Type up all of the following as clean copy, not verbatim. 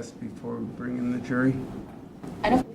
discuss before we bring in the jury? I don't.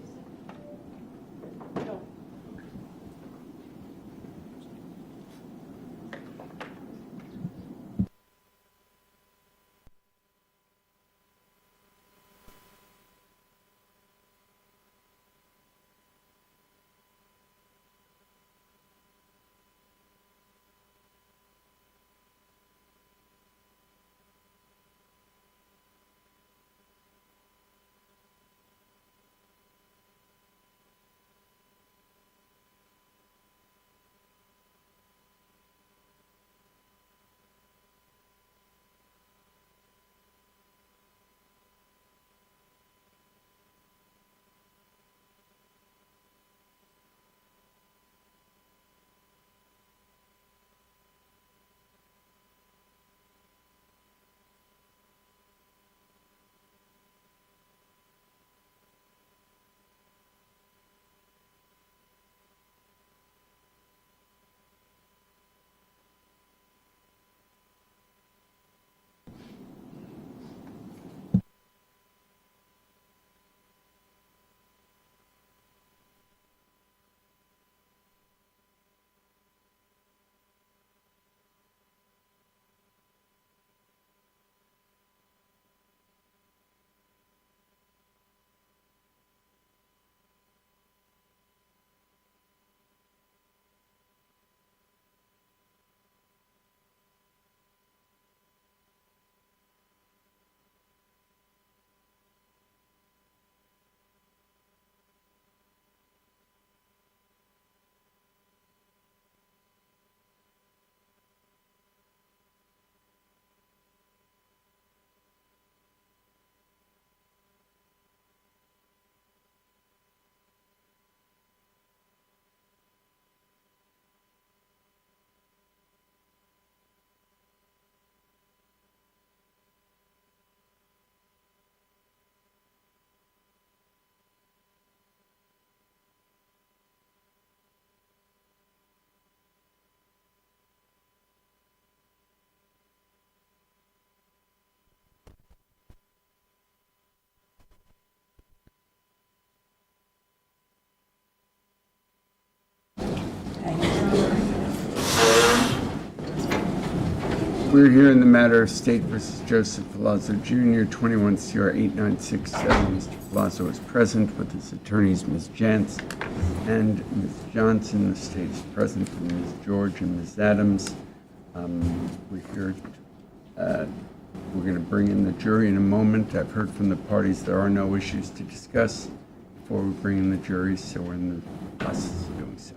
We're here in the matter of State versus Joseph Ferlazzo Jr., 21 CR 8967. Mr. Ferlazzo is present with his attorneys, Ms. Jantz and Ms. Johnson. The state is present with Ms. George and Ms. Adams. We're here. We're going to bring in the jury in a moment. I've heard from the parties there are no issues to discuss before we bring in the jury, so we're in the process of doing so.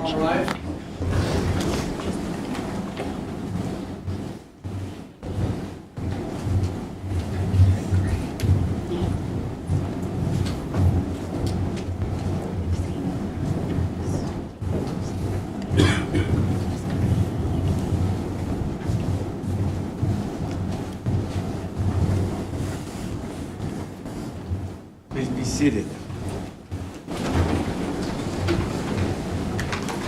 All right. Please be seated.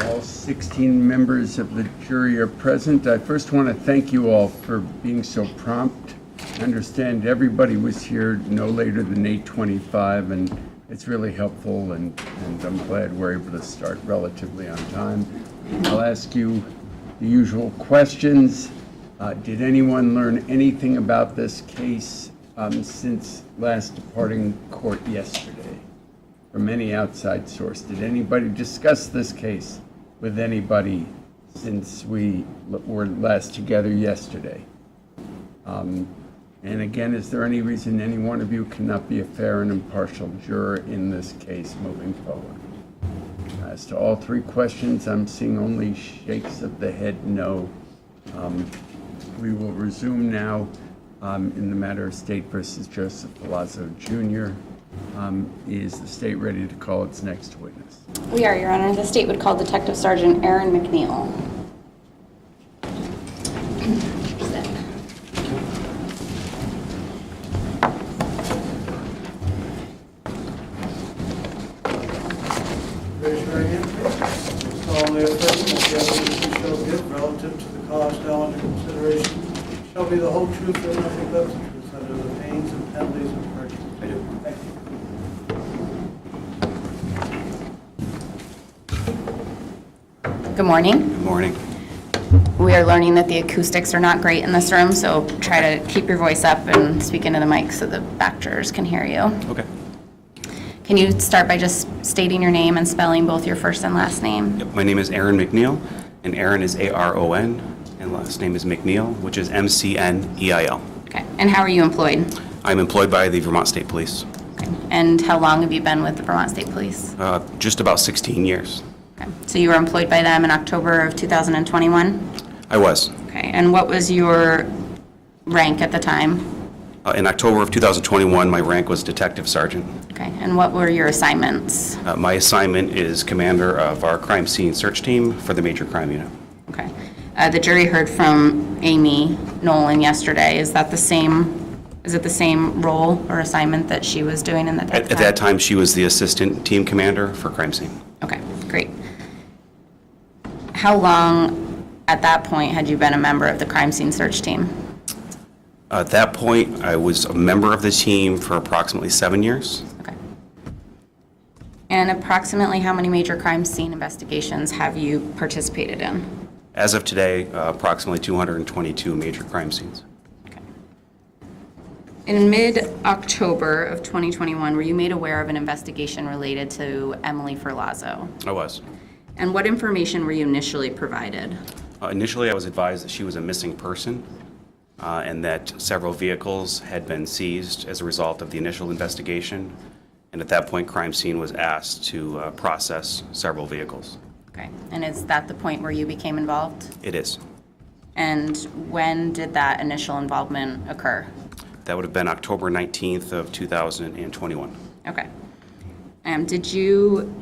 All 16 members of the jury are present. I first want to thank you all for being so prompt. I understand everybody was here no later than 8:25, and it's really helpful, and I'm glad we're able to start relatively on time. I'll ask you the usual questions. Did anyone learn anything about this case since last departing court yesterday from any outside source? Did anybody discuss this case with anybody since we were last together yesterday? And again, is there any reason any one of you cannot be a fair and impartial juror in this case moving forward? As to all three questions, I'm seeing only shakes of the head no. We will resume now in the matter of State versus Joseph Ferlazzo Jr. Is the state ready to call its next witness? We are, Your Honor. The state would call Detective Sergeant Aron McNeil. Raise your right hand, please. Solemnly affirm that the evidence you shall give relative to the cause now under consideration shall be the whole truth and nothing but the truth under the pains and penalties of perjury. I do. Thank you. Good morning. Good morning. We are learning that the acoustics are not great in this room, so try to keep your voice up and speak into the mic so the back jurors can hear you. Okay. Can you start by just stating your name and spelling both your first and last name? Yep. My name is Aron McNeil, and Aron is Aron, and last name is McNeil, which is McNeil. Okay. And how are you employed? I'm employed by the Vermont State Police. Okay. And how long have you been with the Vermont State Police? Just about 16 years. Okay. So you were employed by them in October of 2021? I was. Okay. And what was your rank at the time? In October of 2021, my rank was Detective Sergeant. Okay. And what were your assignments? My assignment is commander of our crime scene search team for the Major Crime Unit. Okay. The jury heard from Amy Nolan yesterday. Is that the same? Is it the same role or assignment that she was doing in that? At that time, she was the assistant team commander for crime scene. Okay, great. How long at that point had you been a member of the crime scene search team? At that point, I was a member of the team for approximately 7 years. Okay. And approximately how many major crime scene investigations have you participated in? As of today, approximately 222 major crime scenes. Okay. In mid-October of 2021, were you made aware of an investigation related to Emily Ferlazzo? I was. And what information were you initially provided? Initially, I was advised that she was a missing person and that several vehicles had been seized as a result of the initial investigation. And at that point, crime scene was asked to process several vehicles. Okay. And is that the point where you became involved? It is. And when did that initial involvement occur? That would have been October 19th of 2021. Okay. Did you,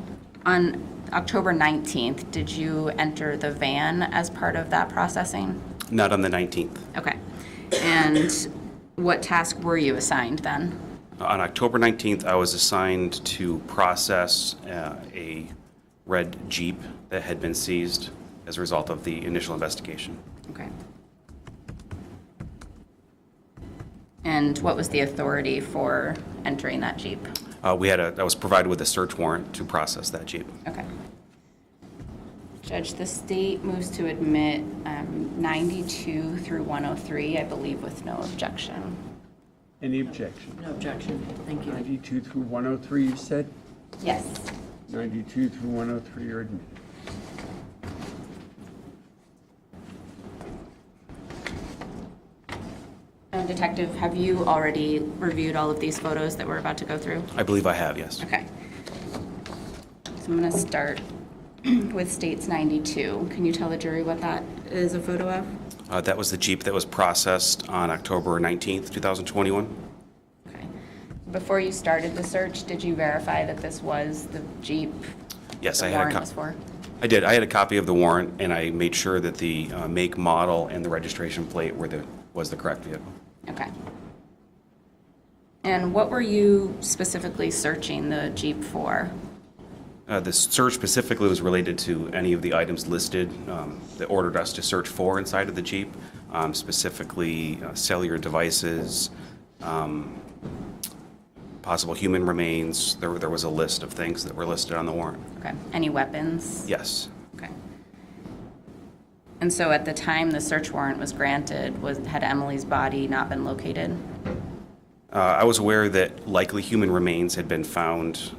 on October 19th, did you enter the van as part of that processing? Not on the 19th. Okay. And what task were you assigned then? On October 19th, I was assigned to process a red Jeep that had been seized as a result of the initial investigation. Okay. And what was the authority for entering that Jeep? I was provided with a search warrant to process that Jeep. Okay. Judge, the state moves to admit 92 through 103, I believe, with no objection. Any objection? No objection. Thank you. 92 through 103, you said? Yes. 92 through 103 are admitted. Detective, have you already reviewed all of these photos that we're about to go through? I believe I have, yes. Okay. So I'm going to start with States 92. Can you tell the jury what that is a photo of? That was the Jeep that was processed on October 19th, 2021. Okay. Before you started the search, did you verify that this was the Jeep Yes, the I had warrant a was copy. for? I did. I had a copy of the warrant, and I made sure that the make, model, and the registration plate was the correct vehicle. Okay. And what were you specifically searching the Jeep for? The search specifically was related to any of the items listed that ordered us to search for inside of the Jeep, specifically cellular devices, possible human remains. There was a list of things that were listed on the warrant. Okay. Any weapons? Yes. Okay. And so at the time the search warrant was granted, had Emily's body not been located? I was aware that likely human remains had been found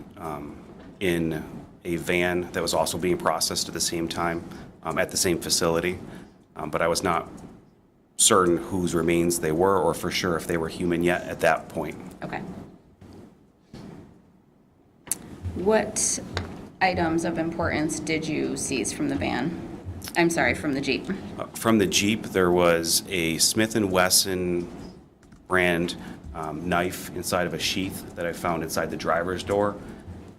in a van that was also being processed at the same time at the same facility, but I was not certain whose remains they were, or for sure if they were human yet at that point. Okay. What items of importance did you seize from the van? I'm sorry, from the Jeep. From the Jeep, there was a Smith & Wesson brand knife inside of a sheath that I found inside the driver's door.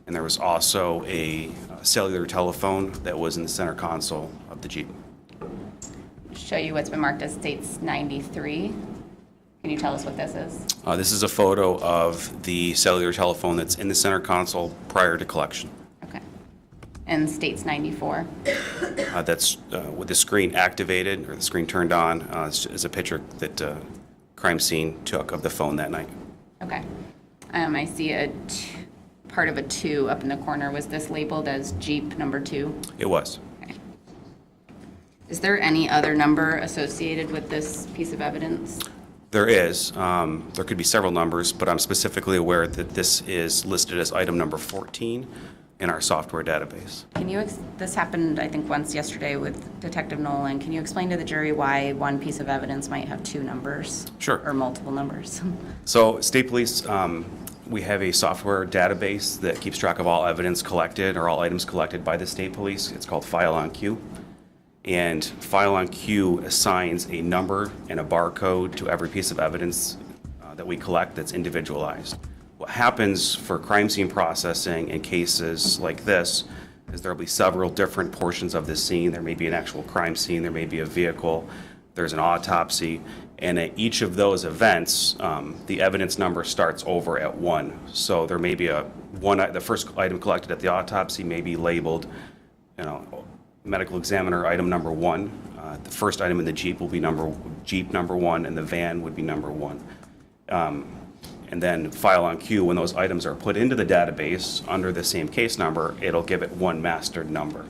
And there was also a cellular telephone that was in the center console of the Jeep. Show you what's been marked as States 93. Can you tell us what this is? This is a photo of the cellular telephone that's in the center console prior to collection. Okay. And States 94. That's with the screen activated or the screen turned on is a picture that crime scene took of the phone that night. Okay. I see part of a 2 up in the corner. Was this labeled as Jeep number 2? It was. Okay. Is there any other number associated with this piece of evidence? There is. There could be several numbers, but I'm specifically aware that this is listed as item number 14 in our software database. Can you, this happened, I think, once yesterday with Detective Nolan. Can you explain to the jury why one piece of evidence might have 2 numbers? Sure. Or multiple numbers? So, State Police, we have a software database that keeps track of all evidence collected or all items collected by the State Police. It's called File on Queue. And File on Queue assigns a number and a barcode to every piece of evidence that we collect that's individualized. What happens for crime scene processing in cases like this is there will be several different portions of the scene. There may be an actual crime scene, there may be a vehicle, there's an autopsy, and at each of those events, the evidence number starts over at 1. So there may be the first item collected at the autopsy may be labeled, medical examiner item number 1. The first item in the Jeep will be Jeep number 1, and the van would be number 1. And then File on Queue, when those items are put into the database under the same case number, it'll give it one mastered number.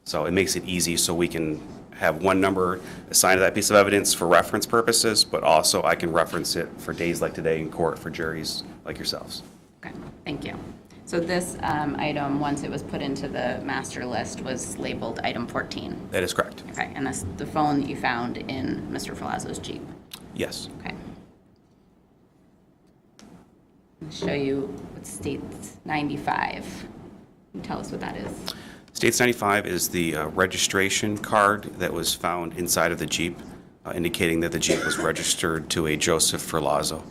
So it makes it easy so we can have one number assigned to that piece of evidence for reference purposes, but also I can reference it for days like today in court for juries like yourselves. Okay, thank you. So this item, once it was put into the master list, was labeled item 14. That is correct. Okay, and that's the phone that you found in Mr. Ferlazzo's Jeep. Yes. Okay. I'll show you what States 95. Can you tell us what that is? States 95 is the registration card that was found inside of the Jeep, indicating that the Jeep was registered to a Joseph Ferlazzo.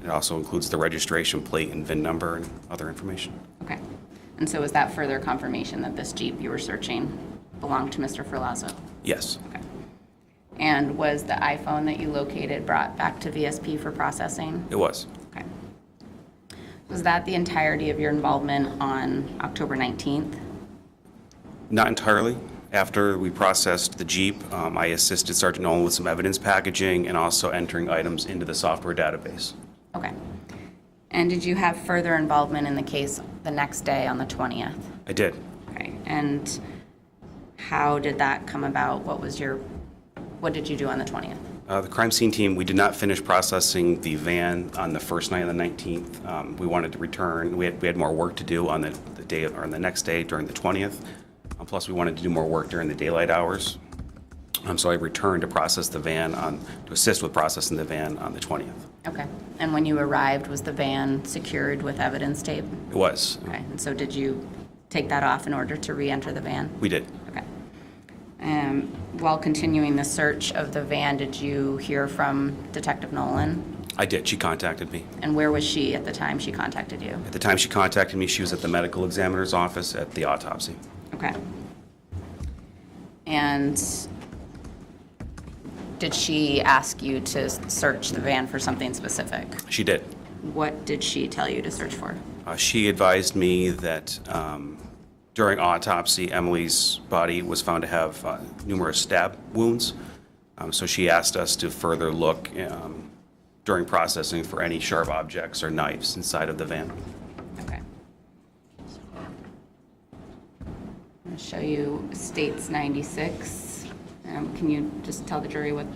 It also includes the registration plate and VIN number and other information. Okay. And so is that further confirmation that this Jeep you were searching belonged to Mr. Ferlazzo? Yes. Okay. And was the iPhone that you located brought back to VSP for processing? It was. Okay. Was that the entirety of your involvement on October 19th? Not entirely. After we processed the Jeep, I assisted Sergeant Nolan with some evidence packaging and also entering items into the software database. Okay. And did you have further involvement in the case the next day on the 20th? I did. Okay. And how did that come about? What did you do on the 20th? The crime scene team, we did not finish processing the van on the first night on the 19th. We wanted to return. We had more work to do on the day or on the next day during the 20th. Plus, we wanted to do more work during the daylight hours. So I returned to process the van to assist with processing the van on the 20th. Okay. And when you arrived, was the van secured with evidence tape? It was. Okay. And so did you take that off in order to re-enter the van? We did. Okay. While continuing the search of the van, did you hear from Detective Nolan? I did. She contacted me. And where was she at the time she contacted you? At the time she contacted me, she was at the medical examiner's office at the autopsy. Okay. And did she ask you to search the van for something specific? She did. What did she tell you to search for? She advised me that during autopsy, Emily's body was found to have numerous stab wounds. So she asked us to further look during processing for any sharp objects or knives inside of the van. Okay. I'm going to show you States 96. Can you just tell the jury what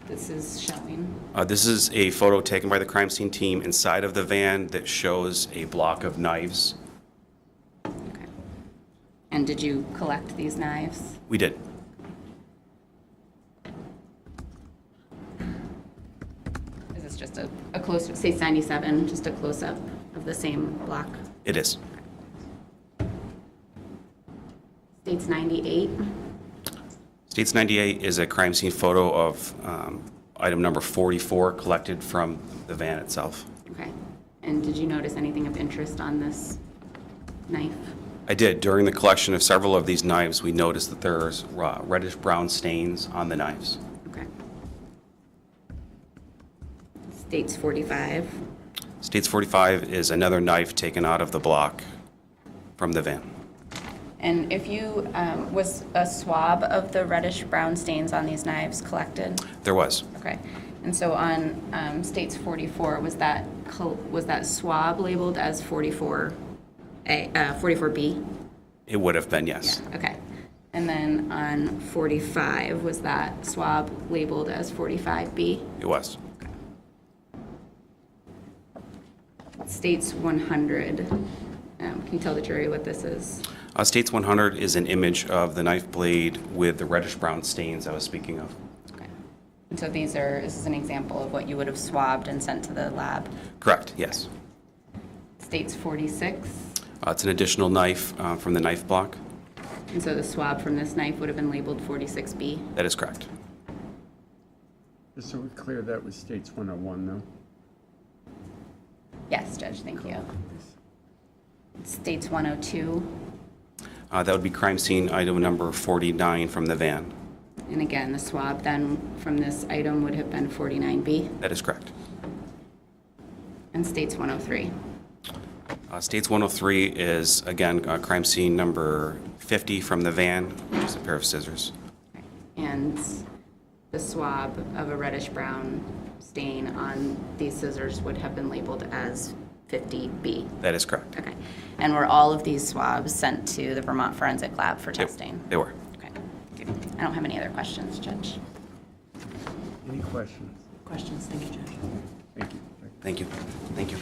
this is showing? This is a photo taken by the crime scene team inside of the van that shows a block of knives. Okay. And did you collect these knives? We did. close, States 97, just a close-up of the same block. It is. States 98, States 98 is a crime scene photo of item number 44 collected from the van itself. okay. And did you notice anything of interest on this knife? I did. During the collection of several of these knives, we noticed that there's reddish-brown stains on the knives. Okay. States 45, States 45 is another knife taken out of the block from the van. and if you, was a swab of the reddish-brown stains on these knives collected? There was. Okay, and so on States 44, was that swab labeled as 44A, 44B? It would have been, yes. Yeah, okay. And then on 45, was that swab labeled as 45B? It was. States 100, can you tell the jury what this is? States 100 is an image of the knife blade with the reddish-brown stains I was speaking of. Okay. And so this is an example of what you would have swabbed and sent to the lab? Correct, yes. States 46, It's an additional knife from the knife block. and so the swab from this knife would have been labeled 46B? That is correct. Just so we're clear, that was States 101, though. Yes, Judge, thank you. States 102, That would be crime scene item number 49 from the van. and again, the swab then from this item would have been 49B, That is correct. and States 103. States 103 is, again, crime scene number 50 from the van, which is a pair of scissors. And the swab of a reddish-brown stain on these scissors would have been labeled as 50B. That is correct. Okay. And were all of these swabs sent to the Vermont Forensic Lab for testing? They were. Okay. Thank you. I don't have any other questions, Judge. Any questions? Questions? Thank you, Judge. Thank you. Thank you. Thank you.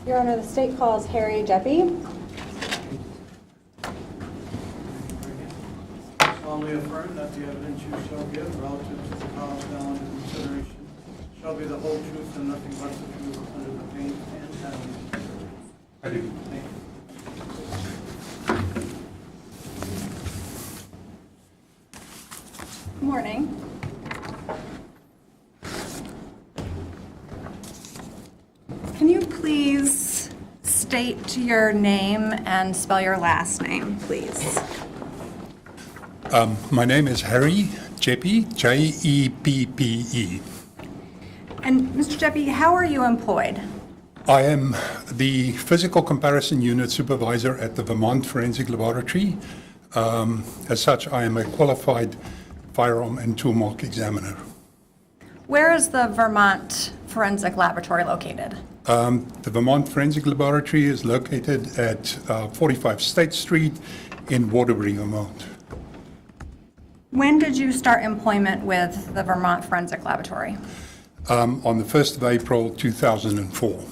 Your Honor, the state calls Harry Jeppe. Solemnly affirm that the evidence you shall give relative to the cause now under consideration shall be the whole truth and nothing but the truth under the pain and penalty. I do. Thank you. Good morning. Can you please state your name and spell your last name, please? My name is Harry Jeppe, Jeppe. And Mr. Jeppe, how are you employed? I am the Physical Comparison Unit Supervisor at the Vermont Forensic Laboratory. As such, I am a qualified Firearm and Toolmark examiner. Where is the Vermont Forensic Laboratory located? The Vermont Forensic Laboratory is located at 45 State Street in Waterbury, Vermont. When did you start employment with the Vermont Forensic Laboratory? On the 1st of April 2004.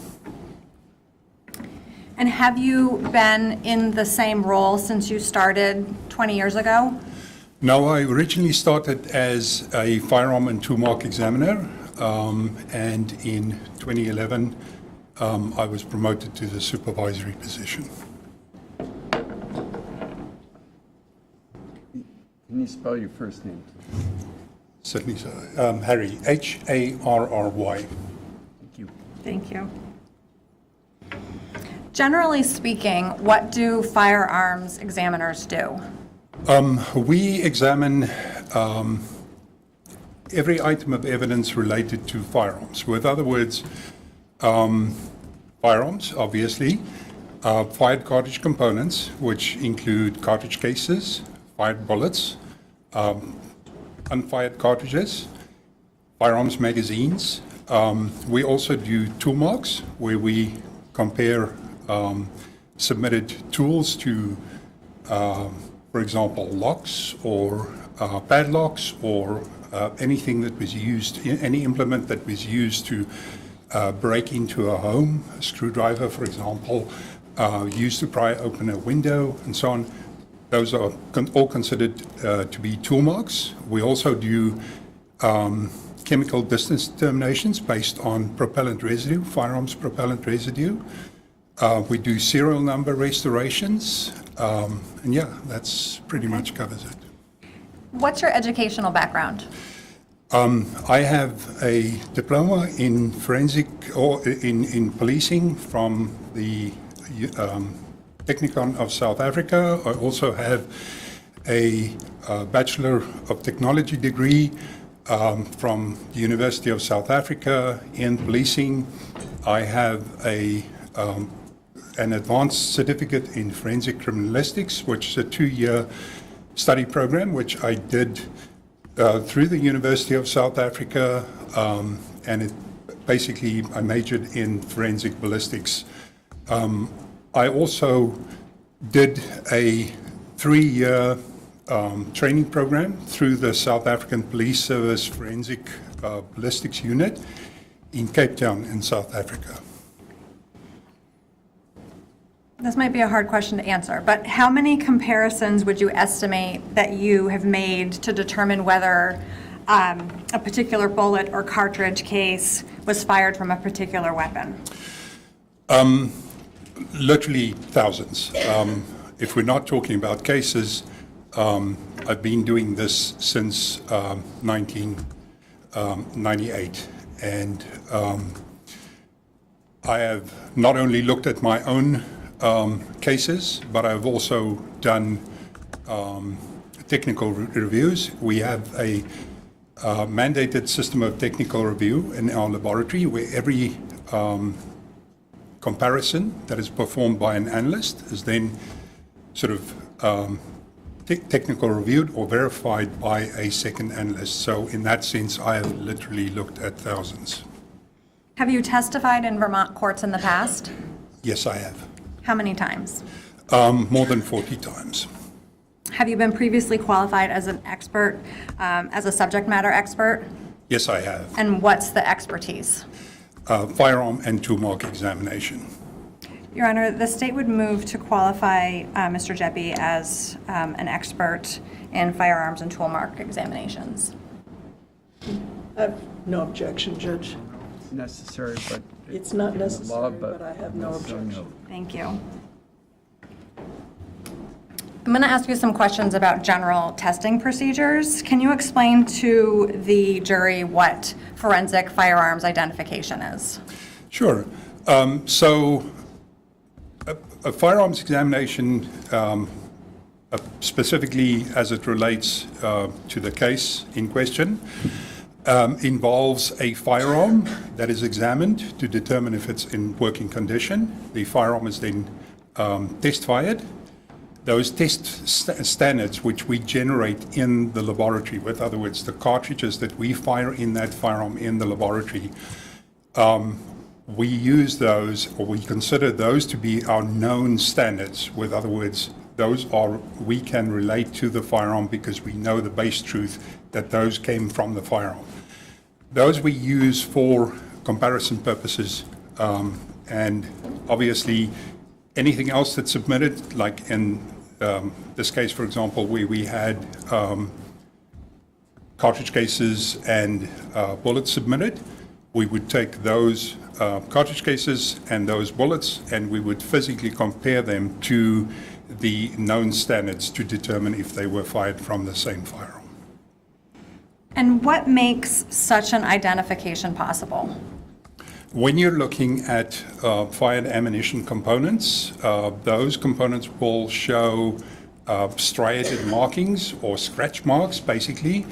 And have you been in the same role since you started 20 years ago? No, I originally started as a Firearm and Toolmark examiner, and in 2011 I was promoted to the supervisory position. Can you spell your first name? Certainly so. Harry, Harry. Thank you. Thank you. Generally speaking, what do firearms examiners do? We examine every item of evidence related to firearms. With other words, firearms, obviously, fired cartridge components, which include cartridge cases, fired bullets, unfired cartridges, firearms magazines. We also do Toolmarks, where we compare submitted tools to, for example, locks or padlocks or anything that was used, any implement that was used to break into a home, a screwdriver, for example, used to pry open a window, and so on. Those are all considered to be tool marks. We also do chemical distance determinations based on propellant residue, firearms propellant residue. We do serial number restorations, and yeah, that's pretty much covers it. What's your educational background? I have a diploma in forensic or in policing from the Technikon of South Africa. I also have a Bachelor of Technology degree from the University of South Africa in policing. I have an advanced certificate in forensic criminalistics, which is a 2-year study program, which I did through the University of South Africa, and basically I majored in forensic ballistics. I also did a 3-year training program through the South African Police Service Forensic Ballistics Unit in Cape Town in South Africa. This might be a hard question to answer, but how many comparisons would you estimate that you have made to determine whether a particular bullet or cartridge case was fired from a particular weapon? Literally thousands. If we're not talking about cases, I've been doing this since 1998, and I have not only looked at my own cases, but I've also done technical reviews. We have a mandated system of technical review in our laboratory where every comparison that is performed by an analyst is then sort of technical reviewed or verified by a second analyst. So in that sense, I have literally looked at thousands. Have you testified in Vermont courts in the past? Yes, I have. How many times? More than 40 times. Have you been previously qualified as an expert, as a subject matter expert? Yes, I have. And what's the expertise? Firearm and Toolmark examination. Your Honor, the state would move to qualify Mr. Jeppe as an expert in firearms and toolmark examinations. I have no objection, Judge. It's necessary, but It's not in the law, necessary, but I have no also objection. Thank you. I'm going to ask you some questions about general testing procedures. Can you explain to the jury what forensic firearms identification is? Sure. So a firearms examination, specifically as it relates to the case in question, involves a firearm that is examined to determine if it's in working condition. The firearm is then test fired. Those test standards which we generate in the laboratory, with other words, the cartridges that we fire in that firearm in the laboratory, we use those, or we consider those to be our known standards. With other words, those are, we can relate to the firearm because we know the base truth that those came from the firearm. Those we use for comparison purposes, and obviously anything else that's submitted, like in this case, for example, where we had cartridge cases and bullets submitted, we would take those cartridge cases and those bullets, and we would physically compare them to the known standards to determine if they were fired from the same firearm. And what makes such an identification possible? When you're looking at fired ammunition components, those components will show striated markings or scratch marks, basically,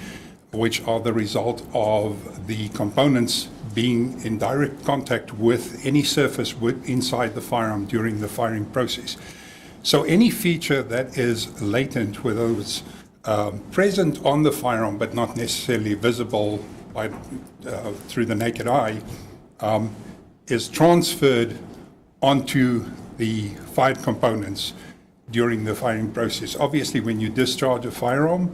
which are the result of the components being in direct contact with any surface inside the firearm during the firing process. So any feature that is latent, whether it's present on the firearm but not necessarily visible through the naked eye, is transferred onto the fired components during the firing process. Obviously, when you discharge a firearm,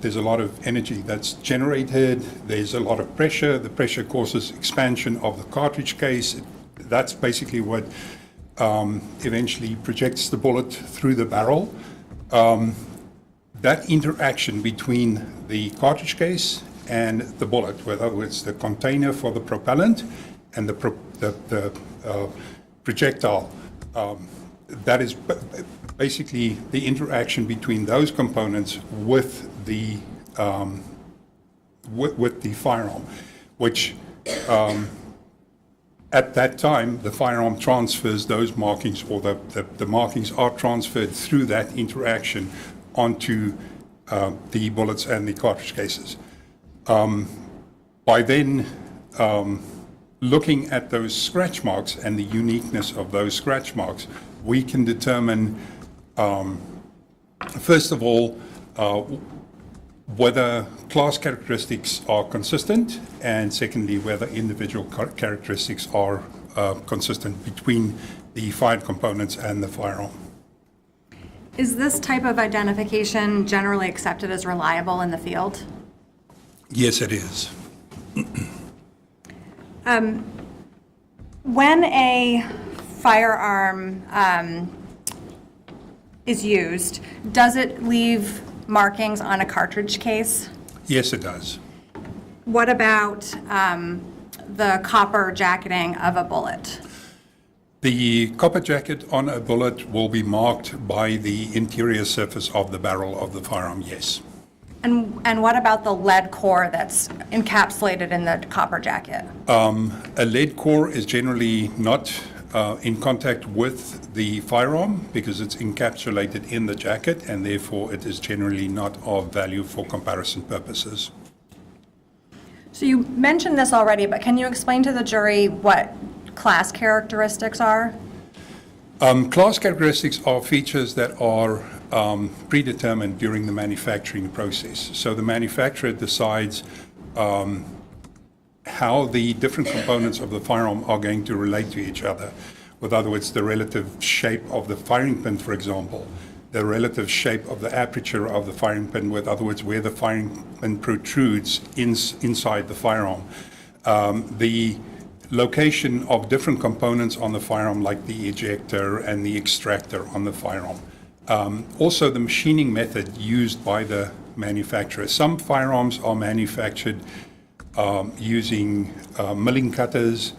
there's a lot of energy that's generated, there's a lot of pressure, the pressure causes expansion of the cartridge case. That's basically what eventually projects the bullet through the barrel. That interaction between the cartridge case and the bullet, whether it's the container for the propellant and the projectile, that is basically the interaction between those components with the firearm, which at that time the firearm transfers those markings, or the markings are transferred through that interaction onto the bullets and the cartridge cases. By then looking at those scratch marks and the uniqueness of those scratch marks, we can determine, first of all, whether class characteristics are consistent, and secondly, whether individual characteristics are consistent between the fired components and the firearm. Is this type of identification generally accepted as reliable in the field? Yes, it is. When a firearm is used, does it leave markings on a cartridge case? Yes, it does. What about the copper jacketing of a bullet? The copper jacket on a bullet will be marked by the interior surface of the barrel of the firearm, yes. And what about the lead core that's encapsulated in the copper jacket? A lead core is generally not in contact with the firearm because it's encapsulated in the jacket, and therefore it is generally not of value for comparison purposes. So you mentioned this already, but can you explain to the jury what class characteristics are? Class characteristics are features that are predetermined during the manufacturing process. So the manufacturer decides how the different components of the firearm are going to relate to each other. With other words, the relative shape of the firing pin, for example, the relative shape of the aperture of the firing pin, with other words, where the firing pin protrudes inside the firearm. The location of different components on the firearm, like the ejector and the extractor on the firearm. Also, the machining method used by the manufacturer. Some firearms are manufactured using milling cutters.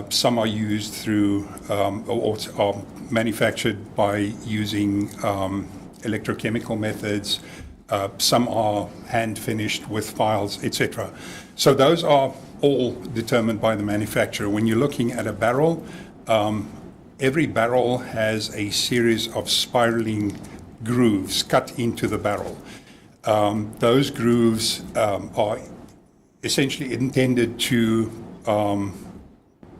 Some are used through, or are manufactured by using electrochemical methods. Some are hand finished with files, etc. So those are all determined by the manufacturer. When you're looking at a barrel, every barrel has a series of spiraling grooves cut into the barrel. Those grooves are essentially intended to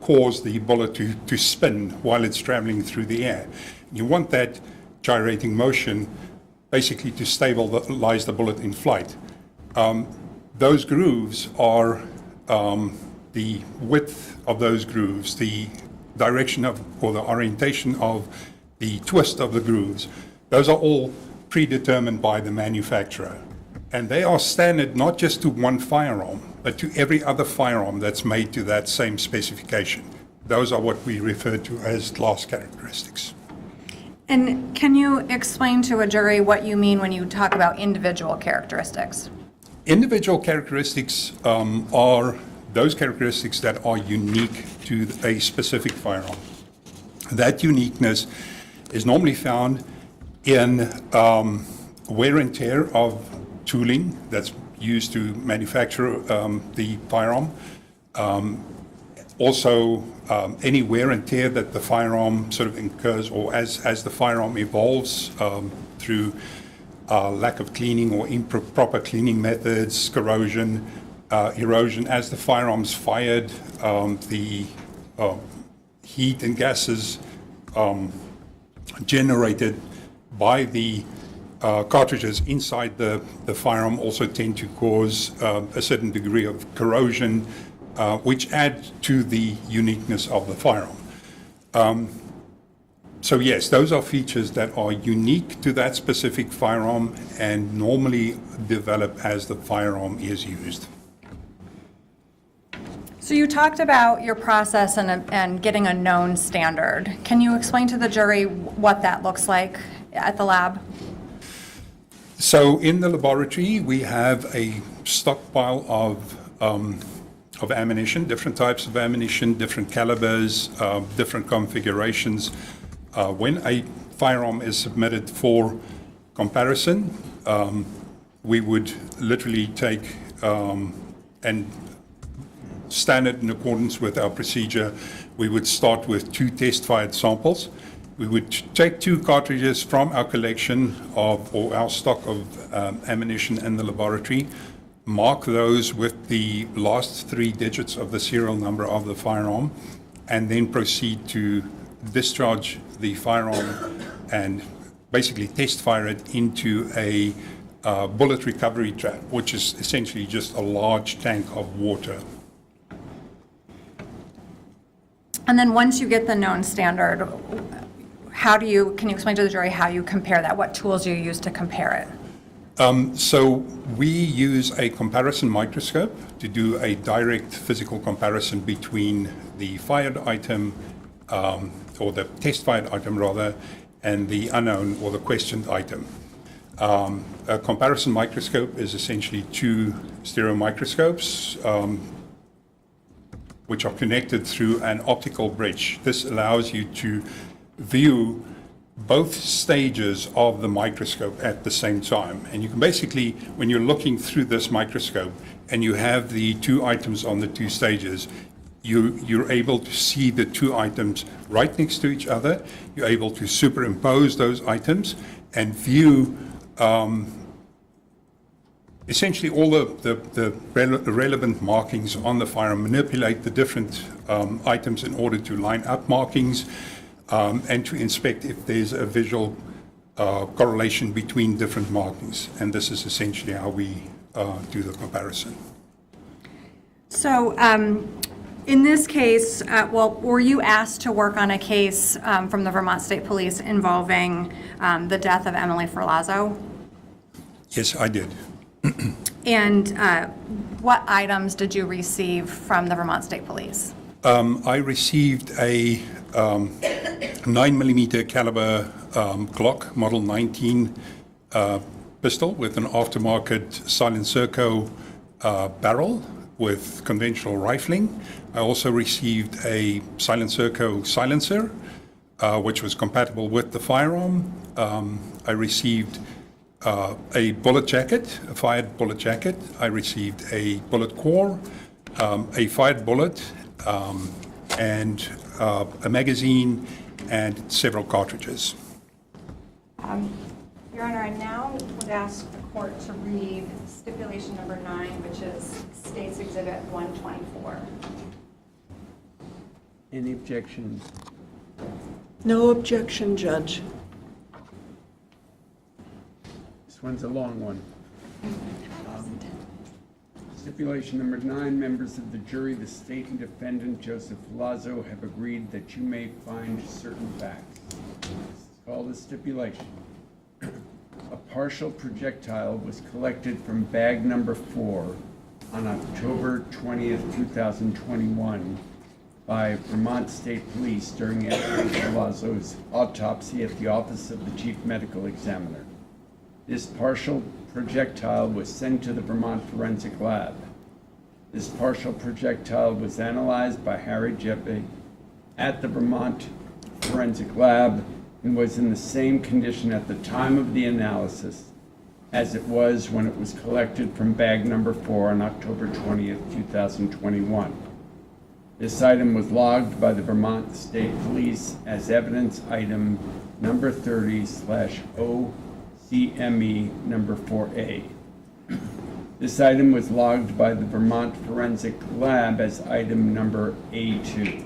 cause the bullet to spin while it's traveling through the air. You want that gyrating motion basically to stabilize the bullet in flight. Those grooves are the width of those grooves, the direction of, or the orientation of the twist of the grooves. Those are all predetermined by the manufacturer. And they are standard not just to one firearm, but to every other firearm that's made to that same specification. Those are what we refer to as class characteristics. And can you explain to a jury what you mean when you talk about individual characteristics? Individual characteristics are those characteristics that are unique to a specific firearm. That uniqueness is normally found in wear and tear of tooling that's used to manufacture the firearm. Also, any wear and tear that the firearm sort of incurs, or as the firearm evolves through lack of cleaning or improper cleaning methods, corrosion, erosion. As the firearm's fired, the heat and gases generated by the cartridges inside the firearm also tend to cause a certain degree of corrosion, which add to the uniqueness of the firearm. So yes, those are features that are unique to that specific firearm and normally develop as the firearm is used. So you talked about your process and getting a known standard. Can you explain to the jury what that looks like at the lab? So in the laboratory, we have a stockpile of ammunition, different types of ammunition, different calibers, different configurations. When a firearm is submitted for comparison, we would literally take and standard in accordance with our procedure, we would start with 2 test-fired samples. We would take 2 cartridges from our collection or our stock of ammunition in the laboratory, mark those with the last 3 digits of the serial number of the firearm, and then proceed to discharge the firearm and basically test fire it into a bullet recovery trap, which is essentially just a large tank of water. And then once you get the known standard, can you explain to the jury how you compare that? What tools you use to compare it? So we use a comparison microscope to do a direct physical comparison between the fired item, or the test-fired item rather, and the unknown or the questioned item. A comparison microscope is essentially 2 stereo microscopes, which are connected through an optical bridge. This allows you to view both stages of the microscope at the same time. And you can basically, when you're looking through this microscope and you have the 2 items on the 2 stages, you're able to see the 2 items right next to each other. You're able to superimpose those items and view essentially all the relevant markings on the firearm, manipulate the different items in order to line up markings, and to inspect if there's a visual correlation between different markings. And this is essentially how we do the comparison. So in this case, were you asked to work on a case from the Vermont State Police involving the death of Emily Ferlazzo? Yes, I did. And what items did you receive from the Vermont State Police? I received a 9mm caliber Glock Model 19 pistol with an aftermarket Silent Serco barrel with conventional rifling. I also received a Silent Serco silencer, which was compatible with the firearm. I received a bullet jacket, a fired bullet jacket. I received a bullet core, a fired bullet, and a magazine and several cartridges. Your Honor, I now would ask the court to read stipulation number 9, which is State's Exhibit 124. Any objections? No objection, Judge. This one's a long one. Stipulation number 9, members of the jury, the state and defendant, Joseph Ferlazzo, have agreed that you may find certain facts. This is called a stipulation. A partial projectile was collected from bag number 4 on October 20th, 2021 by Vermont State Police during Edward Ferlazzo's autopsy at the Office of the Chief Medical Examiner. This partial projectile was sent to the Vermont Forensic Lab. This partial projectile was analyzed by Harry Jeppe at the Vermont Forensic Lab and was in the same condition at the time of the analysis as it was when it was collected from bag number 4 on October 20th, 2021. This item was logged by the Vermont State Police as evidence item number 30/OCME number 4A. This item was logged by the Vermont Forensic Lab as item number A2.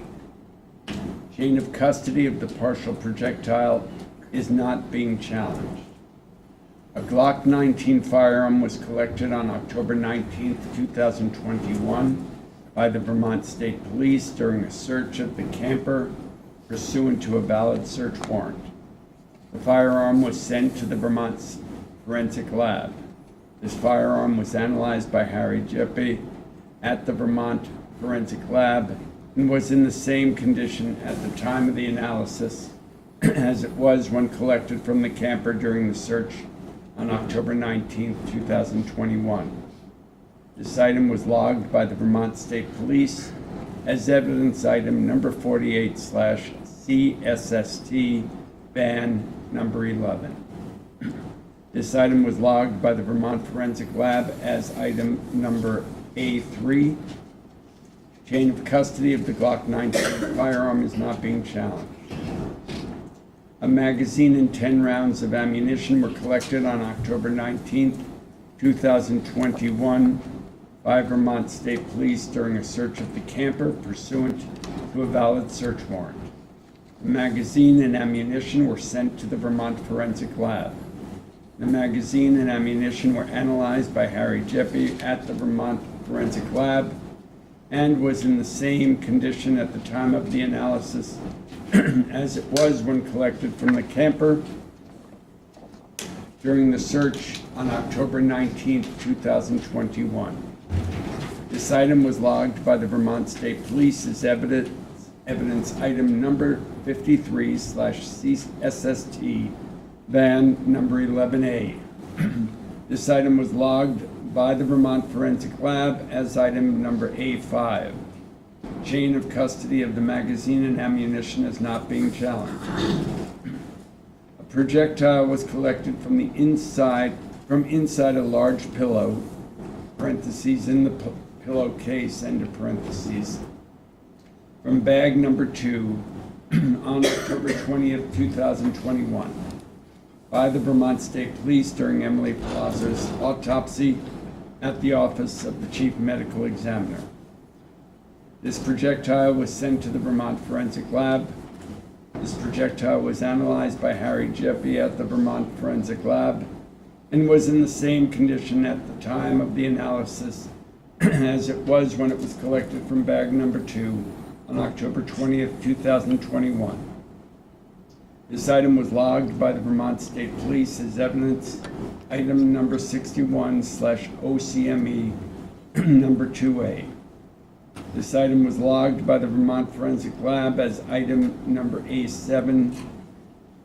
Chain of custody of the partial projectile is not being challenged. A Glock 19 firearm was collected on October 19, 2021 by the Vermont State Police during a search of the camper pursuant to a valid search warrant. The firearm was sent to the Vermont Forensic Lab. This firearm was analyzed by Harry Jeppe at the Vermont Forensic Lab and was in the same condition at the time of the analysis as it was when collected from the camper during the search on October 19, 2021. This item was logged by the Vermont State Police as evidence item number 48/CSST, ban number 11. This item was logged by the Vermont Forensic Lab as item number A3. Chain of custody of the Glock 19 firearm is not being challenged. A magazine and 10 rounds of ammunition were collected on October 19, 2021 by Vermont State Police during a search of the camper pursuant to a valid search warrant. The magazine and ammunition were sent to the Vermont Forensic Lab. The magazine and ammunition were analyzed by Harry Jeppe at the Vermont Forensic Lab and was in the same condition at the time of the analysis as it was when collected from the camper during the search on October 19, 2021. This item was logged by the Vermont State Police as evidence item number 53/CSST, ban number 11A. This item was logged by the Vermont Forensic Lab as item number A5. Chain of custody of the magazine and ammunition is not being challenged. A projectile was collected from inside a large pillow, parentheses, in the pillowcase, end of parentheses, from bag number 2 on October 20th, 2021 by the Vermont State Police during Emily Ferlazzo's autopsy at the office of the Chief Medical Examiner. This projectile was sent to the Vermont Forensic Lab. This projectile was analyzed by Harry Jeppe at the Vermont Forensic Lab and was in the same condition at the time of the analysis as it was when it was collected from bag number 2 on October 20th, 2021. This item was logged by the Vermont State Police as evidence item number 61/OCME number 2A. This item was logged by the Vermont Forensic Lab as item number A7.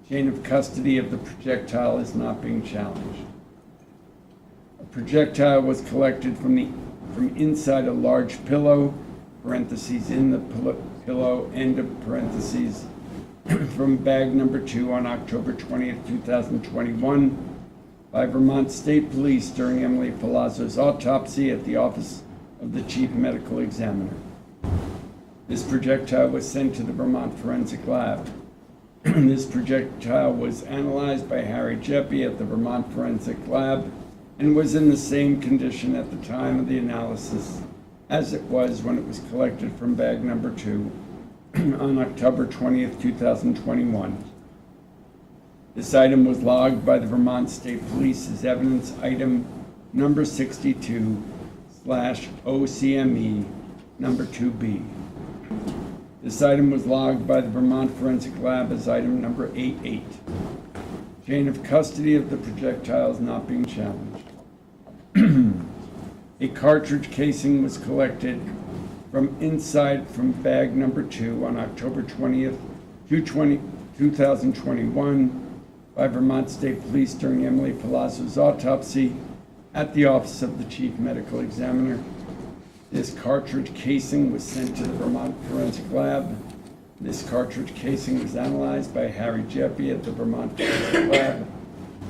Chain of custody of the projectile is not being challenged. A projectile was collected from inside a large pillow, parentheses, in the pillow, end of parentheses, from bag number 2 on October 20th, 2021 by Vermont State Police during Emily Ferlazzo's autopsy at the office of the Chief Medical Examiner. This projectile was sent to the Vermont Forensic Lab. This projectile was analyzed by Harry Jeppe at the Vermont Forensic Lab and was in the same condition at the time of the analysis as it was when it was collected from bag number 2 on October 20th, 2021. This item was logged by the Vermont State Police as evidence item number 62/OCME number 2B. This item was logged by the Vermont Forensic Lab as item number A8. Chain of custody of the projectile is not being challenged. A cartridge casing was collected from bag number 2 on October 20th, 2021 by Vermont State Police during Emily Ferlazzo's autopsy at the office of the Chief Medical Examiner. This cartridge casing was sent to the Vermont Forensic Lab. This cartridge casing was analyzed by Harry Jeppe at the Vermont Forensic Lab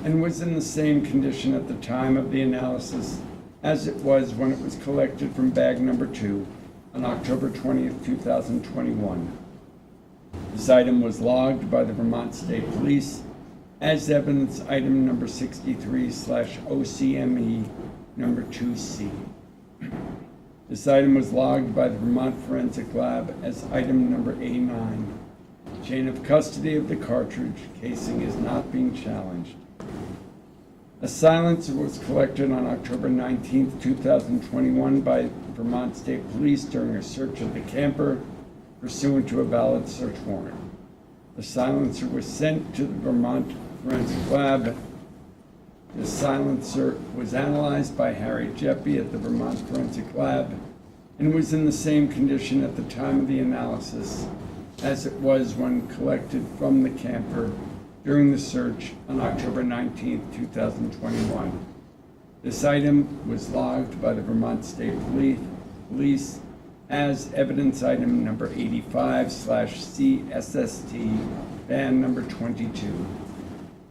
and was in the same condition at the time of the analysis as it was when it was collected from bag number 2 on October 20th, 2021. This item was logged by the Vermont State Police as evidence item number 63/OCME number 2C. This item was logged by the Vermont Forensic Lab as item number A9. Chain of custody of the cartridge casing is not being challenged. A silencer was collected on October 19th, 2021 by Vermont State Police during a search of the camper pursuant to a valid search warrant. The silencer was sent to the Vermont Forensic Lab. The silencer was analyzed by Harry Jeppe at the Vermont Forensic Lab and was in the same condition at the time of the analysis as it was when collected from the camper during the search on October 19, 2021. This item was logged by the Vermont State Police as evidence item number 85/CSST, ban number 22.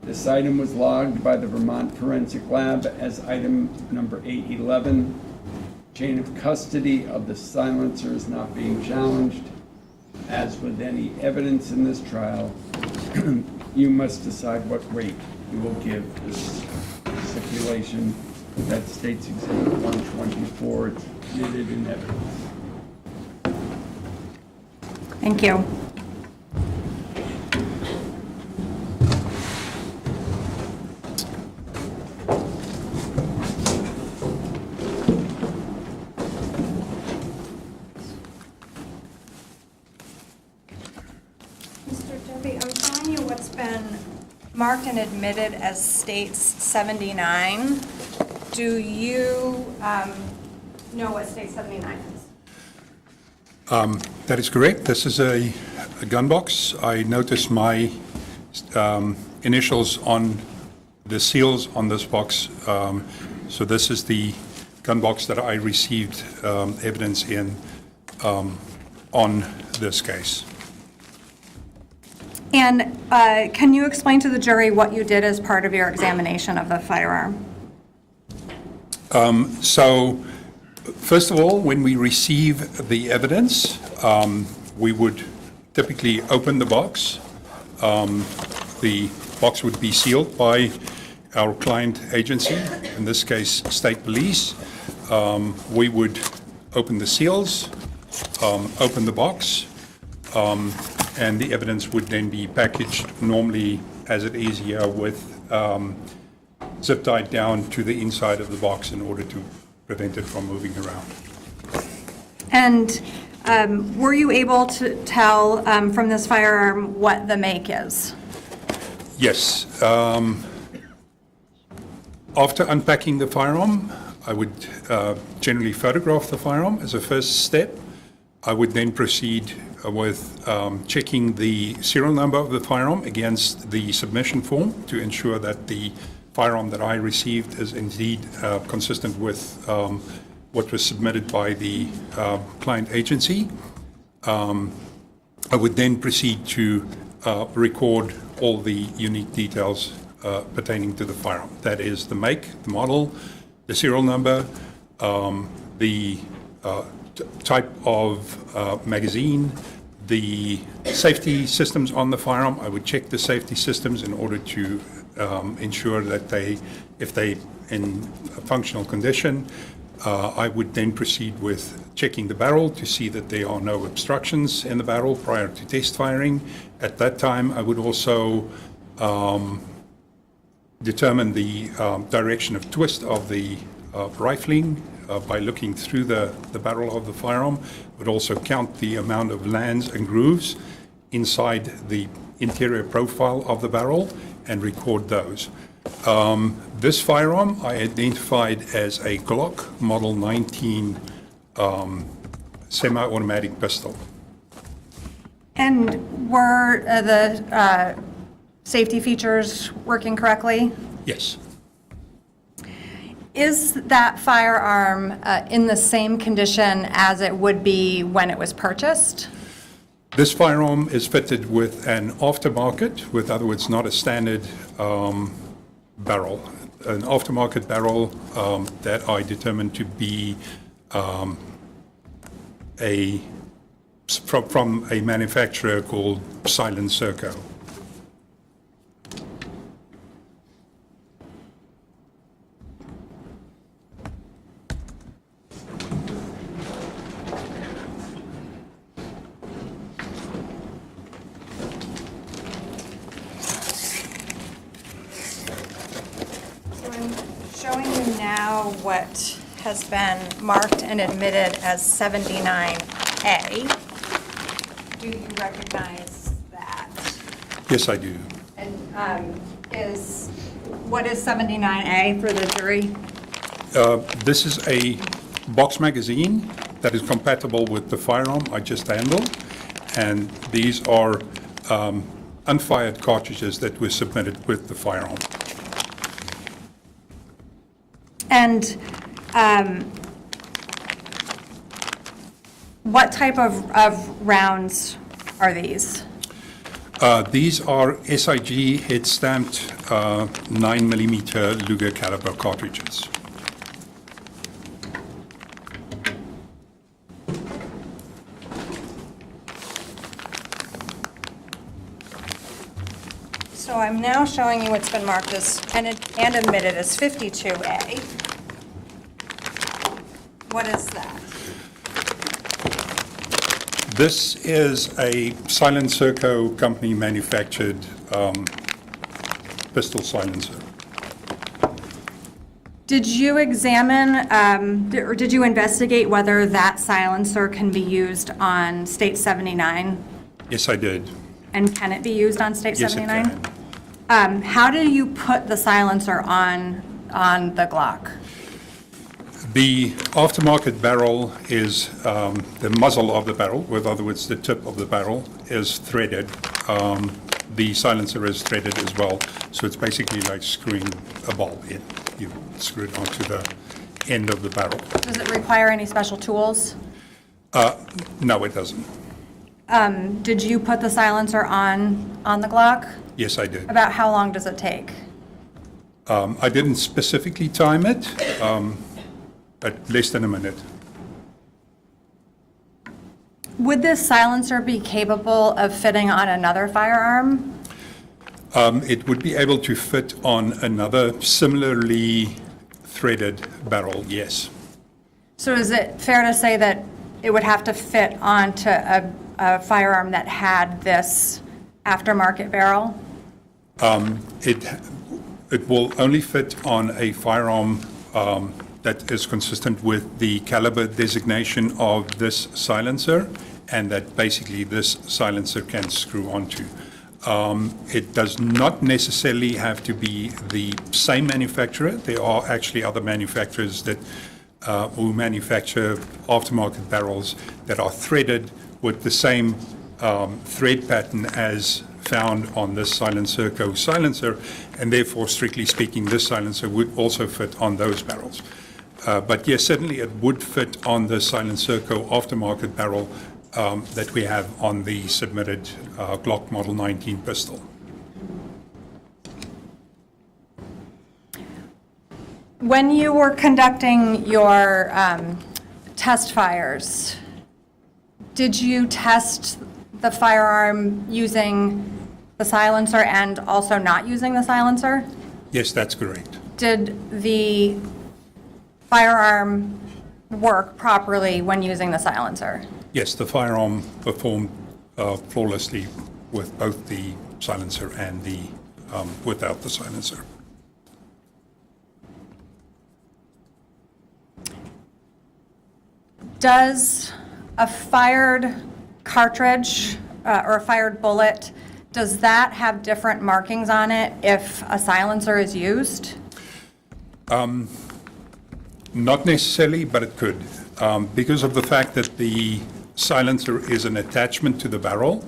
This item was logged by the Vermont Forensic Lab as item number 811. Chain of custody of the silencer is not being challenged. As with any evidence in this trial, you must decide what weight you will give this stipulation that states Exhibit 124 is admitted in evidence. Thank you. Mr. Jeppe, I'm showing you what's been marked and admitted as States 79. Do you know what State 79 is? That is correct. This is a gun box. I noticed my initials on the seals on this box. So this is the gun box that I received evidence in on this case. And can you explain to the jury what you did as part of your examination of the firearm? So, first of all, when we receive the evidence, we would typically open the box. The box would be sealed by our client agency, in this case, State Police. We would open the seals, open the box, and the evidence would then be packaged normally as it is here with zip tied down to the inside of the box in order to prevent it from moving around. And were you able to tell from this firearm what the make is? Yes. After unpacking the firearm, I would generally photograph the firearm as a first step. I would then proceed with checking the serial number of the firearm against the submission form to ensure that the firearm that I received is indeed consistent with what was submitted by the client agency. I would then proceed to record all the unique details pertaining to the firearm. That is the make, the model, the serial number, the type of magazine, the safety systems on the firearm. I would check the safety systems in order to ensure that if they in a functional condition. I would then proceed with checking the barrel to see that there are no obstructions in the barrel prior to test firing. At that time, I would also determine the direction of twist of the rifling by looking through the barrel of the firearm. Would also count the amount of lands and grooves inside the interior profile of the barrel and record those. This firearm I identified as a Glock Model 19 semi-automatic pistol. And were the safety features working correctly? Yes. Is that firearm in the same condition as it would be when it was purchased? This firearm is fitted with an aftermarket, with other words, not a standard barrel. An aftermarket barrel that I determined to be from a manufacturer called Silent Serco. So I'm showing you now what has been marked and admitted as 79A. Do you recognize that? Yes, I do. And what is 79A for the jury? This is a box magazine that is compatible with the firearm I just handled, and these are unfired cartridges that were submitted with the firearm. And what type of rounds are these? These are SIG head-stamped 9mm Luger caliber cartridges. So I'm now showing you what's been marked as, and admitted as 52A. What is that? This is a Silent Serco company manufactured pistol silencer. Did you examine, or did you investigate whether that silencer can be used on State 79? Yes, I did. And can it be used on State Yes, it 79? can. How do you put the silencer on the Glock? The aftermarket barrel is the muzzle of the barrel, in other words, the tip of the barrel is threaded. The silencer is threaded as well, so it's basically like screwing a ball in. You screw it onto the end of the barrel. Does it require any special tools? No, it doesn't. Did you put the silencer on the Glock? Yes, I did. About how long does it take? I didn't specifically time it, but less than a minute. Would this silencer be capable of fitting on another firearm? It would be able to fit on another similarly threaded barrel, yes. So is it fair to say that it would have to fit onto a firearm that had this aftermarket barrel? It will only fit on a firearm that is consistent with the caliber designation of this silencer, and that basically this silencer can screw onto. It does not necessarily have to be the same manufacturer. There are actually other manufacturers that who manufacture aftermarket barrels that are threaded with the same thread pattern as found on this Silent Serco silencer, and therefore, strictly speaking, this silencer would also fit on those barrels. But yes, certainly it would fit on the Silent Serco aftermarket barrel that we have on the submitted Glock Model 19 pistol. When you were conducting your test fires, did you test the firearm using the silencer and also not using the silencer? Yes, that's correct. Did the firearm work properly when using the silencer? Yes, the firearm performed flawlessly with both the silencer and the without the silencer. Does a fired cartridge or a fired bullet, does that have different markings on it if a silencer is used? Not necessarily, but it could. Because of the fact that the silencer is an attachment to the barrel,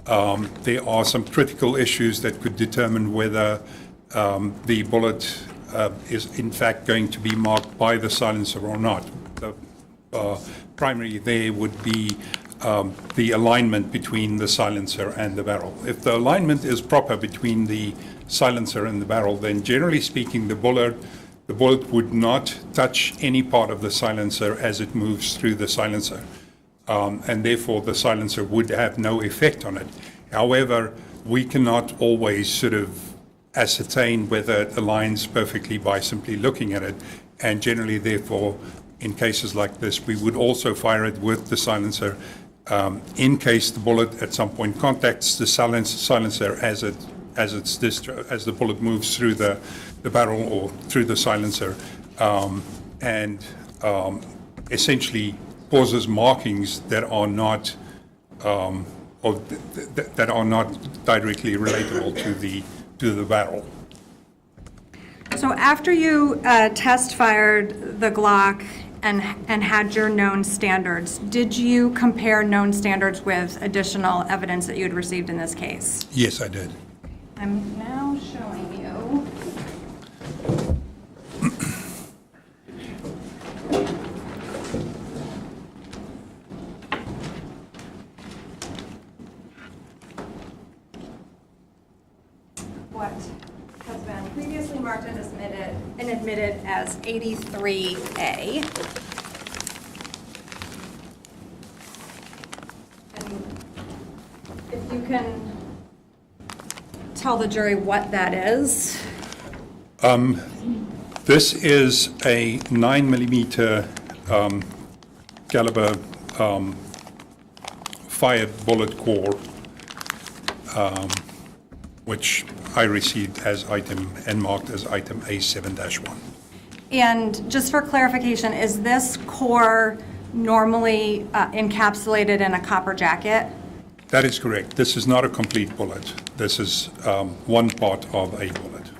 there are some critical issues that could determine whether the bullet is in fact going to be marked by the silencer or not. The primary there would be the alignment between the silencer and the barrel. If the alignment is proper between the silencer and the barrel, then generally speaking, the bullet would not touch any part of the silencer as it moves through the silencer. And therefore, the silencer would have no effect on it. However, we cannot always sort of ascertain whether it aligns perfectly by simply looking at it. And generally, therefore, in cases like this, we would also fire it with the silencer in case the bullet at some point contacts the silencer as it as as the bullet moves through the barrel or through the silencer, and essentially causes markings that are not that are not directly relatable to the barrel. So after you test fired the Glock and had your known standards, did you compare known standards with additional evidence that you had received in this case? Yes, I did. I'm now showing you. What has been previously marked and admitted as 83A. And if you can tell the jury what that is. This is a 9mm caliber fired bullet core, which I received as item and marked as item A7-1. And just for clarification, is this core normally encapsulated in a copper jacket? That is correct. This is not a complete bullet. This is one part of a bullet.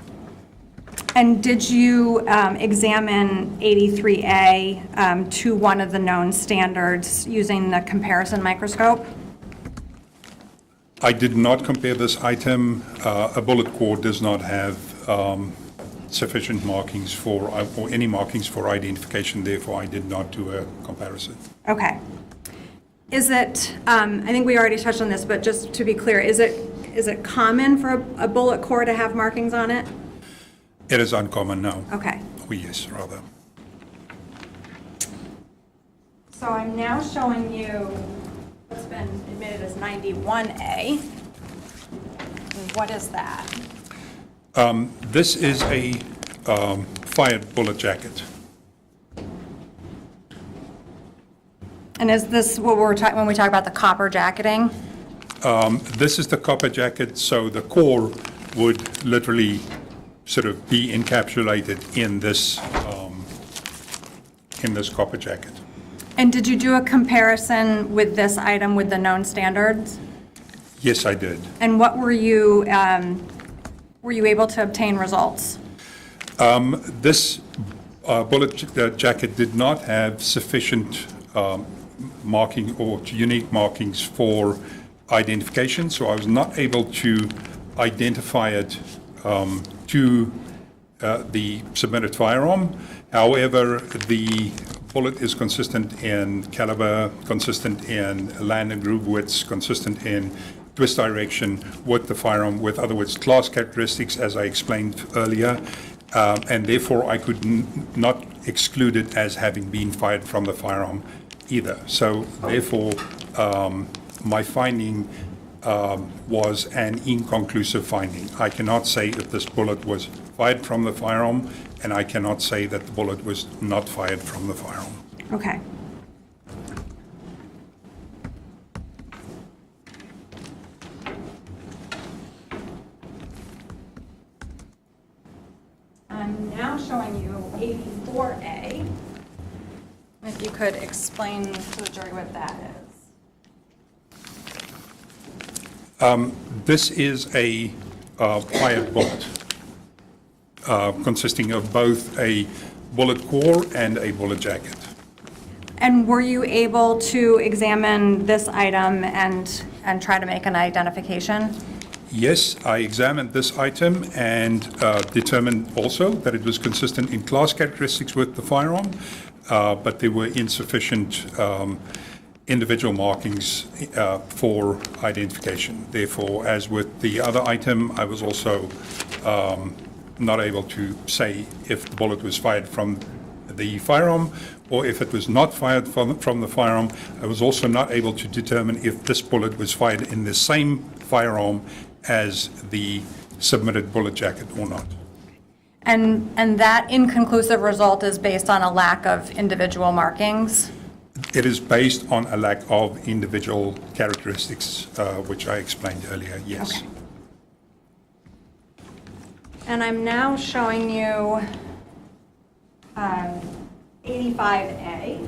And did you examine 83A to one of the known standards using the comparison microscope? I did not compare this item. A bullet core does not have sufficient markings for, or any markings for identification, therefore I did not do a comparison. Okay. Is it, I think we already touched on this, but just to be clear, is it common for a bullet core to have markings on it? It is uncommon, no. Okay. Oh, yes, rather. So I'm now showing you what's been admitted as 91A. And what is that? This is a fired bullet jacket. And is this what we're talking when we talk about the copper jacketing? This is the copper jacket, so the core would literally sort of be encapsulated in this copper jacket. And did you do a comparison with this item with the known standards? Yes, I did. And what were you able to obtain results? This bullet jacket did not have sufficient marking or unique markings for identification, so I was not able to identify it to the submitted firearm. However, the bullet is consistent in caliber, consistent in land and groove widths, consistent in twist direction with the firearm, with other words, class characteristics, as I explained earlier, and therefore I could not exclude it as having been fired from the firearm either. So therefore, my finding was an inconclusive finding. I cannot say if this bullet was fired from the firearm, and I cannot say that the bullet was not fired from the firearm. Okay. I'm now showing you 84A. If you could explain to the jury what that is. This is a fired bullet consisting of both a bullet core and a bullet jacket. And were you able to examine this item and try to make an identification? Yes, I examined this item and determined also that it was consistent in class characteristics with the firearm, but there were insufficient individual markings for identification. Therefore, as with the other item, I was also not able to say if the bullet was fired from the firearm or if it was not fired from the firearm. I was also not able to determine if this bullet was fired in the same firearm as the submitted bullet jacket or not. And that inconclusive result is based on a lack of individual markings? It is based on a lack of individual characteristics, which I explained earlier, yes. Okay. And I'm now showing you 85A.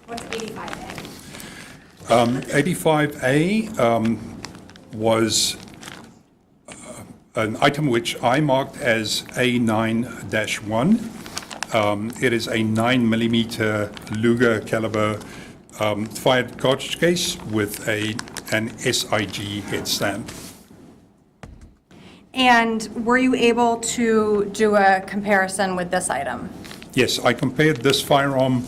What's 85A? 85A was an item which I marked as A9-1. It is a 9mm Luger caliber fired cartridge case with an SIG head stamp. And were you able to do a comparison with this item? Yes, I compared this firearm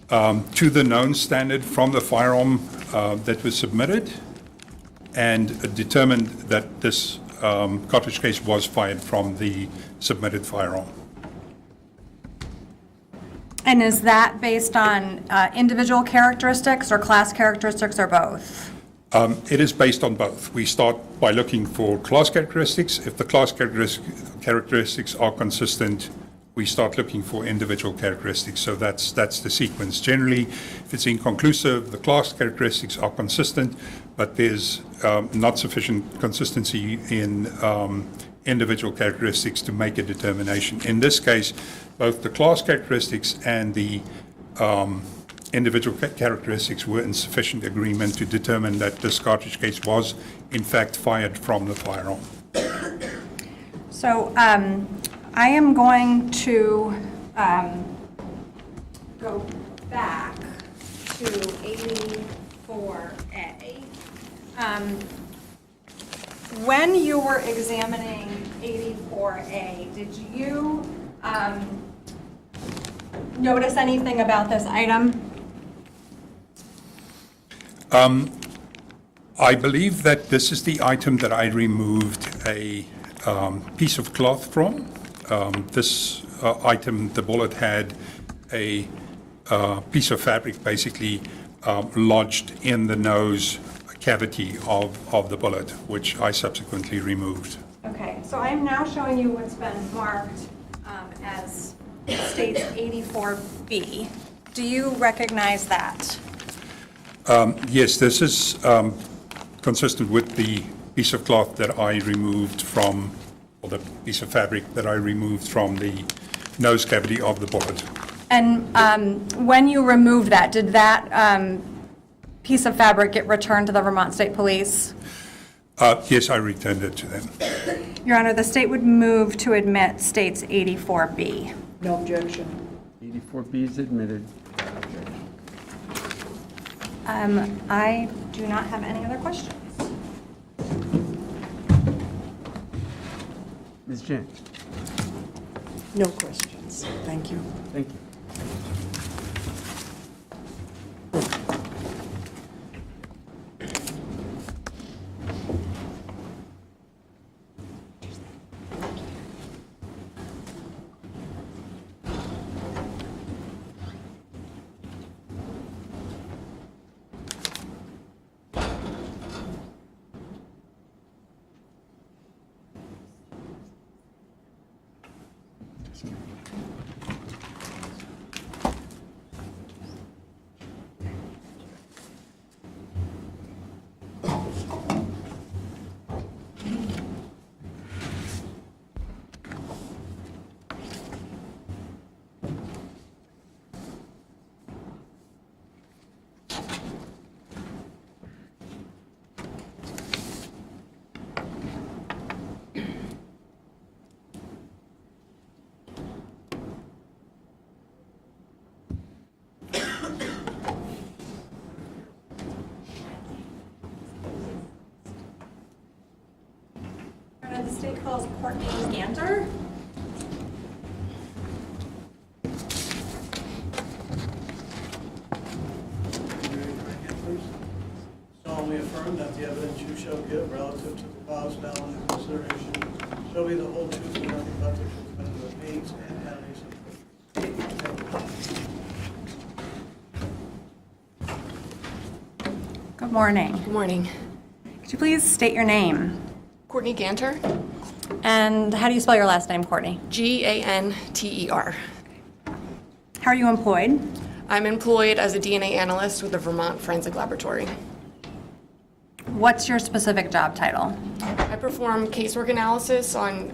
to the known standard from the firearm that was submitted and determined that this cartridge case was fired from the submitted firearm. And is that based on individual characteristics or class characteristics or both? It is based on both. We start by looking for class characteristics. If the class characteristics are consistent, we start looking for individual characteristics. So that's the sequence. Generally, if it's inconclusive, the class characteristics are consistent, but there's not sufficient consistency in individual characteristics to make a determination. In this case, both the class characteristics and the individual characteristics were in sufficient agreement to determine that this cartridge case was, in fact, fired from the firearm. So I am going to go back to 84A. When you were examining 84A, did you notice anything about this item? I believe that this is the item that I removed a piece of cloth from. This item, the bullet had a piece of fabric basically lodged in the nose cavity of the bullet, which I subsequently removed. Okay, so I'm now showing you what's been marked as states 84B. Do you recognize that? Yes, this is consistent with the piece of cloth that I removed from, or the piece of fabric that I removed from the nose cavity of the bullet. And when you removed that, did that piece of fabric get returned to the Vermont State Police? Yes, I returned it to them. Your Honor, the state would move to admit states 84B. No objection. 84B is admitted. I do not have any other questions. Ms. Jan? No questions. Thank you. Thank you. The state calls Courtney Ganter. Solemnly affirm that the evidence you shall give relative to the cause now under consideration shall be the whole truth and nothing but the truth, and the pains and penalties of Good morning. Good morning. Could you please state your name? Courtney Ganter, And how do you spell your last name, Courtney? Ganter. How are you employed? I'm employed as a DNA analyst with the Vermont Forensic Laboratory. What's your specific job title? I perform casework analysis on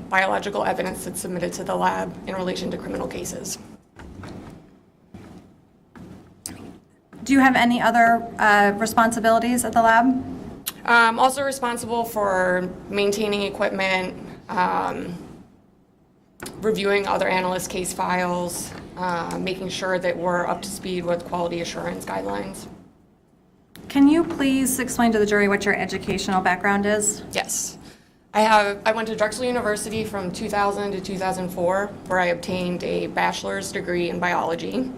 biological evidence that's submitted to the lab in relation to criminal cases. Do you have any other responsibilities at the lab? I'm also responsible for maintaining equipment, reviewing other analyst case files, making sure that we're up to speed with quality assurance guidelines. Can you please explain to the jury what your educational background is? Yes. I went to Drexel University from 2000 to 2004, where I obtained a bachelor's degree in biology.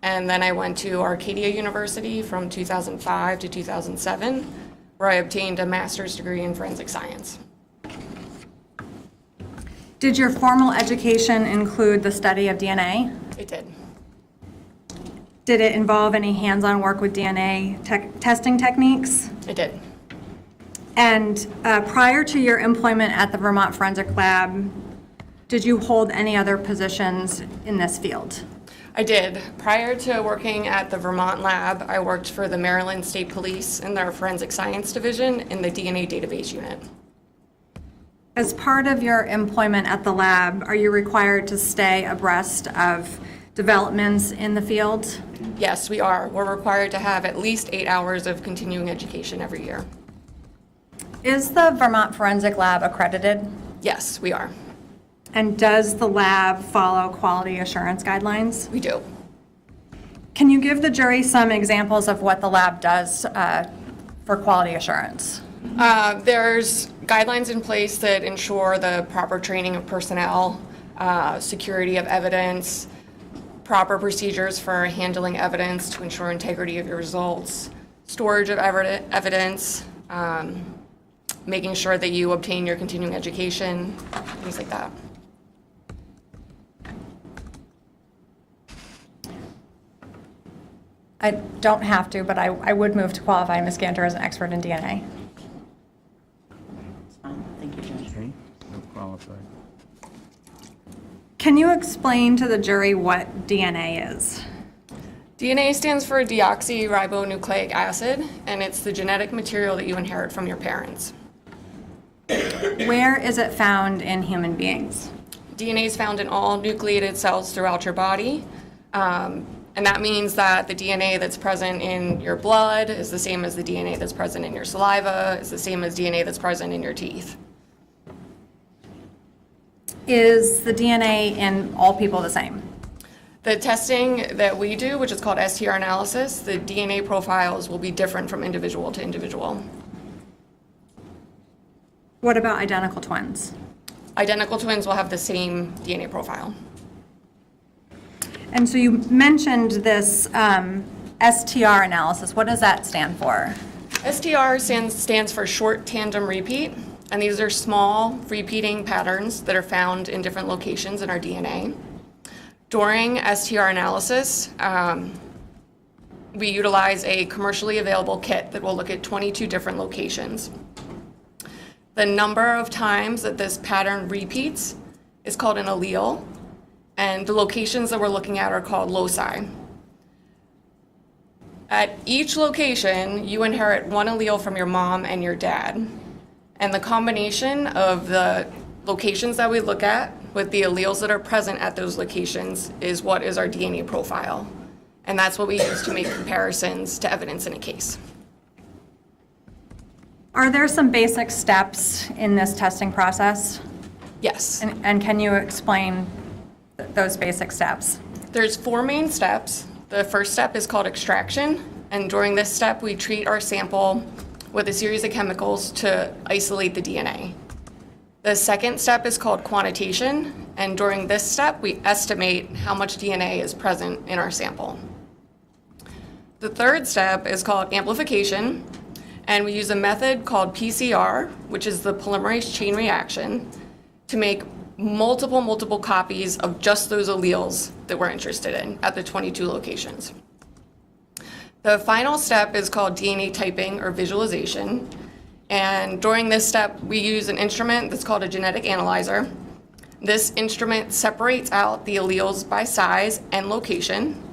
And then I went to Arcadia University from 2005 to 2007, where I obtained a master's degree in forensic science. Did your formal education include the study of DNA? It did. Did it involve any hands-on work with DNA testing techniques? It did. And prior to your employment at the Vermont Forensic Lab, did you hold any other positions in this field? I did. Prior to working at the Vermont lab, I worked for the Maryland State Police in their forensic science division in the DNA database unit. As part of your employment at the lab, are you required to stay abreast of developments in the field? Yes, we are. We're required to have at least 8 hours of continuing education every year. Is the Vermont Forensic Lab accredited? Yes, we are. And does the lab follow quality assurance guidelines? We do. Can you give the jury some examples of what the lab does for quality assurance? There's guidelines in place that ensure the proper training of personnel, security of evidence, proper procedures for handling evidence to ensure integrity of your results, storage of evidence, making sure that you obtain your continuing education, things like that. I don't have to, but I would move to qualify Ms. Ganter as an expert in DNA. Thank you, Judge. Okay, no qualified. Can you explain to the jury what DNA is? DNA stands for deoxyribonucleic acid, and it's the genetic material that you inherit from your parents. Where is it found in human beings? DNA is found in all nucleated cells throughout your body, and that means that the DNA that's present in your blood is the same as the DNA that's present in your saliva, is the same as DNA that's present in your teeth. Is the DNA in all people the same? The testing that we do, which is called STR analysis, the DNA profiles will be different from individual to individual. What about identical twins? Identical twins will have the same DNA profile. And so you mentioned this STR analysis. What does that stand for? STR stands for short tandem repeat, and these are small repeating patterns that are found in different locations in our DNA. During STR analysis, we utilize a commercially available kit that will look at 22 different locations. The number of times that this pattern repeats is called an allele, and the locations that we're looking at are called loci. At each location, you inherit one allele from your mom and your dad. And the combination of the locations that we look at with the alleles that are present at those locations is what is our DNA profile. And that's what we use to make comparisons to evidence in a case. Are there some basic steps in this testing process? Yes. And can you explain those basic steps? There's 4 main steps. The first step is called extraction, and during this step, we treat our sample with a series of chemicals to isolate the DNA. The second step is called quantitation, and during this step, we estimate how much DNA is present in our sample. The third step is called amplification, and we use a method called PCR, which is the polymerase chain reaction, to make multiple copies of just those alleles that we're interested in at the 22 locations. The final step is called DNA typing or visualization. And during this step, we use an instrument that's called a genetic analyzer. This instrument separates out the alleles by size and location,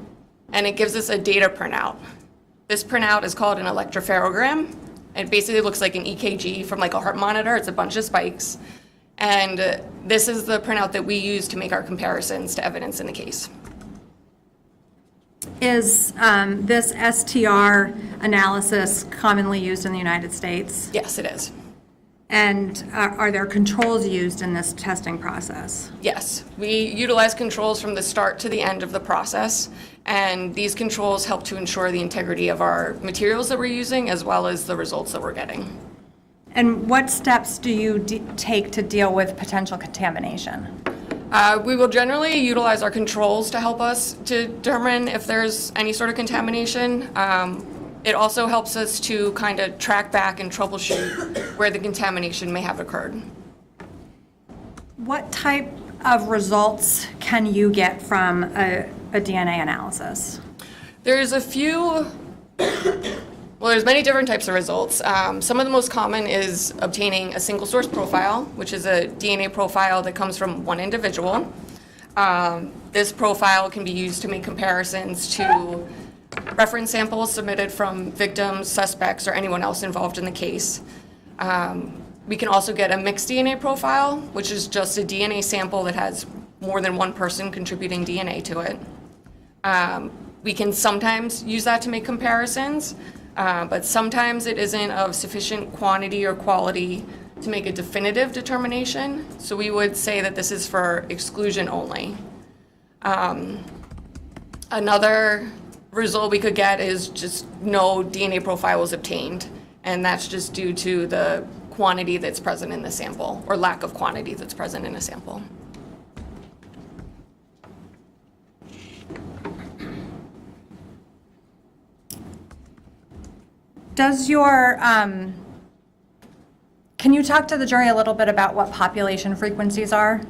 and it gives us a data printout. This printout is called an electropherogram, It basically looks like an EKG from like a heart monitor. It's a bunch of spikes. And this is the printout that we use to make our comparisons to evidence in the case. Is this STR analysis commonly used in the United States? Yes, it is. And are there controls used in this testing process? Yes, we utilize controls from the start to the end of the process, and these controls help to ensure the integrity of our materials that we're using as well as the results that we're getting. And what steps do you take to deal with potential contamination? We will generally utilize our controls to help us to determine if there's any sort of contamination. It also helps us to kind of track back and troubleshoot where the contamination may have occurred. What type of results can you get from a DNA analysis? There's a few, well, there's many different types of results. Some of the most common is obtaining a single source profile, which is a DNA profile that comes from one individual. This profile can be used to make comparisons to reference samples submitted from victims, suspects, or anyone else involved in the case. We can also get a mixed DNA profile, which is just a DNA sample that has more than one person contributing DNA to it. We can sometimes use that to make comparisons, but sometimes it isn't of sufficient quantity or quality to make a definitive determination. So we would say that this is for exclusion only. Another result we could get is just no DNA profile was obtained, and that's just due to the quantity that's present in the sample, or lack of quantity that's present in a sample. Does your, can you talk to the jury a little bit about what population frequencies are?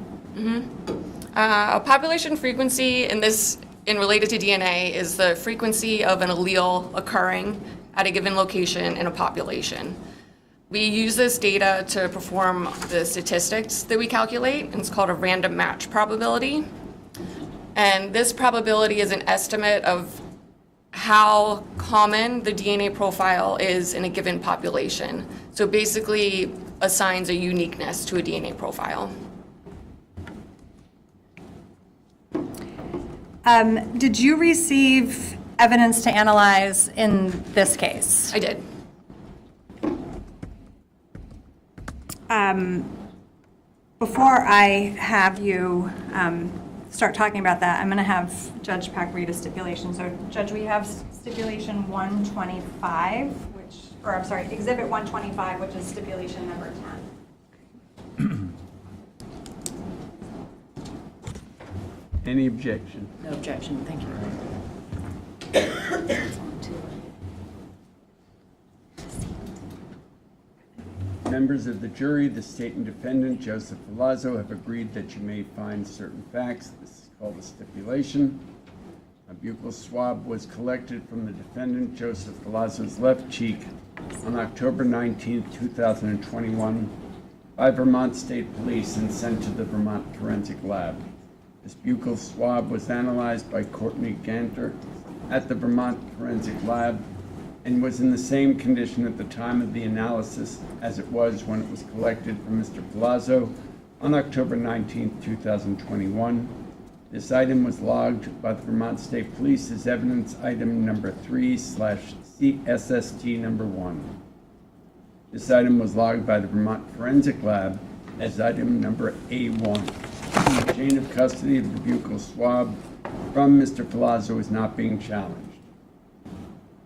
A population frequency in related to DNA is the frequency of an allele occurring at a given location in a population. We use this data to perform the statistics that we calculate, and it's called a random match probability. And this probability is an estimate of how common the DNA profile is in a given population. So basically assigns a uniqueness to a DNA profile. Did you receive evidence to analyze in this case? I did. Before I have you start talking about that, I'm going to have Judge Pack read a stipulation. So, Judge, we have stipulation 125, Exhibit 125, which is stipulation number 10. Any objection? No objection, thank you. Members of the jury, the state and defendant, Joseph Ferlazzo, have agreed that you may find certain facts. This is called a stipulation. A buccal swab was collected from the defendant, Joseph Ferlazzo's left cheek on October 19, 2021 by Vermont State Police and sent to the Vermont Forensic Lab. This buccal swab was analyzed by Courtney Ganter at the Vermont Forensic Lab and was in the same condition at the time of the analysis as it was when it was collected from Mr. Ferlazzo on October 19, 2021. This item was logged by the Vermont State Police as evidence item number 3/CSST number 1. This item was logged by the Vermont Forensic Lab as item number A1. The chain of custody of the buccal swab from Mr. Ferlazzo is not being challenged.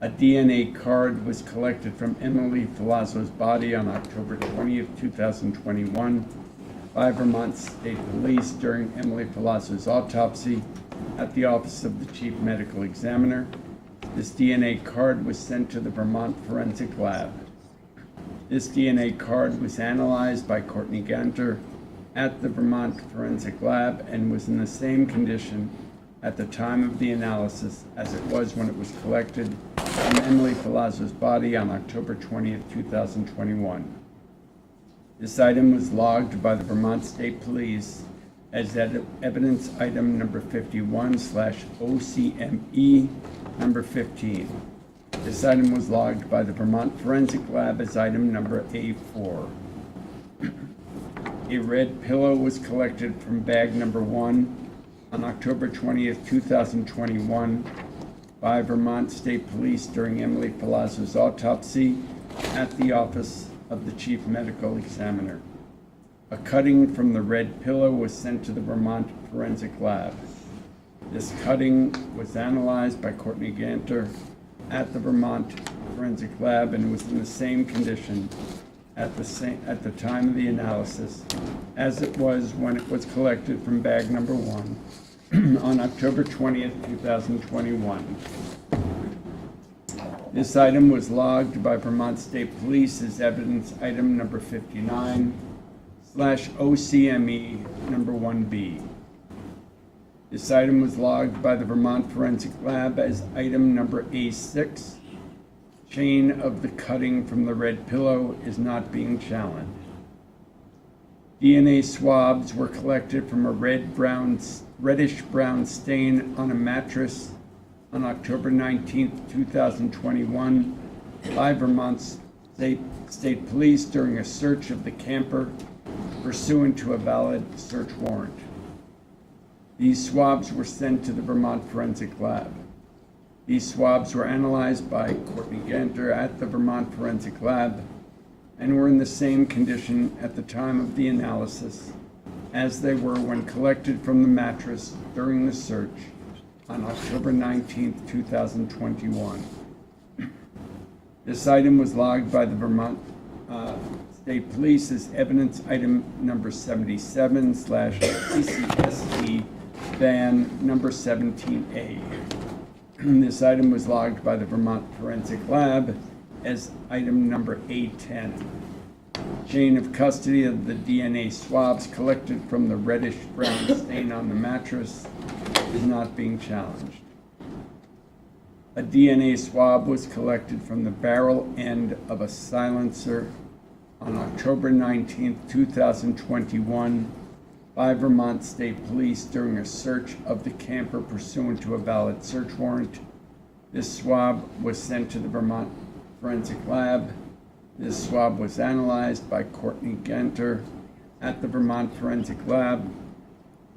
A DNA card was collected from Emily Ferlazzo's body on October 20th, 2021 by Vermont State Police during Emily Ferlazzo's autopsy at the Office of the Chief Medical Examiner. This DNA card was sent to the Vermont Forensic Lab. This DNA card was analyzed by Courtney Ganter at the Vermont Forensic Lab and was in the same condition at the time of the analysis as it was when it was collected from Emily Ferlazzo's body on October 20th, 2021. This item was logged by the Vermont State Police as evidence item number 51/OCME number 15. This item was logged by the Vermont Forensic Lab as item number A4. A red pillow was collected from bag number 1 on October 20th, 2021 by Vermont State Police during Emily Ferlazzo's autopsy at the office of the Chief Medical Examiner. A cutting from the red pillow was sent to the Vermont Forensic Lab. This cutting was analyzed by Courtney Ganter at the Vermont Forensic Lab and was in the same condition at the time of the analysis as it was when it was collected from bag number 1 on October 20th, 2021. This item was logged by Vermont State Police as evidence item number 59/OCME number 1B. This item was logged by the Vermont Forensic Lab as item number A6. Chain of the cutting from the red pillow is not being challenged. DNA swabs were collected from a reddish-brown stain on a mattress on October 19th, 2021 by Vermont State Police during a search of the camper pursuant to a valid search warrant. These swabs were sent to the Vermont Forensic Lab. These swabs were analyzed by Courtney Ganter at the Vermont Forensic Lab and were in the same condition at the time of the analysis as they were when collected from the mattress during the search on October 19th, 2021. This item was logged by the Vermont State Police as evidence item number 77/CCST van number 17A. This item was logged by the Vermont Forensic Lab as item number A10. Chain of custody of the DNA swabs collected from the reddish-brown stain on the mattress is not being challenged. A DNA swab was collected from the barrel end of a silencer on October 19th, 2021 by Vermont State Police during a search of the camper pursuant to a valid search warrant. This swab was sent to the Vermont Forensic Lab. This swab was analyzed by Courtney Ganter at the Vermont Forensic Lab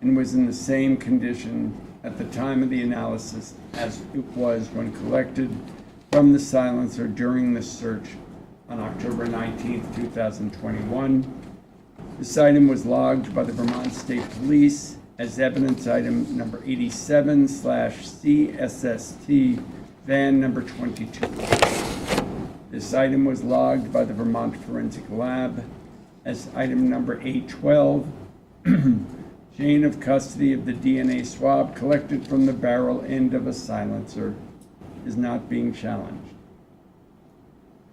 and was in the same condition at the time of the analysis as it was when collected from the silencer during the search on October 19th, 2021. This item was logged by the Vermont State Police as evidence item number 87/CSST van number 22. This item was logged by the Vermont Forensic Lab as item number 812. Chain of custody of the DNA swab collected from the barrel end of a silencer is not being challenged.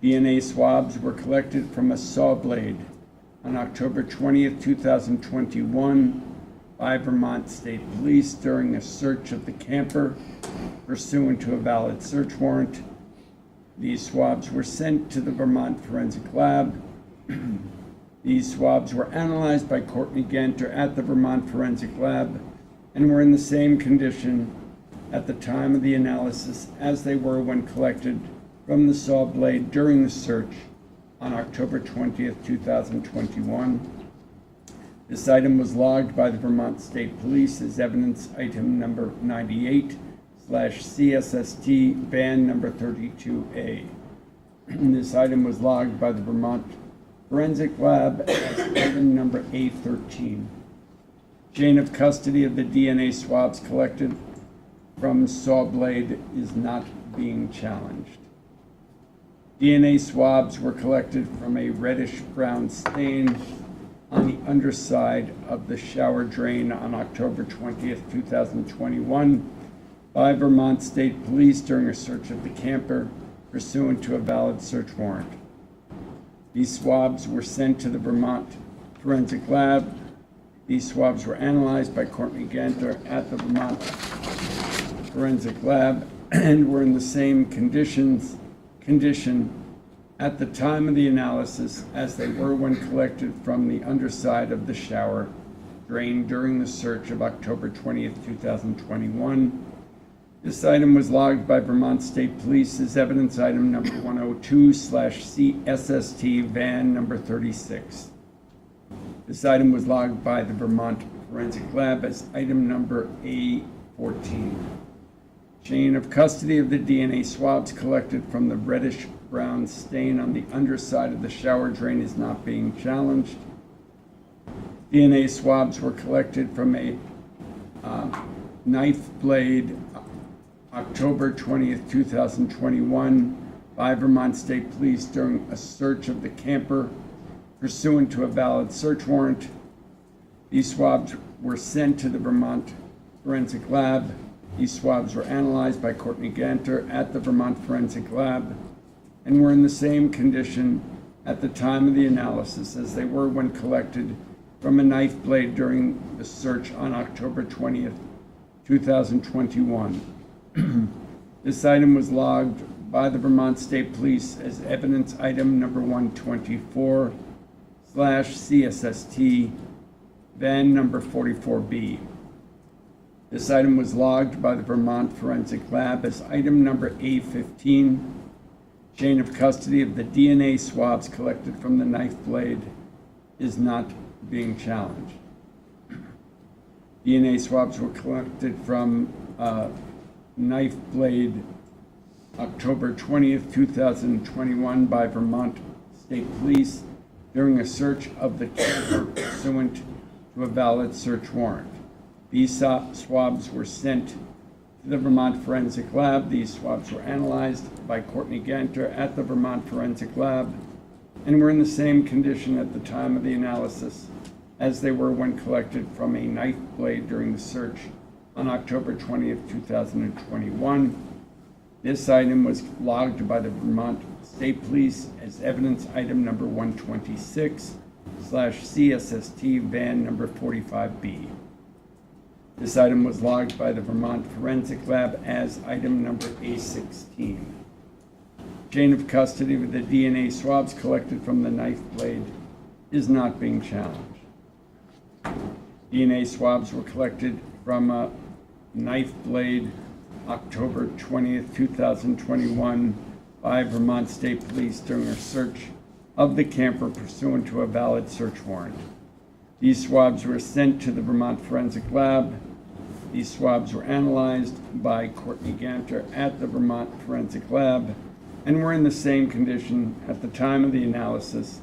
DNA swabs were collected from a saw blade on October 20th, 2021 by Vermont State Police during a search of the camper pursuant to a valid search warrant. These swabs were sent to the Vermont Forensic Lab. These swabs were analyzed by Courtney Ganter at the Vermont Forensic Lab and were in the same condition at the time of the analysis as they were when collected from the saw blade during the search on October 20th, 2021. This item was logged by the Vermont State Police as evidence item number 98/CSST van number 32A. This item was logged by the Vermont Forensic Lab as item number A13. Chain of custody of the DNA swabs collected from saw blade is not being challenged. DNA swabs were collected from a reddish-brown stain on the underside of the shower drain on October 20th, 2021 by Vermont State Police during a search of the camper pursuant to a valid search warrant. These swabs were sent to the Vermont Forensic Lab. These swabs were analyzed by Courtney Ganter at the Vermont Forensic Lab and were in the same condition at the time of the analysis as they were when collected from the underside of the shower drain during the search of October 20th, 2021. This item was logged by Vermont State Police as evidence item number 102/CSST van number 36. This item was logged by the Vermont Forensic Lab as item number A14. Chain of custody of the DNA swabs collected from the reddish-brown stain on the underside of the shower drain is not being challenged. DNA swabs were collected from a knife blade October 20th, 2021 by Vermont State Police during a search of the camper pursuant to a valid search warrant. These swabs were sent to the Vermont Forensic Lab. These swabs were analyzed by Courtney Ganter at the Vermont Forensic Lab and were in the same condition at the time of the analysis as they were when collected from a knife blade during the search on October 20th, 2021. This item was logged by the Vermont State Police as evidence item number 124/CSST, van number 44B. This item was logged by the Vermont Forensic Lab as item number A15. Chain of custody of the DNA swabs collected from the knife blade is not being challenged. DNA swabs were collected from knife blade October 20th, 2021 by Vermont State Police during a search of the camper pursuant to a valid search warrant. These swabs were sent to the Vermont Forensic Lab. These swabs were analyzed by Courtney Ganter at the Vermont Forensic Lab and were in the same condition at the time of the analysis as they were when collected from a knife blade during the search on October 20th, 2021. This item was logged by the Vermont State Police as evidence item number 126/CSST, van number 45B. This item was logged by the Vermont Forensic Lab as item number A16. Chain of custody of the DNA swabs collected from the knife blade is not being challenged. DNA swabs were collected from a knife blade October 20th, 2021 by Vermont State Police during a search of the camper pursuant to a valid search warrant. These swabs were sent to the Vermont Forensic Lab. These swabs were analyzed by Courtney Ganter at the Vermont Forensic Lab and were in the same condition at the time of the analysis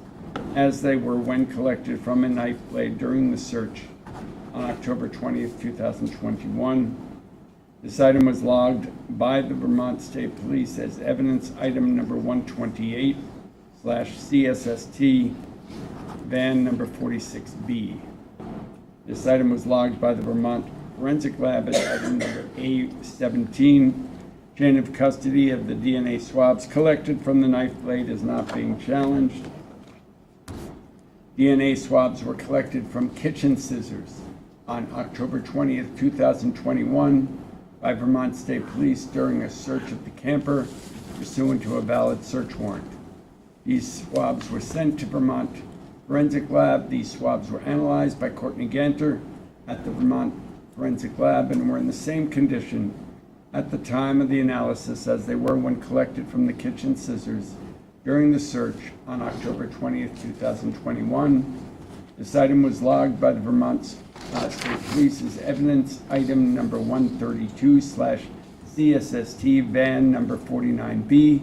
as they were when collected from a knife blade during the search on October 20th, 2021. This item was logged by the Vermont State Police as evidence item number 128/CSST, van number 46B. This item was logged by the Vermont Forensic Lab as item number A17. Chain of custody of the DNA swabs collected from the knife blade is not being challenged. DNA swabs were collected from kitchen scissors on October 20th, 2021 by Vermont State Police during a search of the camper pursuant to a valid search warrant. These swabs were sent to Vermont Forensic Lab. These swabs were analyzed by Courtney Ganter at the Vermont Forensic Lab and were in the same condition at the time of the analysis as they were when collected from the kitchen scissors during the search on October 20th, 2021. This item was logged by the Vermont State Police as evidence item number 132/CSST, van number 49B.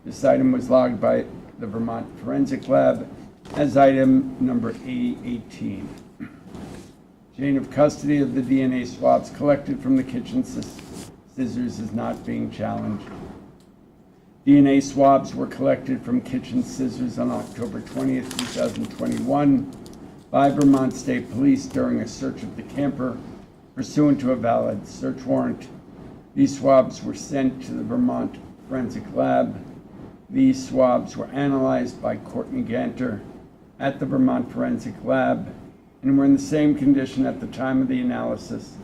This item was logged by the Vermont Forensic Lab as item number A18. Chain of custody of the DNA swabs collected from the kitchen scissors is not being challenged. DNA swabs were collected from kitchen scissors on October 20th, 2021 by Vermont State Police during a search of the camper pursuant to a valid search warrant. These swabs were sent to the Vermont Forensic Lab. These swabs were analyzed by Courtney Ganter at the Vermont Forensic Lab and were in the same condition at the time of the analysis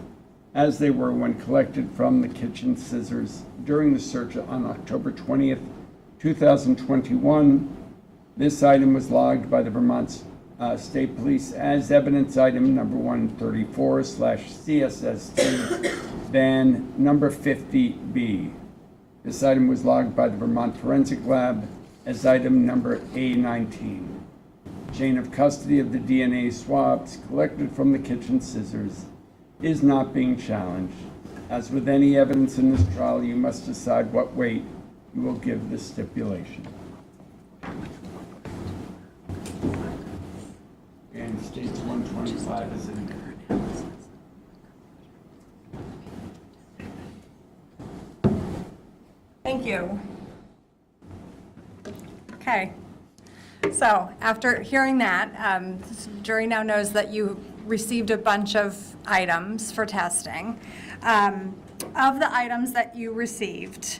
as they were when collected from the kitchen scissors during the search on October 20th, 2021. This item was logged by the Vermont State Police as evidence item number 134/CSST, than number 50B. This item was logged by the Vermont Forensic Lab as item number A19. Chain of custody of the DNA swabs collected from the kitchen scissors is not being challenged. As with any evidence in this trial, you must decide what weight you will give the stipulation. And states 125 is in there. Thank you. Okay. So after hearing that, the jury now knows that you received a bunch of items for testing. Of the items that you received,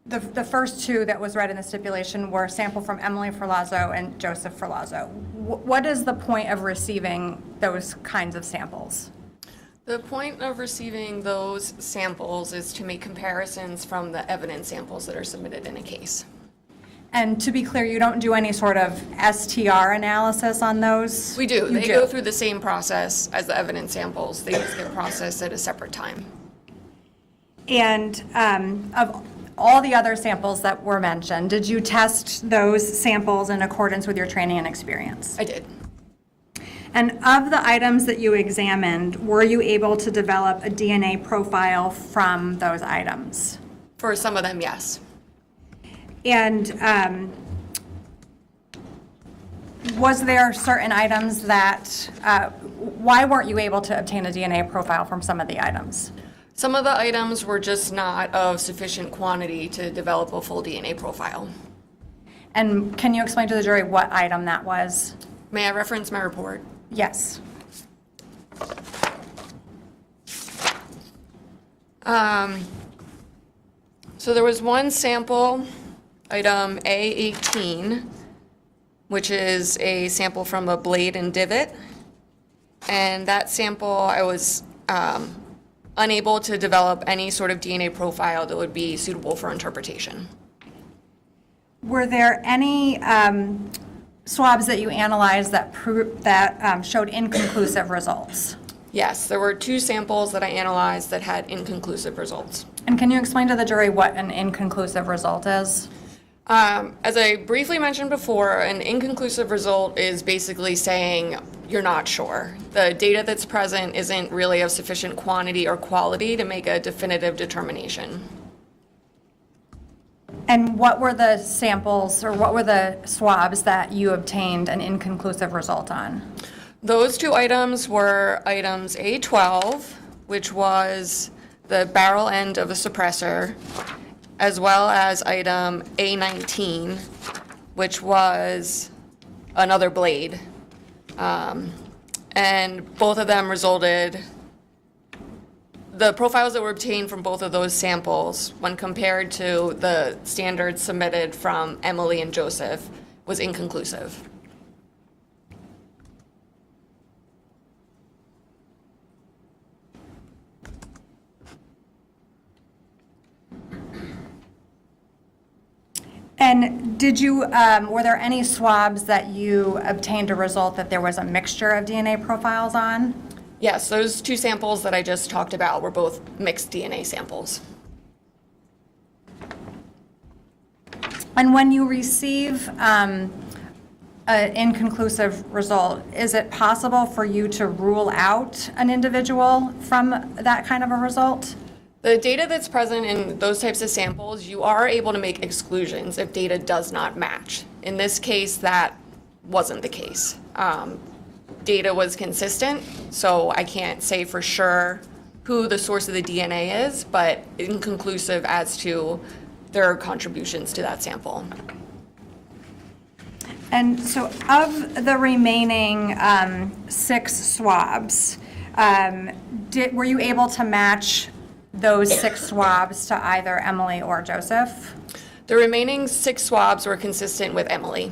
the first two that was read in the stipulation were a sample from Emily Ferlazzo and Joseph Ferlazzo. What is the point of receiving those kinds of samples? The point of receiving those samples is to make comparisons from the evidence samples that are submitted in a case. And to be clear, you don't do any sort of STR analysis on those? We do. You They go through the same process as the evidence samples. They just get processed at a separate time. And of all the other samples that were mentioned, did you test those samples in accordance with your training and experience? I did. And of the items that you examined, were you able to develop a DNA profile from those items? For some of them, yes. And was there certain items that, why weren't you able to obtain a DNA profile from some of the items? Some of the items were just not of sufficient quantity to develop a full DNA profile. And can you explain to the jury what item that was? May I reference my report? Yes. So there was one sample, item A18, which is a sample from a blade and divot. And that sample, I was unable to develop any sort of DNA profile that would be suitable for interpretation. Were there any swabs that you analyzed that showed inconclusive results? Yes, there were two samples that I analyzed that had inconclusive results. And can you explain to the jury what an inconclusive result is? As I briefly mentioned before, an inconclusive result is basically saying you're not sure. The data that's present isn't really of sufficient quantity or quality to make a definitive determination. And what were the samples, or what were the swabs that you obtained an inconclusive result on? Those two items were items A12, which was the barrel end of a suppressor, as well as item A19, which was another blade. And both of them resulted, the profiles that were obtained from both of those samples, when compared to the standards submitted from Emily and Joseph, was inconclusive. And did you, were there any swabs that you obtained a result that there was a mixture of DNA profiles on? Yes, those two samples that I just talked about were both mixed DNA samples. And when you receive an inconclusive result, is it possible for you to rule out an individual from that kind of a result? The data that's present in those types of samples, you are able to make exclusions if data does not match. In this case, that wasn't the case. Data was consistent, so I can't say for sure who the source of the DNA is, but inconclusive as to their contributions to that sample. And so of the remaining 6 swabs, were you able to match those 6 swabs to either Emily or Joseph? The remaining 6 swabs were consistent with Emily.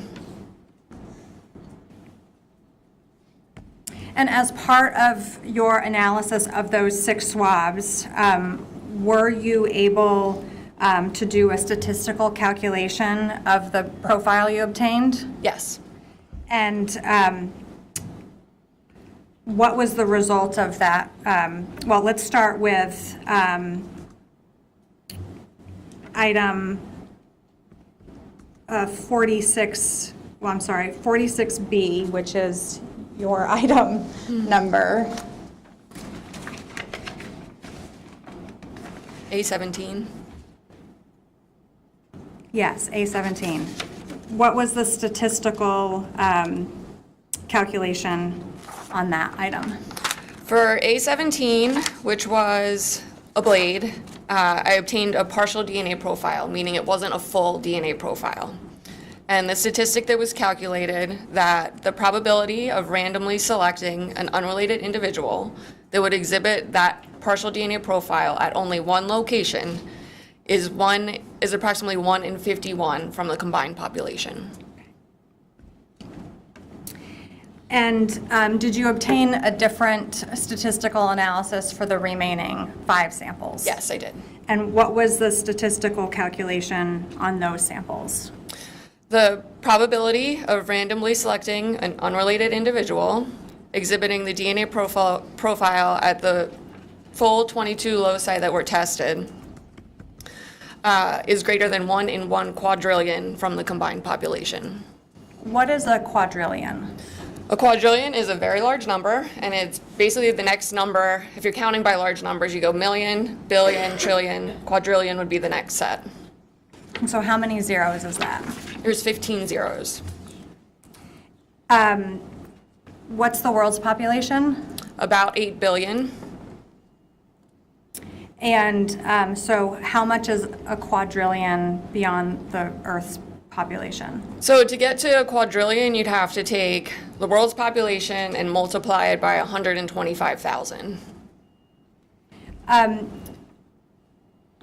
And as part of your analysis of those 6 swabs, were you able to do a statistical calculation of the profile you obtained? Yes. And what was the result of that? Well, let's start with item 46B, which is your item number. A17. Yes, A17. What was the statistical calculation on that item? For A17, which was a blade, I obtained a partial DNA profile, meaning it wasn't a full DNA profile. And the statistic that was calculated that the probability of randomly selecting an unrelated individual that would exhibit that partial DNA profile at only one location is approximately 1 in 51 from the combined population. And did you obtain a different statistical analysis for the remaining 5 samples? Yes, I did. And what was the statistical calculation on those samples? The probability of randomly selecting an unrelated individual exhibiting the DNA profile at the full 22 loci that were tested is greater than 1 in 1 quadrillion from the combined population. What is a quadrillion? A quadrillion is a very large number, and it's basically the next number. If you're counting by large numbers, you go million, billion, trillion. Quadrillion would be the next set. So how many zeros is that? There's 15 zeros. What's the world's population? About 8 billion. And so how much is a quadrillion beyond the Earth's population? So to get to a quadrillion, you'd have to take the world's population and multiply it by 125,000.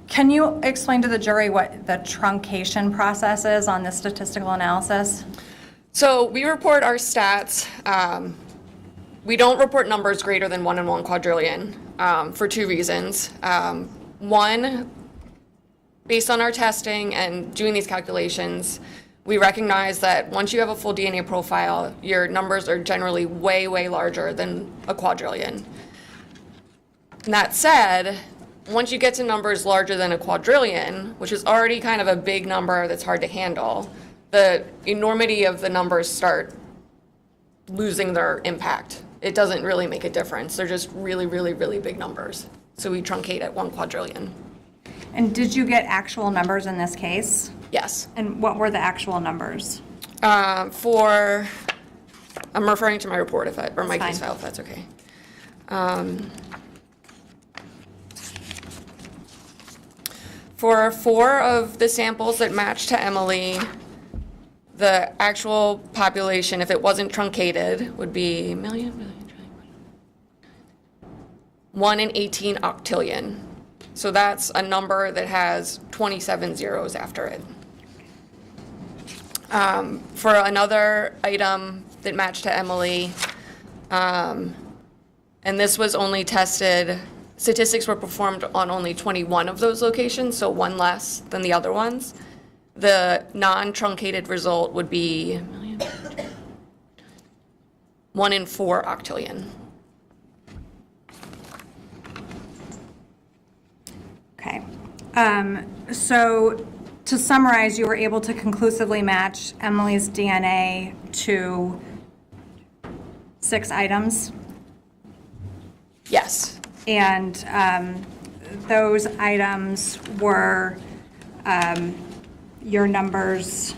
Can you explain to the jury what the truncation process is on this statistical analysis? So we report our stats. We don't report numbers greater than 1 in 1 quadrillion for 2 reasons. One, based on our testing and doing these calculations, we recognize that once you have a full DNA profile, your numbers are generally way, way larger than a quadrillion. And that said, once you get to numbers larger than a quadrillion, which is already kind of a big number that's hard to handle, the enormity of the numbers start losing their impact. It doesn't really make a difference. They're just really, really, really big numbers. So we truncate at 1 quadrillion. And did you get actual numbers in this case? Yes. And what were the actual numbers? I'm referring to my report or my case file, if that's okay. For 4 of the samples that matched to Emily, the actual population, if it wasn't truncated, would be million, billion, trillion, 1 in 18 octillion. So that's a number that has 27 zeros after it. For another item that matched to Emily, and this was only tested, statistics were performed on only 21 of those locations, so 1 less than the other ones. The non-truncated result would be 1 in 4 octillion. Okay. So to summarize, you were able to conclusively match Emily's DNA to 6 items? Yes. And those items were your numbers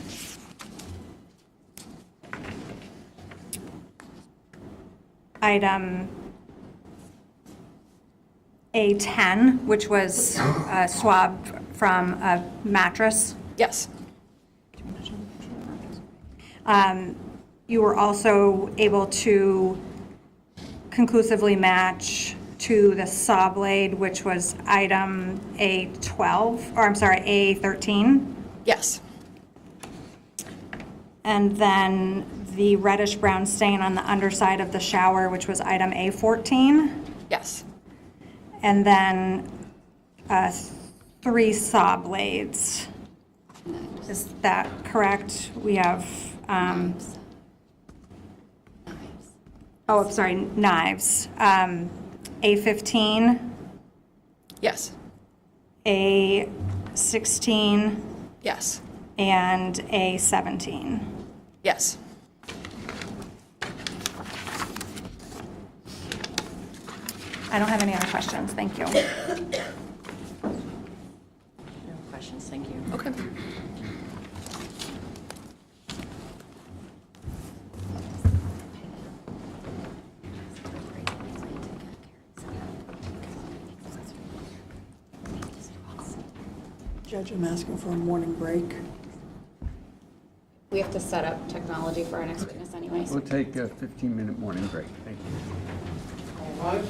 item A10, which was a swab from a mattress. Yes. You were also able to conclusively match to the saw blade, which was item A12, or I'm sorry, A13. Yes. And then the reddish brown stain on the underside of the shower, which was item A14. Yes. And then 3 saw blades. Is that correct? We have, Oh, I'm sorry, knives. A15, Yes. A16, Yes. and A17. Yes. I don't have any other questions, thank you. No questions, thank you. Okay. Judge, I'm asking for a morning break. We have to set up technology for our next witness anyway. We'll take a 15-minute morning break. Thank you. All right.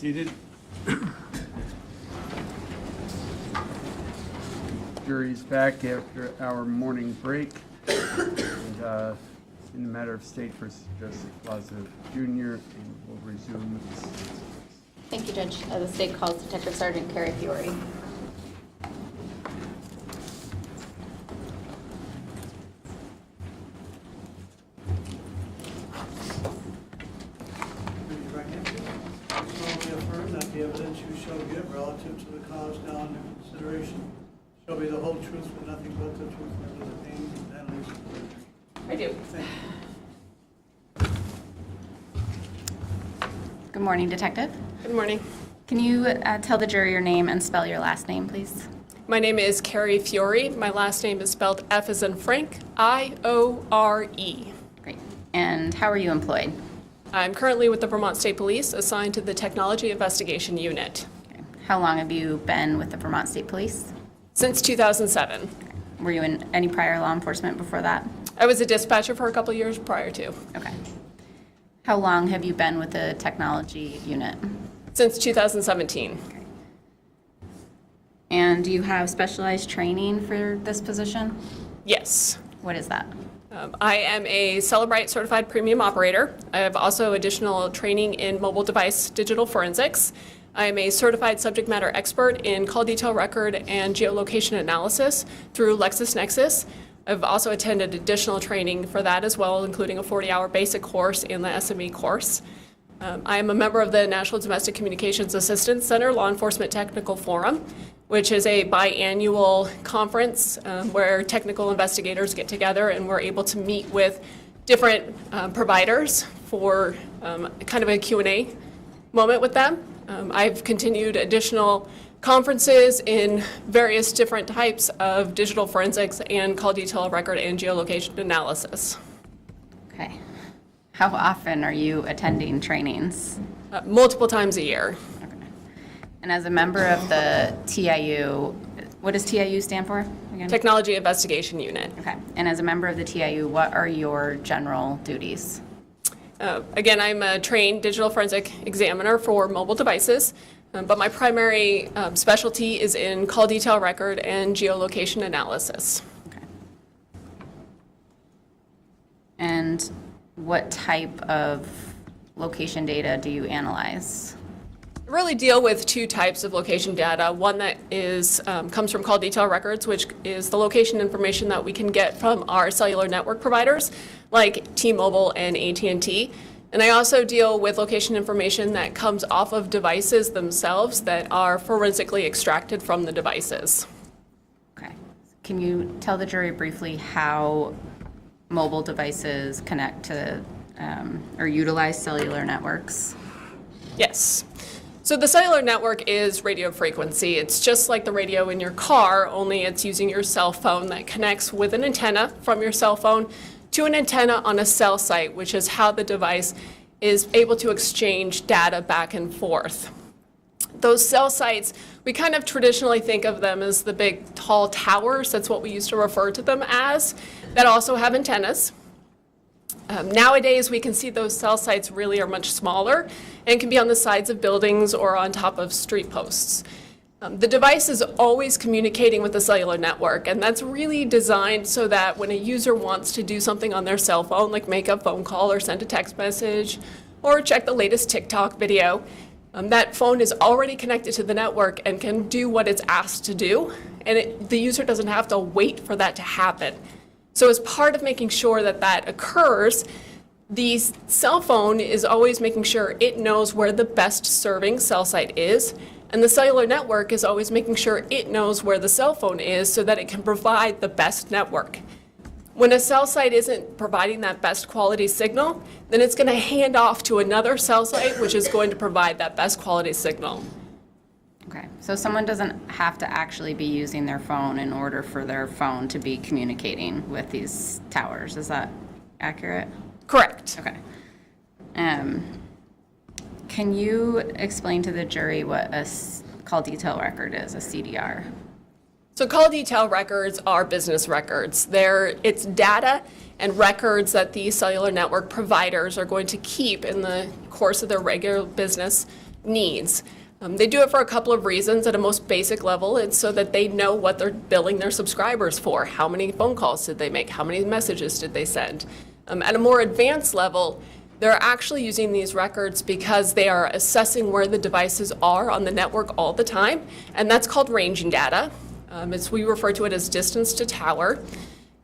Seated. Jury's back after our morning break. And in the matter of State versus Joseph Ferlazzo Jr., and we'll resume. Thank you, Judge. The state calls Detective Sergeant Carrie Fiore. Raise your right hand. Solemnly affirm that the evidence you shall give relative to the cause now under consideration shall be the whole truth and nothing but the truth, and the pains and penalties of perjury. I do. Thank you. Good morning, Detective. Good morning. Can you tell the jury your name and spell your last name, please? My name is Carrie Fiore. My last name is spelled F as in Frank, I-O-R-E. Great. And how are you employed? I'm currently with the Vermont State Police, assigned to the Technology Investigation Unit. Okay. How long have you been with the Vermont State Police? Since 2007. Were you in any prior law enforcement before that? I was a dispatcher for a couple years prior to. Okay. How long have you been with the technology unit? Since 2017. And do you have specialized training for this position? Yes. What is that? I am a Celebrite certified premium operator. I have also additional training in mobile device digital forensics. I am a certified subject matter expert in call detail record and geolocation analysis through LexisNexis. I've also attended additional training for that as well, including a 40-hour basic course and the SME course. I am a member of the National Domestic Communications Assistance Center Law Enforcement Technical Forum, which is a biannual conference where technical investigators get together and we're able to meet with different providers for kind of a Q&A moment with them. I've continued additional conferences in various different types of digital forensics and call detail record and geolocation analysis. Okay. How often are you attending trainings? Multiple times a year. Okay. And as a member of the TIU, what does TIU stand for again? Technology Investigation Unit. Okay. And as a member of the TIU, what are your general duties? Again, I'm a trained digital forensic examiner for mobile devices, but my primary specialty is in call detail record and geolocation analysis. Okay. And what type of location data do you analyze? I really deal with two types of location data. One that is comes from call detail records, which is the location information that we can get from our cellular network providers, like T-Mobile and AT&T. And I also deal with location information that comes off of devices themselves that are forensically extracted from the devices. Okay. Can you tell the jury briefly how mobile devices connect to or utilize cellular networks? Yes. So the cellular network is radio frequency. It's just like the radio in your car, only it's using your cell phone that connects with an antenna from your cell phone to an antenna on a cell site, which is how the device is able to exchange data back and forth. Those cell sites, we kind of traditionally think of them as the big tall towers. That's what we used to refer to them as, that also have antennas. Nowadays, we can see those cell sites really are much smaller and can be on the sides of buildings or on top of street posts. The device is always communicating with the cellular network, and that's really designed so that when a user wants to do something on their cell phone, like make a phone call or send a text message or check the latest TikTok video, that phone is already connected to the network and can do what it's asked to do, and the user doesn't have to wait for that to happen. So as part of making sure that that occurs, the cell phone is always making sure it knows where the best serving cell site is, and the cellular network is always making sure it knows where the cell phone is so that it can provide the best network. When a cell site isn't providing that best quality signal, then it's going to hand off to another cell site which is going to provide that best quality signal. Okay, so someone doesn't have to actually be using their phone in order for their phone to be communicating with these towers. Is that accurate? Correct. Okay. Can you explain to the jury what a call detail record is, a CDR? So call detail records are business records. It's data and records that the cellular network providers are going to keep in the course of their regular business needs. They do it for a couple of reasons. At a most basic level, it's so that they know what they're billing their subscribers for. How many phone calls did they make? How many messages did they send? At a more advanced level, they're actually using these records because they are assessing where the devices are on the network all the time, and that's called ranging data. We refer to it as distance to tower.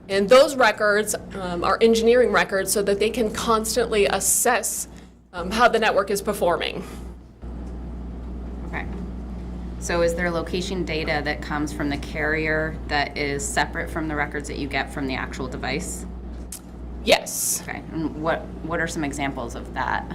And those records are engineering records so that they can constantly assess how the network is performing. Okay. So is there location data that comes from the carrier that is separate from the records that you get from the actual device? Yes. Okay, and what are some examples of that?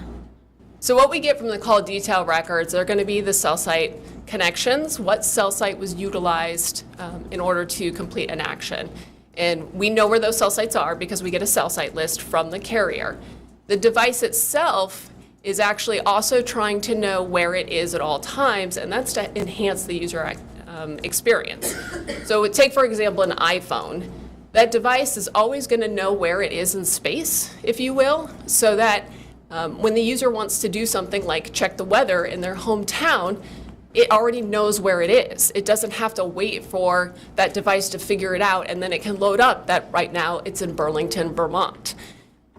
So what we get from the call detail records are going to be the cell site connections, what cell site was utilized in order to complete an action. And we know where those cell sites are because we get a cell site list from the carrier. The device itself is actually also trying to know where it is at all times, and that's to enhance the user experience. So take, for example, an iPhone. That device is always going to know where it is in space, if you will, so that when the user wants to do something like check the weather in their hometown, it already knows where it is. It doesn't have to wait for that device to figure it out, and then it can load up that right now it's in Burlington, Vermont.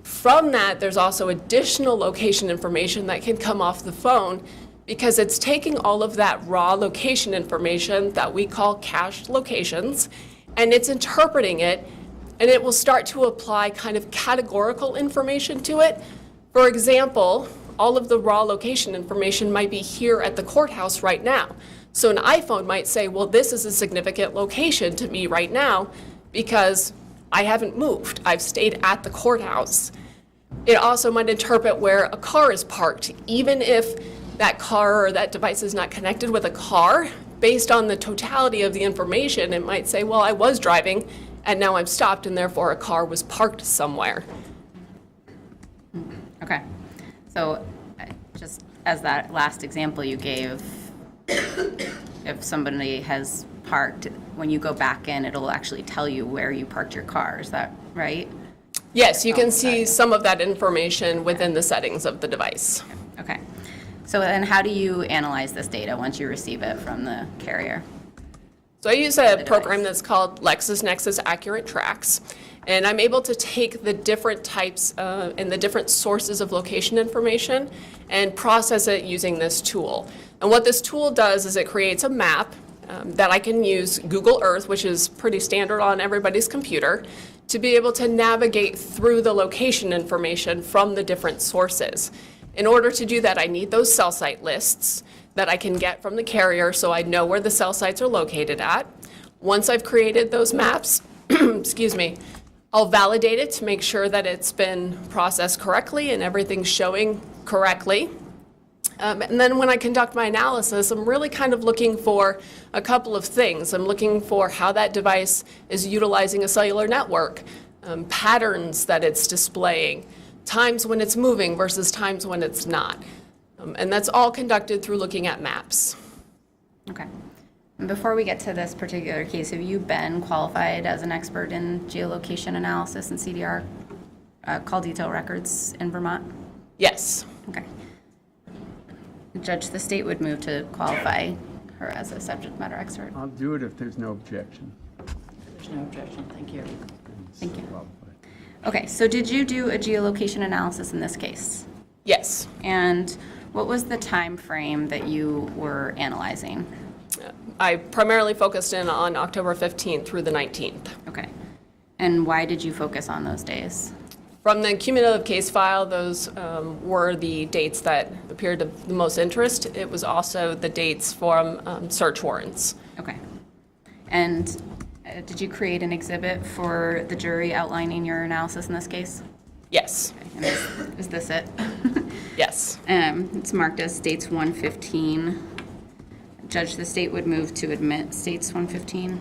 From that, there's also additional location information that can come off the phone because it's taking all of that raw location information that we call cached locations, and it's interpreting it, and it will start to apply kind of categorical information to it. For example, all of the raw location information might be here at the courthouse right now. So an iPhone might say, well, this is a significant location to me right now because I haven't moved. I've stayed at the courthouse. It also might interpret where a car is parked, even if that car or that device is not connected with a car. Based on the totality of the information, it might say, well, I was driving and now I'm stopped and therefore a car was parked somewhere. Okay, so just as that last example you gave, if somebody has parked, when you go back in, it'll actually tell you where you parked your car, is that right? Yes, you can see some of that information within the settings of the device. Okay, so then how do you analyze this data once you receive it from the carrier? So I use a program that's called LexisNexis Accurate Tracks, and I'm able to take the different types and the different sources of location information and process it using this tool. And what this tool does is it creates a map that I can use Google Earth, which is pretty standard on everybody's computer, to be able to navigate through the location information from the different sources. In order to do that, I need those cell site lists that I can get from the carrier so I know where the cell sites are located at. Once I've created those maps, excuse me, I'll validate it to make sure that it's been processed correctly and everything's showing correctly. And then when I conduct my analysis, I'm really kind of looking for a couple of things. I'm looking for how that device is utilizing a cellular network, patterns that it's displaying, times when it's moving versus times when it's not. And that's all conducted through looking at maps. Okay. And before we get to this particular case, have you been qualified as an expert in geolocation analysis and CDR call detail records in Vermont? Yes. Okay. Judge, the state would move to qualify her as a subject matter expert. I'll do it if there's no objection. There's no objection. Thank you. Thank you. Qualified. Okay, so did you do a geolocation analysis in this case? Yes. And what was the time frame that you were analyzing? I primarily focused in on October 15th through the 19th. Okay. And why did you focus on those days? From the cumulative case file, those were the dates that appeared of the most interest. It was also the dates from search warrants. Okay. And did you create an exhibit for the jury outlining your analysis in this case? Yes. Okay. And is this it? Yes. It's marked as States 115. Judge, the state would move to admit States 115.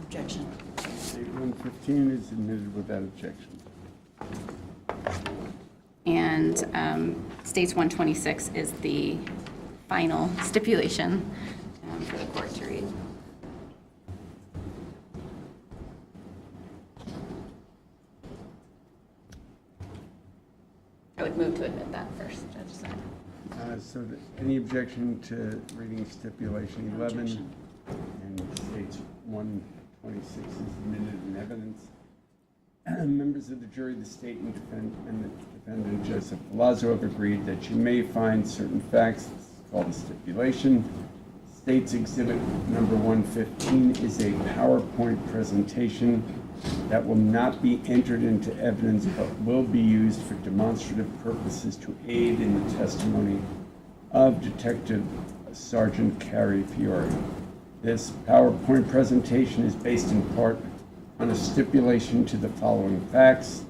Objection. State 115 is admitted without objection. And States 126 is the final stipulation for the court to read. I would move to admit that first, Judge. Sorry. Any objection to reading stipulation 11 and states 126 is admitted in evidence? Members of the jury, the state and the defendant, Joseph Ferlazzo, have agreed that you may find certain facts. This is called a stipulation. State's exhibit number 115 is a PowerPoint presentation that will not be entered into evidence but will be used for demonstrative purposes to aid in the testimony of Detective Sergeant Carrie Fiore. This PowerPoint presentation is based in part on a stipulation to the following facts.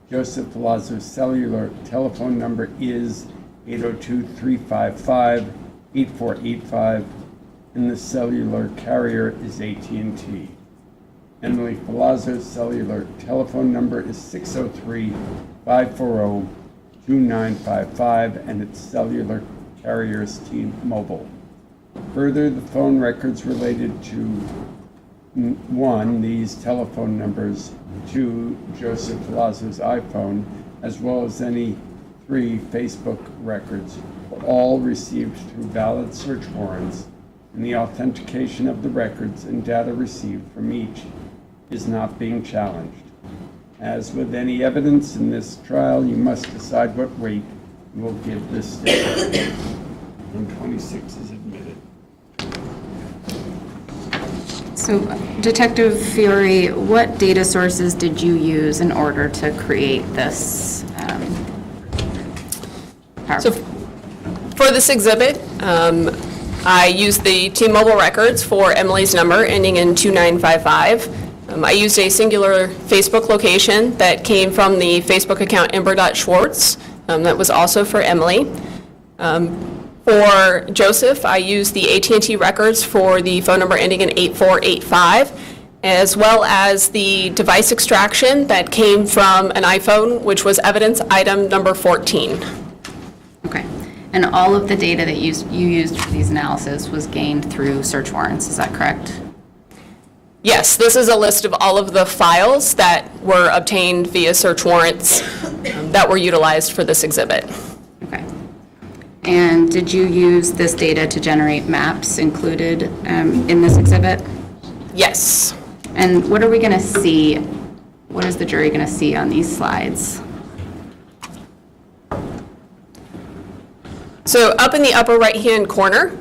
Joseph Ferlazzo's cellular telephone number is 802-355-8485, and the cellular carrier is AT&T. Emily Ferlazzo's cellular telephone number is 603-540-2955, and its cellular carrier is T-Mobile. Further, the phone records related to 1, these telephone numbers, 2, Joseph Ferlazzo's iPhone, as well as any 3 Facebook records, were all received through valid search warrants, and the authentication of the records and data received from each is not being challenged. As with any evidence in this trial, you must decide what weight you will give this statement. 126 is admitted. So, Detective Fiore, what data sources did you use in order to create this So for this exhibit, I used the T-Mobile records for Emily's number ending in 2955. I used a singular Facebook location that came from the Facebook account Ember.Schwartz. That was also for Emily. For Joseph, I used the AT&T records for the phone number ending in 8485, as well as the device extraction that came from an iPhone, which was evidence item number 14. Okay. And all of the data that you used for these analysis was gained through search warrants, is that correct? Yes, this is a list of all of the files that were obtained via search warrants that were utilized for this exhibit. Okay. And did you use this data to generate maps included in this exhibit? Yes. And what are we going to see? What is the jury going to see on these slides? So up in the upper right-hand corner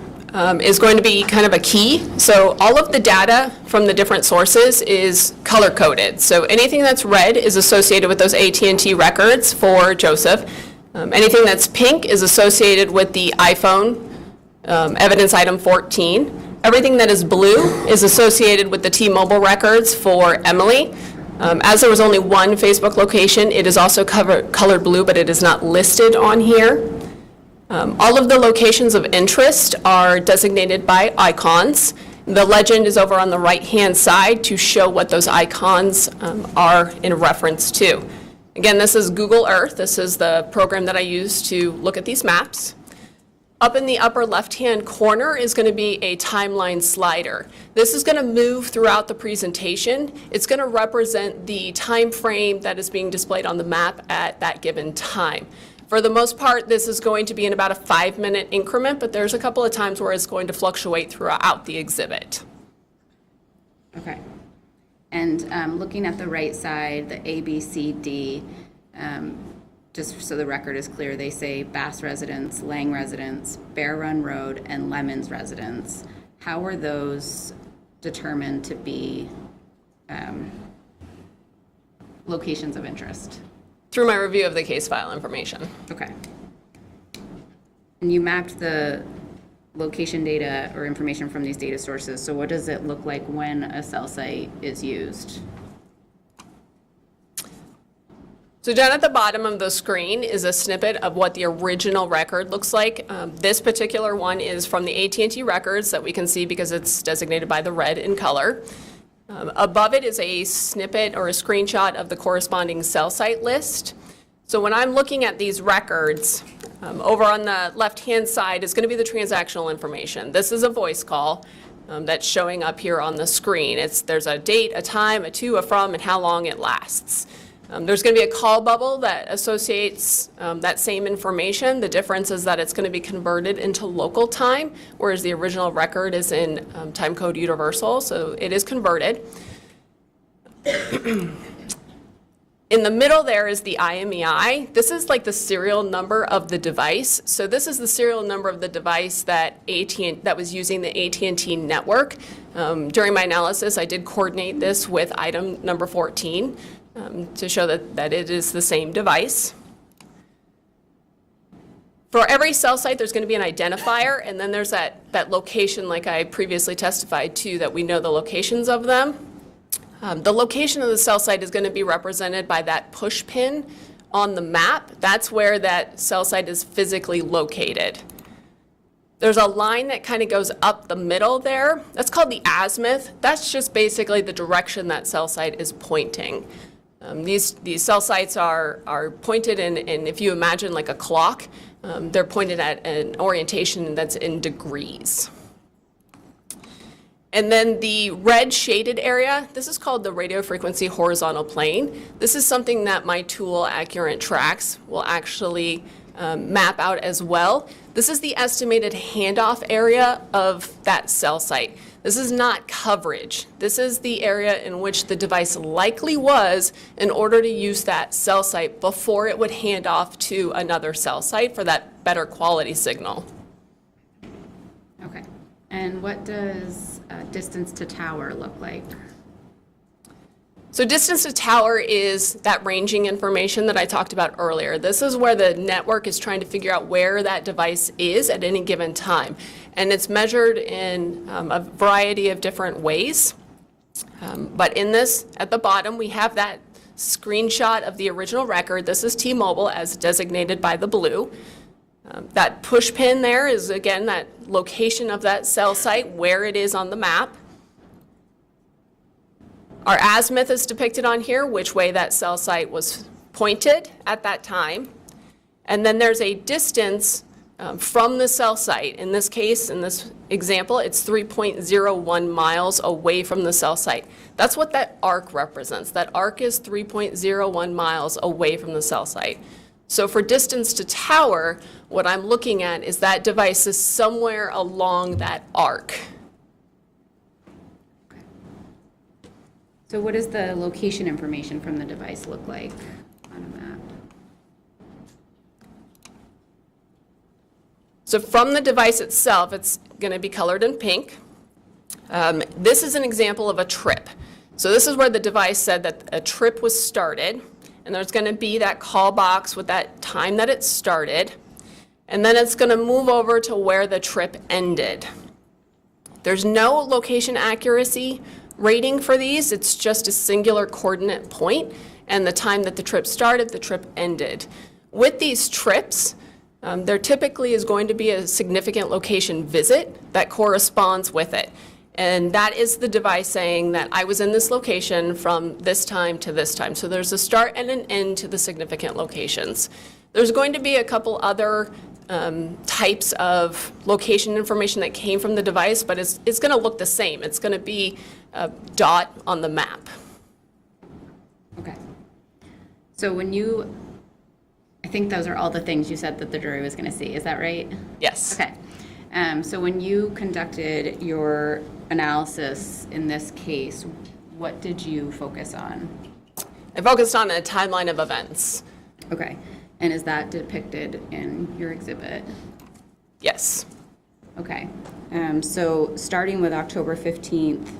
is going to be kind of a key. So all of the data from the different sources is color-coded. So anything that's red is associated with those AT&T records for Joseph. Anything that's pink is associated with the iPhone, evidence item 14. Everything that is blue is associated with the T-Mobile records for Emily. As there was only one Facebook location, it is also colored blue, but it is not listed on here. All of the locations of interest are designated by icons. The legend is over on the right-hand side to show what those icons are in reference to. Again, this is Google Earth. This is the program that I use to look at these maps. Up in the upper left-hand corner is going to be a timeline slider. This is going to move throughout the presentation. It's going to represent the time frame that is being displayed on the map at that given time. For the most part, this is going to be in about a 5-minute increment, but there's a couple of times where it's going to fluctuate throughout the exhibit. Okay. And looking at the right side, the A, B, C, D, just so the record is clear, they say Bass Residence, Lang Residence, Bear Run Road, and Lemons Residence. How were those determined to be locations of interest? Through my review of the case file information. Okay. And you mapped the location data or information from these data sources, so what does it look like when a cell site is used? So down at the bottom of the screen is a snippet of what the original record looks like. This particular one is from the AT&T records that we can see because it's designated by the red in color. Above it is a snippet or a screenshot of the corresponding cell site list. So when I'm looking at these records, over on the left-hand side is going to be the transactional information. This is a voice call that's showing up here on the screen. There's a date, a time, a to, a from, and how long it lasts. There's going to be a call bubble that associates that same information. The difference is that it's going to be converted into local time, whereas the original record is in time code universal, so it is converted. In the middle there is the IMEI. This is like the serial number of the device. So this is the serial number of the device that was using the AT&T network. During my analysis, I did coordinate this with item number 14 to show that it is the same device. For every cell site, there's going to be an identifier, and then there's that location, like I previously testified to, that we know the locations of them. The location of the cell site is going to be represented by that push pin on the map. That's where that cell site is physically located. There's a line that kind of goes up the middle there. That's called the azimuth. That's just basically the direction that cell site is pointing. These cell sites are pointed in, and if you imagine like a clock, they're pointed at an orientation that's in degrees. And then the red shaded area, this is called the radio frequency horizontal plane. This is something that my tool, Accurate Tracks, will actually map out as well. This is the estimated handoff area of that cell site. This is not coverage. This is the area in which the device likely was in order to use that cell site before it would hand off to another cell site for that better quality signal. Okay. And what does distance to tower look like? So distance to tower is that ranging information that I talked about earlier. This is where the network is trying to figure out where that device is at any given time. And it's measured in a variety of different ways. But in this, at the bottom, we have that screenshot of the original record. This is T-Mobile as designated by the blue. That push pin there is, again, that location of that cell site, where it is on the map. Our azimuth is depicted on here, which way that cell site was pointed at that time. And then there's a distance from the cell site. In this case, in this example, it's 3.01 miles away from the cell site. That's what that arc represents. That arc is 3.01 miles away from the cell site. So for distance to tower, what I'm looking at is that device is somewhere along that arc. So what does the location information from the device look like on a map? So from the device itself, it's going to be colored in pink. This is an example of a trip. So this is where the device said that a trip was started, and there's going to be that call box with that time that it started, and then it's going to move over to where the trip ended. There's no location accuracy rating for these. It's just a singular coordinate point and the time that the trip started, the trip ended. With these trips, there typically is going to be a significant location visit that corresponds with it. And that is the device saying that I was in this location from this time to this time. So there's a start and an end to the significant locations. There's going to be a couple other types of location information that came from the device, but it's going to look the same. It's going to be a dot on the map. Okay. So when you, I think those are all the things you said that the jury was going to see. Is that right? Yes. Okay. So when you conducted your analysis in this case, what did you focus on? I focused on a timeline of events. Okay. And is that depicted in your exhibit? Yes. Okay. So starting with October 15th,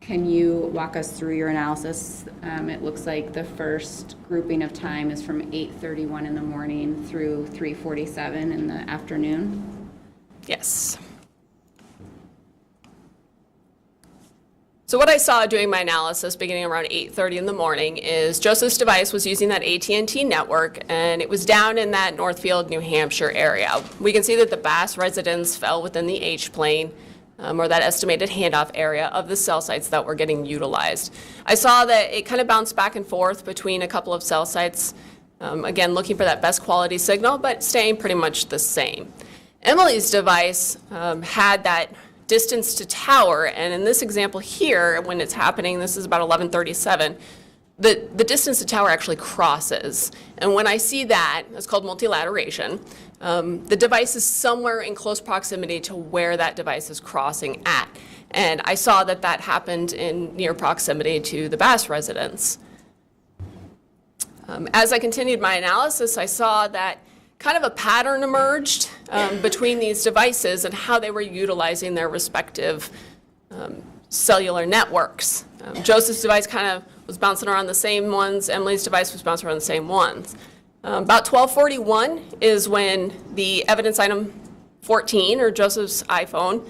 can you walk us through your analysis? It looks like the first grouping of time is from 8:31 in the morning through 3:47 in the afternoon. Yes. So what I saw doing my analysis beginning around 8:30 in the morning is Joseph's device was using that AT&T network, and it was down in that Northfield, New Hampshire area. We can see that the Bass residence fell within the H-plane, or that estimated handoff area of the cell sites that were getting utilized. I saw that it kind of bounced back and forth between a couple of cell sites, again, looking for that best quality signal, but staying pretty much the same. Emily's device had that distance to tower, and in this example here, when it's happening, this is about 11:37, the distance the tower actually crosses. And when I see that, it's called multilateration, the device is somewhere in close proximity to where that device is crossing at. And I saw that that happened in near proximity to the Bass residence. As I continued my analysis, I saw that kind of a pattern emerged between these devices and how they were utilizing their respective cellular networks. Joseph's device kind of was bouncing around the same ones. Emily's device was bouncing around the same ones. About 12:41 is when the evidence item 14, or Joseph's iPhone,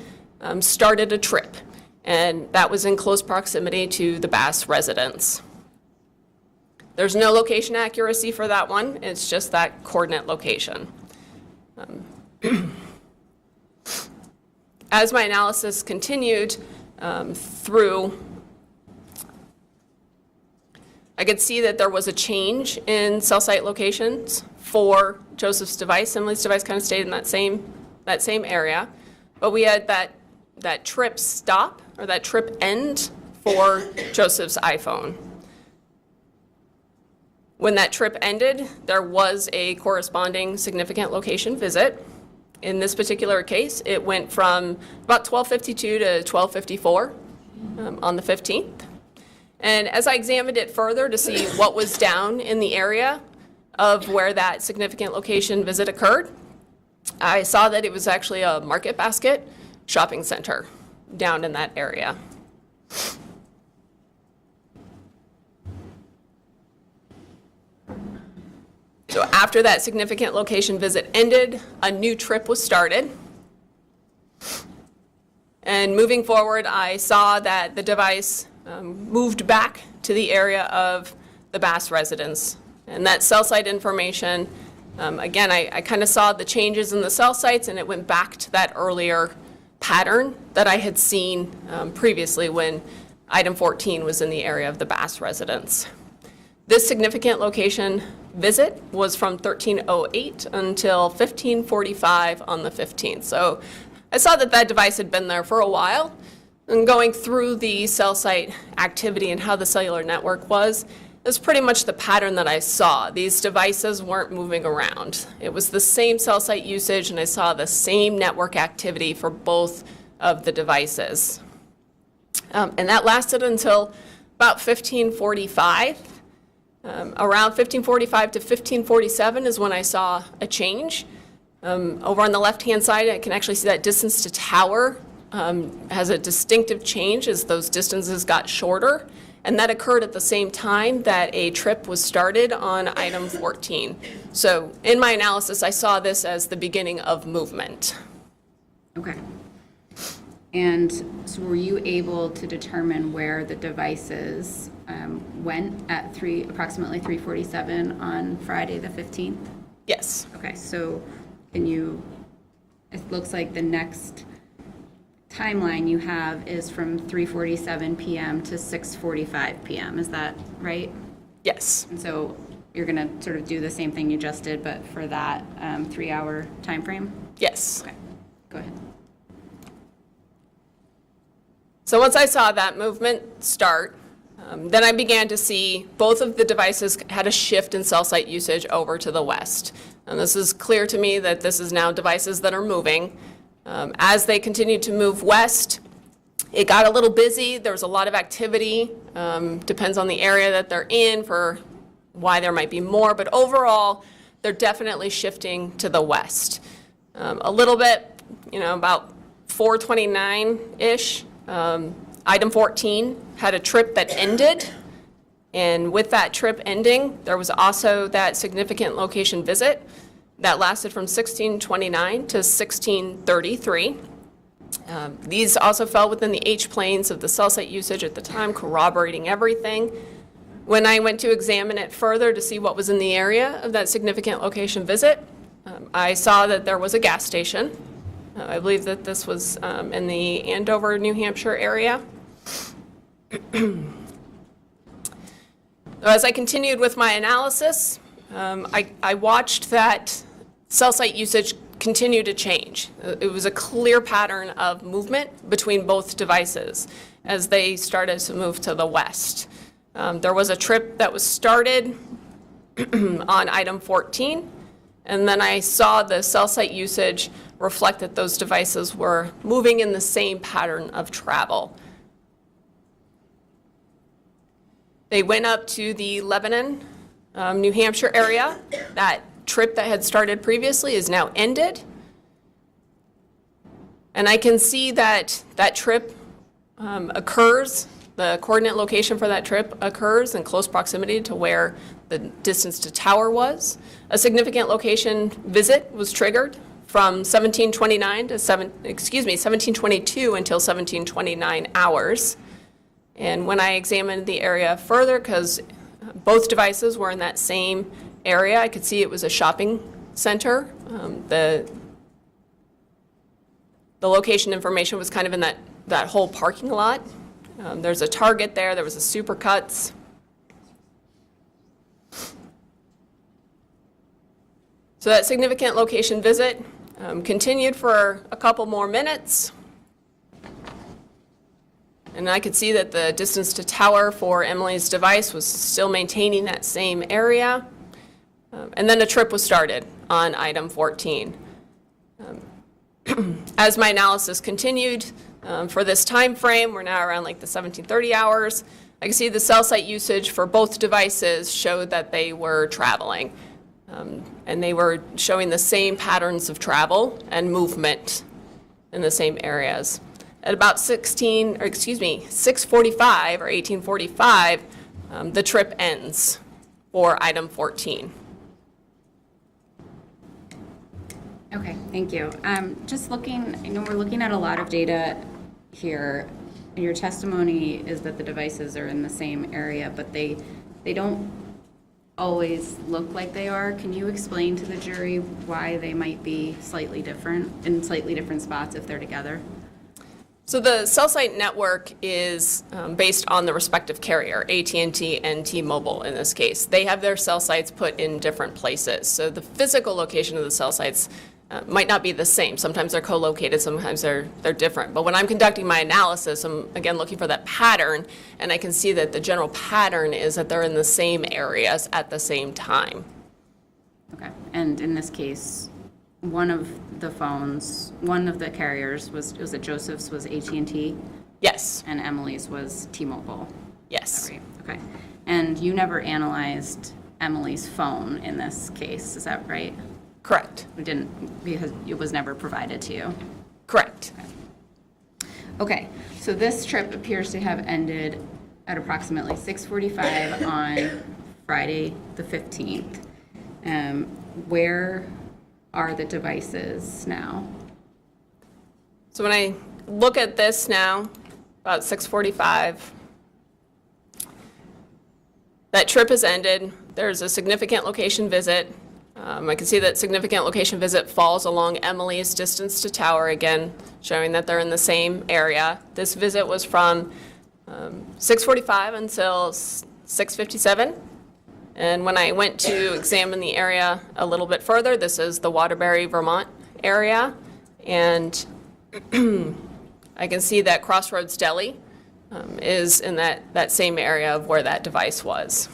started a trip. And that was in close proximity to the Bass residence. There's no location accuracy for that one. It's just that coordinate location. As my analysis continued through, I could see that there was a change in cell site locations for Joseph's device. Emily's device kind of stayed in that same area, but we had that trip stop, or that trip end, for Joseph's iPhone. When that trip ended, there was a corresponding significant location visit. In this particular case, it went from about 12:52 to 12:54 on the 15th. And as I examined it further to see what was down in the area of where that significant location visit occurred, I saw that it was actually a Market Basket shopping center down in that area. So after that significant location visit ended, a new trip was started. And moving forward, I saw that the device moved back to the area of the Bass residence. And that cell site information, again, I kind of saw the changes in the cell sites, and it went back to that earlier pattern that I had seen previously when item 14 was in the area of the Bass residence. This significant location visit was from 13:08 until 15:45 on the 15th. So I saw that that device had been there for a while. And going through the cell site activity and how the cellular network was, it was pretty much the pattern that I saw. These devices weren't moving around. It was the same cell site usage, and I saw the same network activity for both of the devices. And that lasted until about 15:45. Around 15:45 to 15:47 is when I saw a change. Over on the left-hand side, I can actually see that distance to tower has a distinctive change as those distances got shorter, and that occurred at the same time that a trip was started on item 14. So in my analysis, I saw this as the beginning of movement. Okay. And so were you able to determine where the devices went at approximately 3:47 on Friday the 15th? Yes. Okay, so it looks like the next timeline you have is from 3:47 p.m. to 6:45 p.m. Is that right? Yes. And so you're going to sort of do the same thing you just did, but for that 3-hour time frame? Yes. Okay, go ahead. So once I saw that movement start, then I began to see both of the devices had a shift in cell site usage over to the west. And this is clear to me that this is now devices that are moving. As they continued to move west, it got a little busy. There was a lot of activity. Depends on the area that they're in for why there might be more. But overall, they're definitely shifting to the west. A little bit, about 4:29-ish. Item 14 had a trip that ended, and with that trip ending, there was also that significant location visit that lasted from 16:29 to 16:33. These also fell within the H-planes of the cell site usage at the time, corroborating everything. When I went to examine it further to see what was in the area of that significant location visit, I saw that there was a gas station. I believe that this was in the Andover, New Hampshire area. As I continued with my analysis, I watched that cell site usage continue to change. It was a clear pattern of movement between both devices as they started to move to the west. There was a trip that was started on item 14, and then I saw the cell site usage reflect that those devices were moving in the same pattern of travel. They went up to the Lebanon, New Hampshire area. That trip that had started previously is now ended. And I can see that that trip occurs, the coordinate location for that trip occurs in close proximity to where the distance to tower was. A significant location visit was triggered from 1722 until 1729 hours. And when I examined the area further, because both devices were in that same area, I could see it was a shopping center. The location information was kind of in that whole parking lot. There's a Target there, there was a Supercuts. So that significant location visit continued for a couple more minutes. And I could see that the distance to tower for Emily's device was still maintaining that same area. And then a trip was started on item 14. As my analysis continued for this time frame, we're now around like the 1730 hours, I can see the cell site usage for both devices showed that they were traveling. And they were showing the same patterns of travel and movement in the same areas. At about 6:45 or 1845, the trip ends for item 14. Okay, thank you. Just looking, we're looking at a lot of data here. Your testimony is that the devices are in the same area, but they don't always look like they are. Can you explain to the jury why they might be slightly different, in slightly different spots if they're together? So the cell site network is based on the respective carrier, AT&T and T-Mobile in this case. They have their cell sites put in different places. So the physical location of the cell sites might not be the same. Sometimes they're co-located, sometimes they're different. But when I'm conducting my analysis, I'm again looking for that pattern, and I can see that the general pattern is that they're in the same areas at the same time. Okay, and in this case, one of the phones, one of the carriers was it Joseph's was AT&T? Yes. And Emily's was T-Mobile? Yes. Right, okay. And you never analyzed Emily's phone in this case, is that right? Correct. We didn't, because it was never provided to you? Correct. Okay, so this trip appears to have ended at approximately 6:45 on Friday, the 15th. Where are the devices now? So when I look at this now, about 6:45, that trip has ended. There's a significant location visit. I can see that significant location visit falls along Emily's distance to tower, again, showing that they're in the same area. This visit was from 6:45 until 6:57. And when I went to examine the area a little bit further, this is the Waterbury, Vermont area. And I can see that Crossroads Deli is in that same area of where that device was.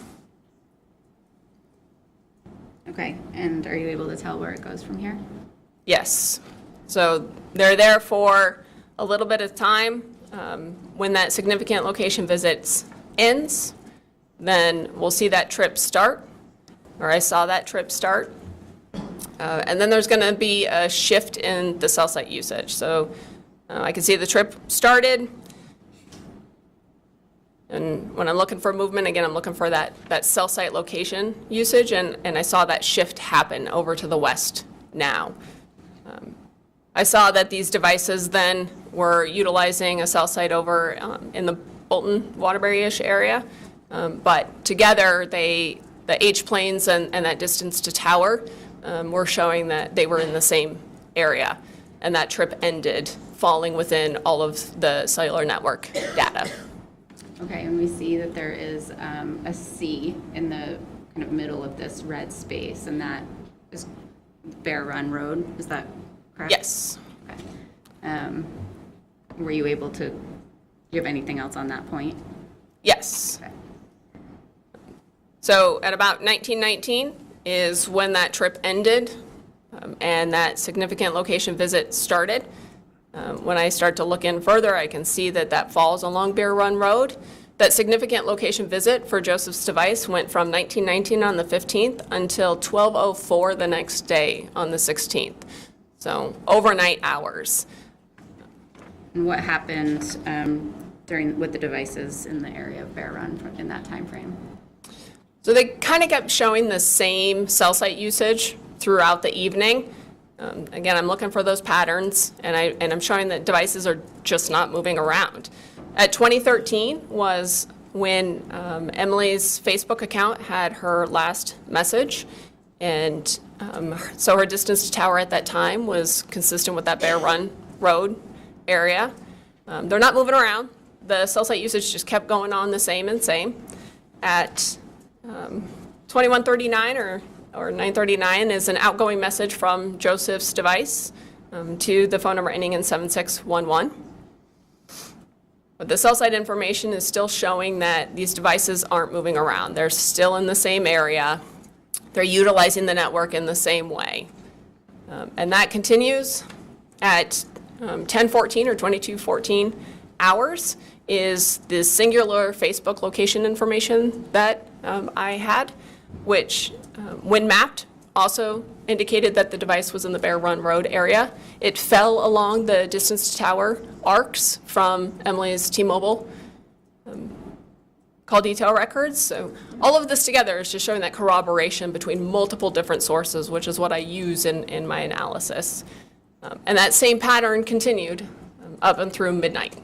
Okay, and are you able to tell where it goes from here? Yes. So they're there for a little bit of time. When that significant location visit ends, then we'll see that trip start, or I saw that trip start. And then there's going to be a shift in the cell site usage. So I can see the trip started. And when I'm looking for movement, again, I'm looking for that cell site location usage, and I saw that shift happen over to the west now. I saw that these devices then were utilizing a cell site over in the Bolton, Waterbury-ish area, but together the H-planes and that distance to tower were showing that they were in the same area, and that trip ended falling within all of the cellular network data. Okay, and we see that there is a C in the kind of middle of this red space, and that is Bear Run Road, is that correct? Yes. Okay. Were you able to, do you have anything else on that point? Yes. Okay. So at about 1919 is when that trip ended and that significant location visit started. When I start to look in further, I can see that that falls along Bear Run Road. That significant location visit for Joseph's device went from 1919 on the 15th until 12:04 the next day on the 16th. So overnight hours. And what happened with the devices in the area of Bear Run in that time frame? So they kind of kept showing the same cell site usage throughout the evening. Again, I'm looking for those patterns, and I'm showing that devices are just not moving around. At 2013 was when Emily's Facebook account had her last message, and so her distance to tower at that time was consistent with that Bear Run Road area. They're not moving around. The cell site usage just kept going on the same and same. At 2139 or 939 is an outgoing message from Joseph's device to the phone number ending in 7611. But the cell site information is still showing that these devices aren't moving around. They're still in the same area. They're utilizing the network in the same way. And that continues at 10:14 or 22:14 hours is the singular Facebook location information that I had, which when mapped also indicated that the device was in the Bear Run Road area. It fell along the distance to tower arcs from Emily's T-Mobile call detail records. So all of this together is just showing that corroboration between multiple different sources, which is what I use in my analysis. And that same pattern continued up and through midnight.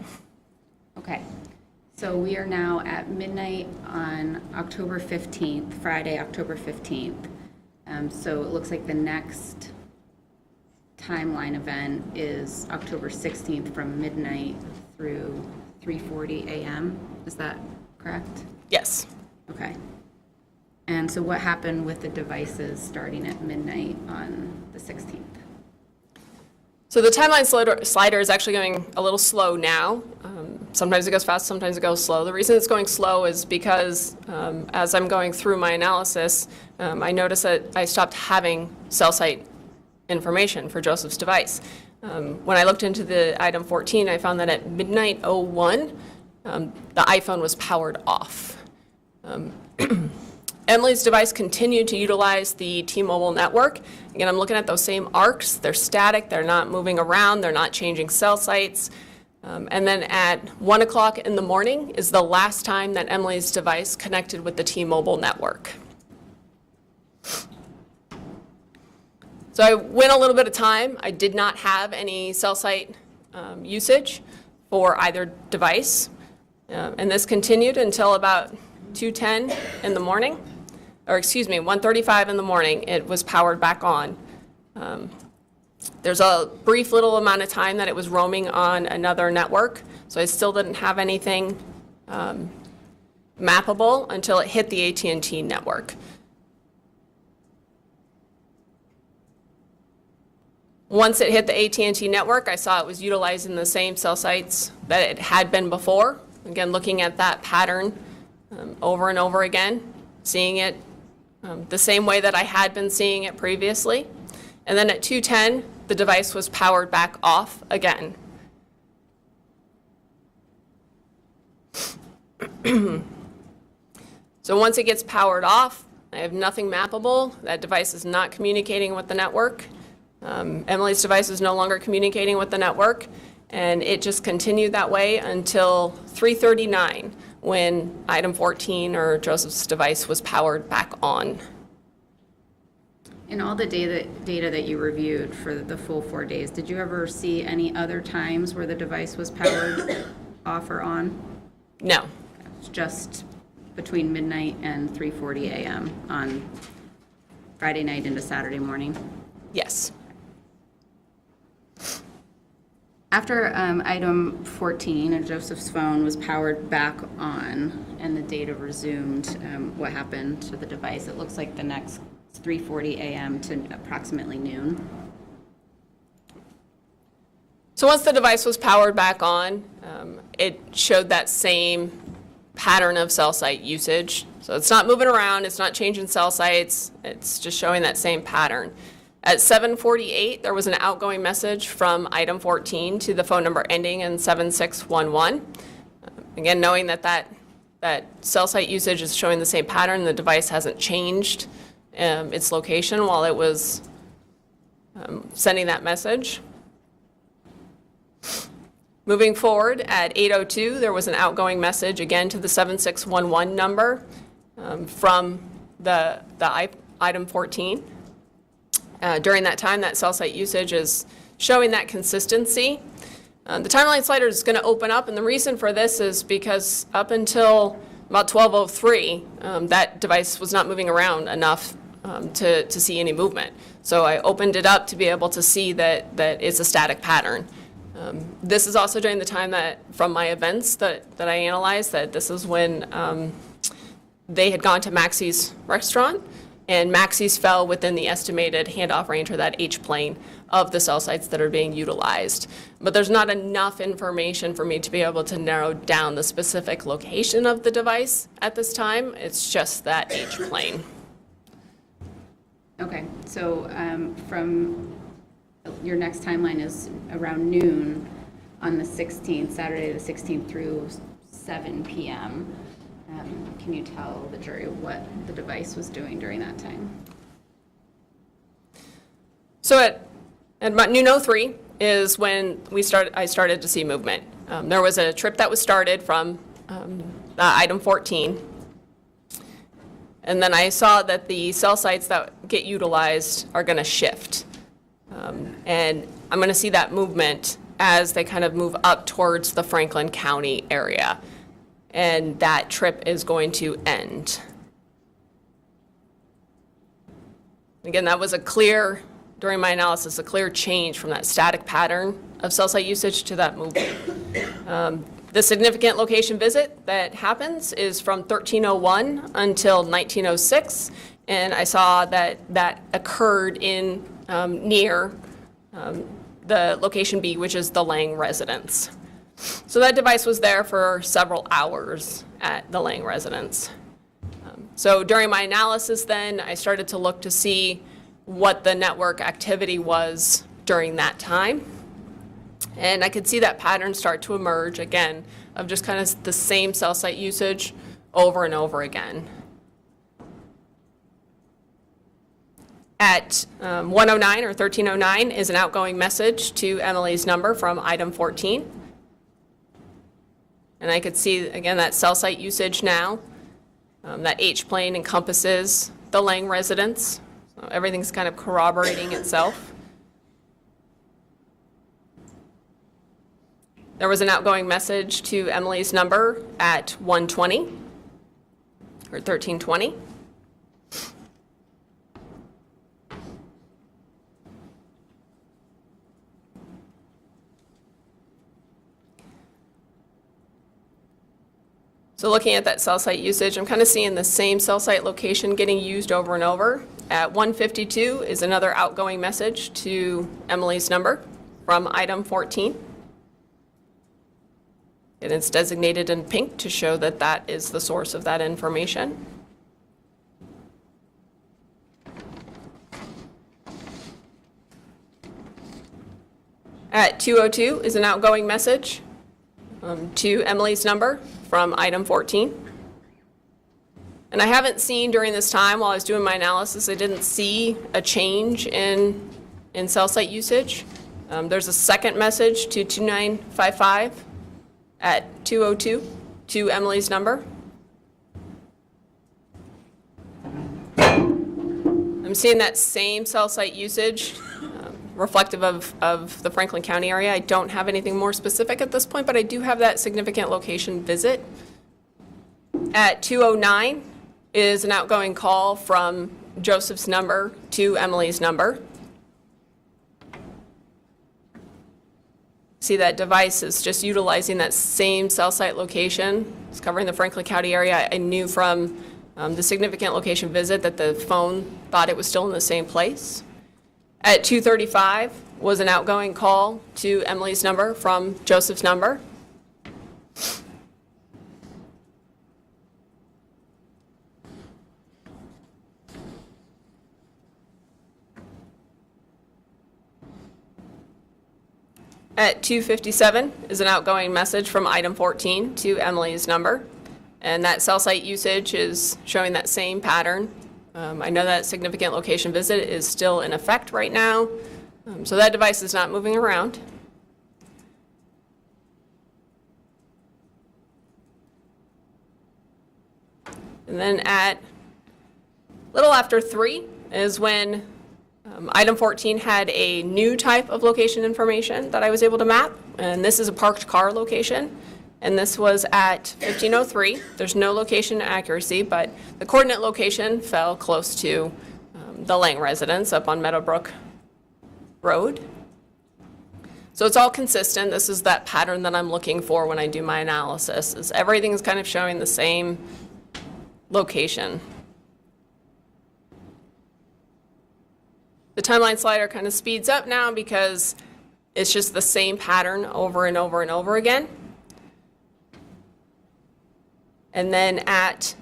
Okay, so we are now at midnight on October 15th, Friday, October 15th. So it looks like the next timeline event is October 16th from midnight through 3:40 a.m. Is that correct? Yes. Okay. And so what happened with the devices starting at midnight on the 16th? So the timeline slider is actually going a little slow now. Sometimes it goes fast, sometimes it goes slow. The reason it's going slow is because as I'm going through my analysis, I noticed that I stopped having cell site information for Joseph's device. When I looked into the item 14, I found that at midnight 01, the iPhone was powered off. Emily's device continued to utilize the T-Mobile network. Again, I'm looking at those same arcs. They're static, they're not moving around, they're not changing cell sites. And then at 1 o'clock in the morning is the last time that Emily's device connected with the T-Mobile network. So I went a little bit of time. I did not have any cell site usage for either device. And this continued until about 2:10 in the morning, or excuse me, 1:35 in the morning, it was powered back on. There's a brief little amount of time that it was roaming on another network, so I still didn't have anything mappable until it hit the AT&T network. Once it hit the AT&T network, I saw it was utilizing the same cell sites that it had been before. Again, looking at that pattern over and over again, seeing it the same way that I had been seeing it previously. And then at 2:10, the device was powered back off again. So once it gets powered off, I have nothing mappable. That device is not communicating with the network. Emily's device is no longer communicating with the network, and it just continued that way until 3:39, when item 14, or Joseph's device, was powered back on. In all the data that you reviewed for the full 4 days, did you ever see any other times where the device was powered off or on? No. It's just between midnight and 3:40 a.m. on Friday night into Saturday morning? Yes. After item 14, Joseph's phone was powered back on and the data resumed, what happened to the device? It looks like the next 3:40 a.m. to approximately noon. So once the device was powered back on, it showed that same pattern of cell site usage. So it's not moving around, it's not changing cell sites, it's just showing that same pattern. At 7:48, there was an outgoing message from item 14 to the phone number ending in 7611. Again, knowing that cell site usage is showing the same pattern, the device hasn't changed its location while it was sending that message. Moving forward, at 8:02, there was an outgoing message again to the 7611 number from the item 14. During that time, that cell site usage is showing that consistency. The timeline slider is going to open up, and the reason for this is because up until about 12:03, that device was not moving around enough to see any movement. So I opened it up to be able to see that it's a static pattern. This is also during the time that, from my events that I analyzed, that this is when they had gone to Maxie's restaurant, and Maxie's fell within the estimated handoff range, or that H-plane, of the cell sites that are being utilized. But there's not enough information for me to be able to narrow down the specific location of the device at this time. It's just that H-plane. Okay, so from your next timeline is around noon on the 16th, Saturday the 16th through 7 p.m. Can you tell the jury what the device was doing during that time? So at about noon 03 is when I started to see movement. There was a trip that was started from item 14. And then I saw that the cell sites that get utilized are going to shift. And I'm going to see that movement as they kind of move up towards the Franklin County area. And that trip is going to end. Again, that was during my analysis, a clear change from that static pattern of cell site usage to that movement. The significant location visit that happens is from 1301 until 1906, and I saw that occurred in near the location B, which is the Lang residence. So that device was there for several hours at the Lang residence. So during my analysis then, I started to look to see what the network activity was during that time. And I could see that pattern start to emerge again of just kind of the same cell site usage over and over again. At 109 or 1309 is an outgoing message to Emily's number from item 14. And I could see, again, that cell site usage now. That H-plane encompasses the Lang residence. So everything's kind of corroborating itself. There was an outgoing message to Emily's number at 120 or 1320. So looking at that cell site usage, I'm kind of seeing the same cell site location getting used over and over. At 152 is another outgoing message to Emily's number from item 14. And it's designated in pink to show that that is the source of that information. At 2:02 is an outgoing message to Emily's number from item 14. And I haven't seen during this time while I was doing my analysis, I didn't see a change in cell site usage. There's a second message to 2955 at 2:02 to Emily's number. I'm seeing that same cell site usage reflective of the Franklin County area. I don't have anything more specific at this point, but I do have that significant location visit. At 2:09 is an outgoing call from Joseph's number to Emily's number. See that device is just utilizing that same cell site location. It's covering the Franklin County area. I knew from the significant location visit that the phone thought it was still in the same place. At 2:35 was an outgoing call to Emily's number from Joseph's number. At 2:57 is an outgoing message from item 14 to Emily's number. And that cell site usage is showing that same pattern. I know that significant location visit is still in effect right now, so that device is not moving around. And then at little after 3 is when item 14 had a new type of location information that I was able to map, and this is a parked car location. And this was at 1503. There's no location accuracy, but the coordinate location fell close to the Lang residence up on Meadowbrook Road. So it's all consistent. This is that pattern that I'm looking for when I do my analysis, is everything's kind of showing the same location. The timeline slider kind of speeds up now because it's just the same pattern over and over and over again. And then at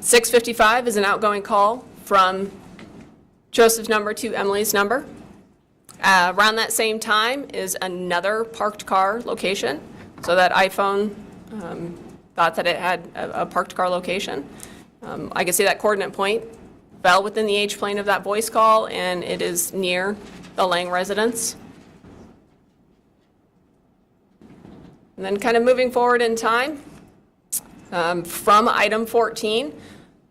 6:55 is an outgoing call from Joseph's number to Emily's number. Around that same time is another parked car location. So that iPhone thought that it had a parked car location. I can see that coordinate point fell within the H-plane of that voice call, and it is near the Lang residence. And then kind of moving forward in time, from item 14,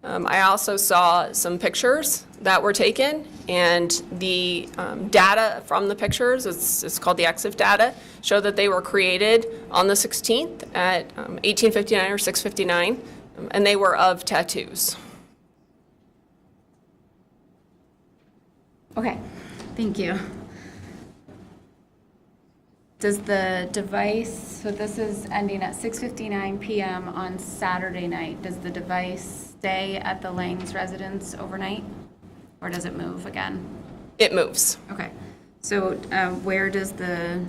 I also saw some pictures that were taken, and the data from the pictures, it's called the EXIF data, show that they were created on the 16th at 1859 or 6:59, and they were of tattoos. Okay, thank you. Does the device, so this is ending at 6:59 p.m. on Saturday night, does the device stay at the Lang's residence overnight? Or does it move again? It moves. Okay, so where does the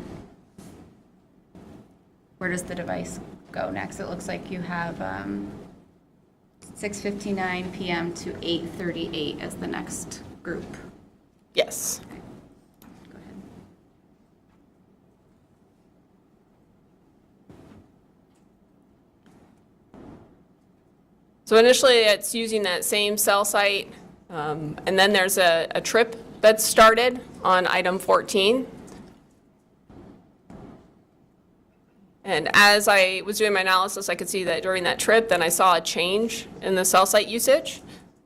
device go next? It looks like you have 6:59 p.m. to 8:38 as the next group. Yes. Okay, go ahead. So initially, it's using that same cell site, and then there's a trip that's started on item 14. And as I was doing my analysis, I could see that during that trip, then I saw a change in the cell site usage.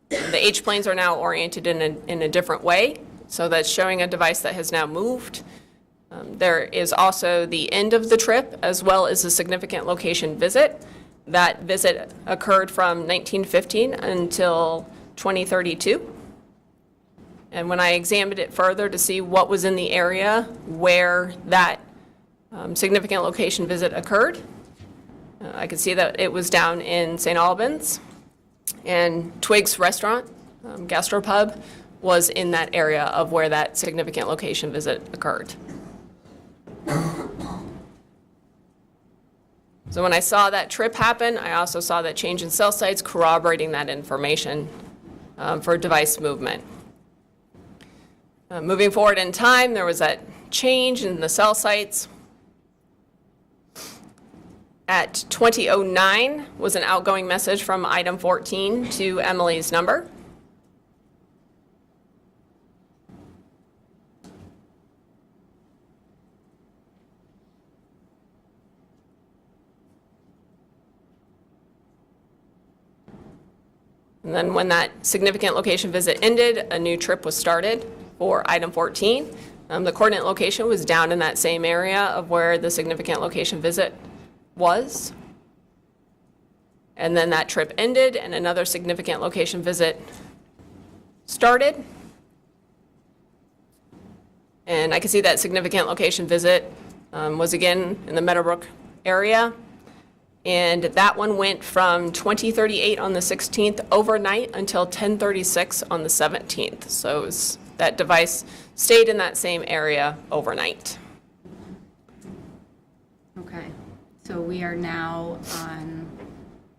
The H-planes are now oriented in a different way, so that's showing a device that has now moved. There is also the end of the trip, as well as a significant location visit. That visit occurred from 1915 until 2032. And when I examined it further to see what was in the area where that significant location visit occurred, I could see that it was down in St. Albans, and Twig's Restaurant, Gastropub, was in that area of where that significant location visit occurred. So when I saw that trip happen, I also saw that change in cell sites corroborating that information for device movement. Moving forward in time, there was that change in the cell sites. At 20:09 was an outgoing message from item 14 to Emily's number. And then when that significant location visit ended, a new trip was started for item 14. The coordinate location was down in that same area of where the significant location visit was. And then that trip ended and another significant location visit started. And I can see that significant location visit was again in the Meadowbrook area. And that one went from 20:38 on the 16th overnight until 10:36 on the 17th. So that device stayed in that same area overnight. Okay, so we are now on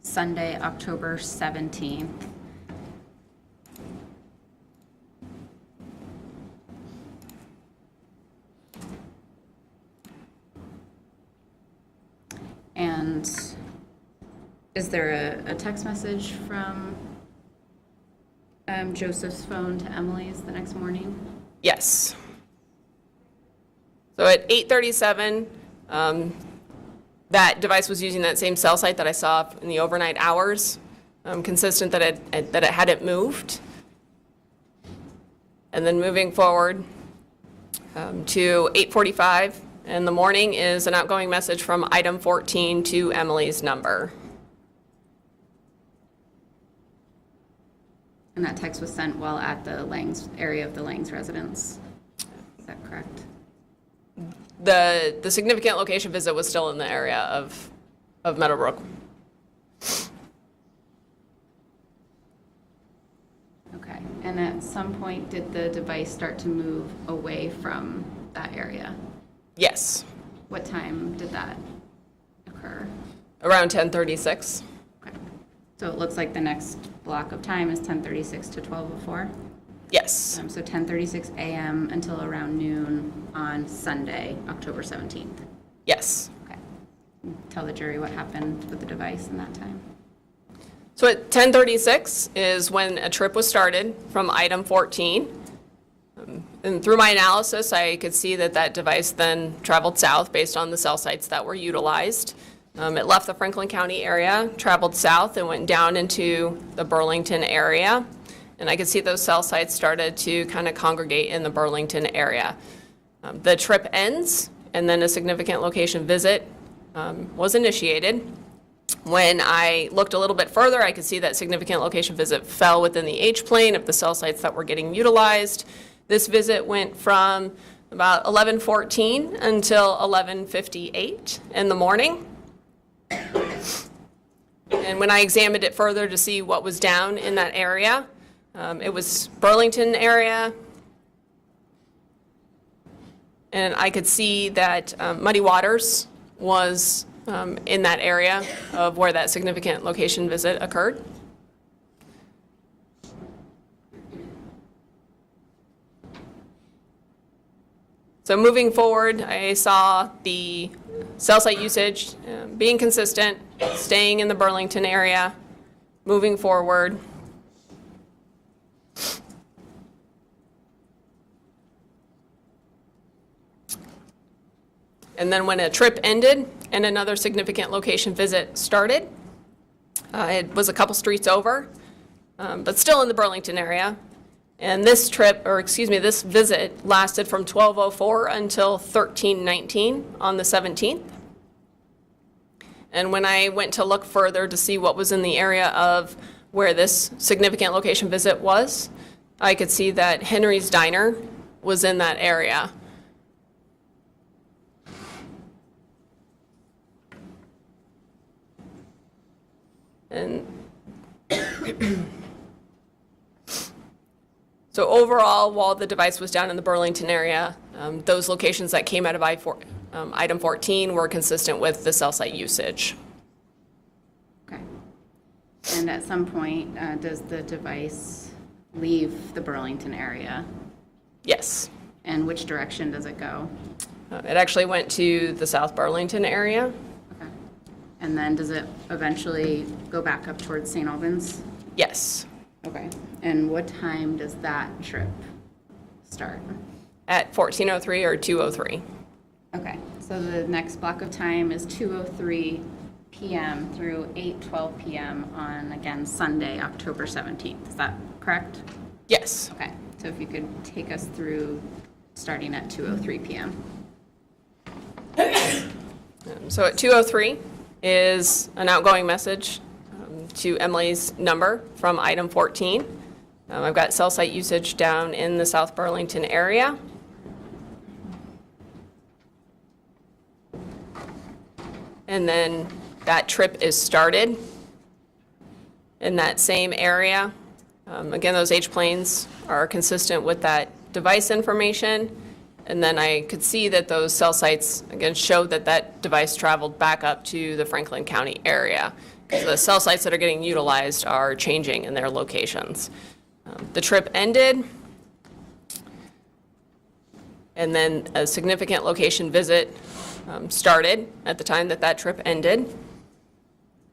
Sunday, October 17th. And is there a text message from Joseph's phone to Emily's the next morning? Yes. So at 8:37, that device was using that same cell site that I saw in the overnight hours, consistent that it hadn't moved. And then moving forward to 8:45 in the morning is an outgoing message from item 14 to Emily's number. And that text was sent while at the Lang's area of the Lang's residence. Is that correct? The significant location visit was still in the area of Meadowbrook. Okay. And at some point, did the device start to move away from that area? Yes, What time did that occur? around 10:36. Okay. So it looks like the next block of time is 10:36 to 12:04? Yes, So 10:36 a.m. until around noon on Sunday, October 17th. yes. Okay. Tell the jury what happened with the device in that time. So at 10:36 is when a trip was started from item 14. And through my analysis, I could see that that device then traveled south based on the cell sites that were utilized. It left the Franklin County area, traveled south, and went down into the Burlington area. And I could see those cell sites started to kind of congregate in the Burlington area. The trip ends, and then a significant location visit was initiated. When I looked a little bit further, I could see that significant location visit fell within the H-plane of the cell sites that were getting utilized. This visit went from about 11:14 until 11:58 in the morning. And when I examined it further to see what was down in that area, it was Burlington area. And I could see that Muddy Waters was in that area of where that significant location visit occurred. So moving forward, I saw the cell site usage being consistent, staying in the Burlington area, moving forward. And then when a trip ended and another significant location visit started, it was a couple streets over, but still in the Burlington area. And this this visit lasted from 12:04 until 13:19 on the 17th. And when I went to look further to see what was in the area of where this significant location visit was, I could see that Henry's Diner was in that area. And so overall, while the device was down in the Burlington area, those locations that came out of item 14 were consistent with the cell site usage. Okay. And at some point, does the device leave the Burlington area? Yes. And which direction does it go? It actually went to the South Burlington area. Okay. And then does it eventually go back up towards St. Albans? Yes. Okay. And what time does that trip start? At 14:03 or 2:03. Okay. So the next block of time is 2:03 p.m. through 8:12 p.m. on, again, Sunday, October 17th. Is that correct? Yes. Okay. So if you could take us through starting at 2:03 p.m. So at 2:03 is an outgoing message to Emily's number from item 14. I've got cell site usage down in the South Burlington area. And then that trip is started in that same area. Again, those H-planes are consistent with that device information. And then I could see that those cell sites, again, showed that that device traveled back up to the Franklin County area. Because the cell sites that are getting utilized are changing in their locations. The trip ended. And then a significant location visit started at the time that that trip ended.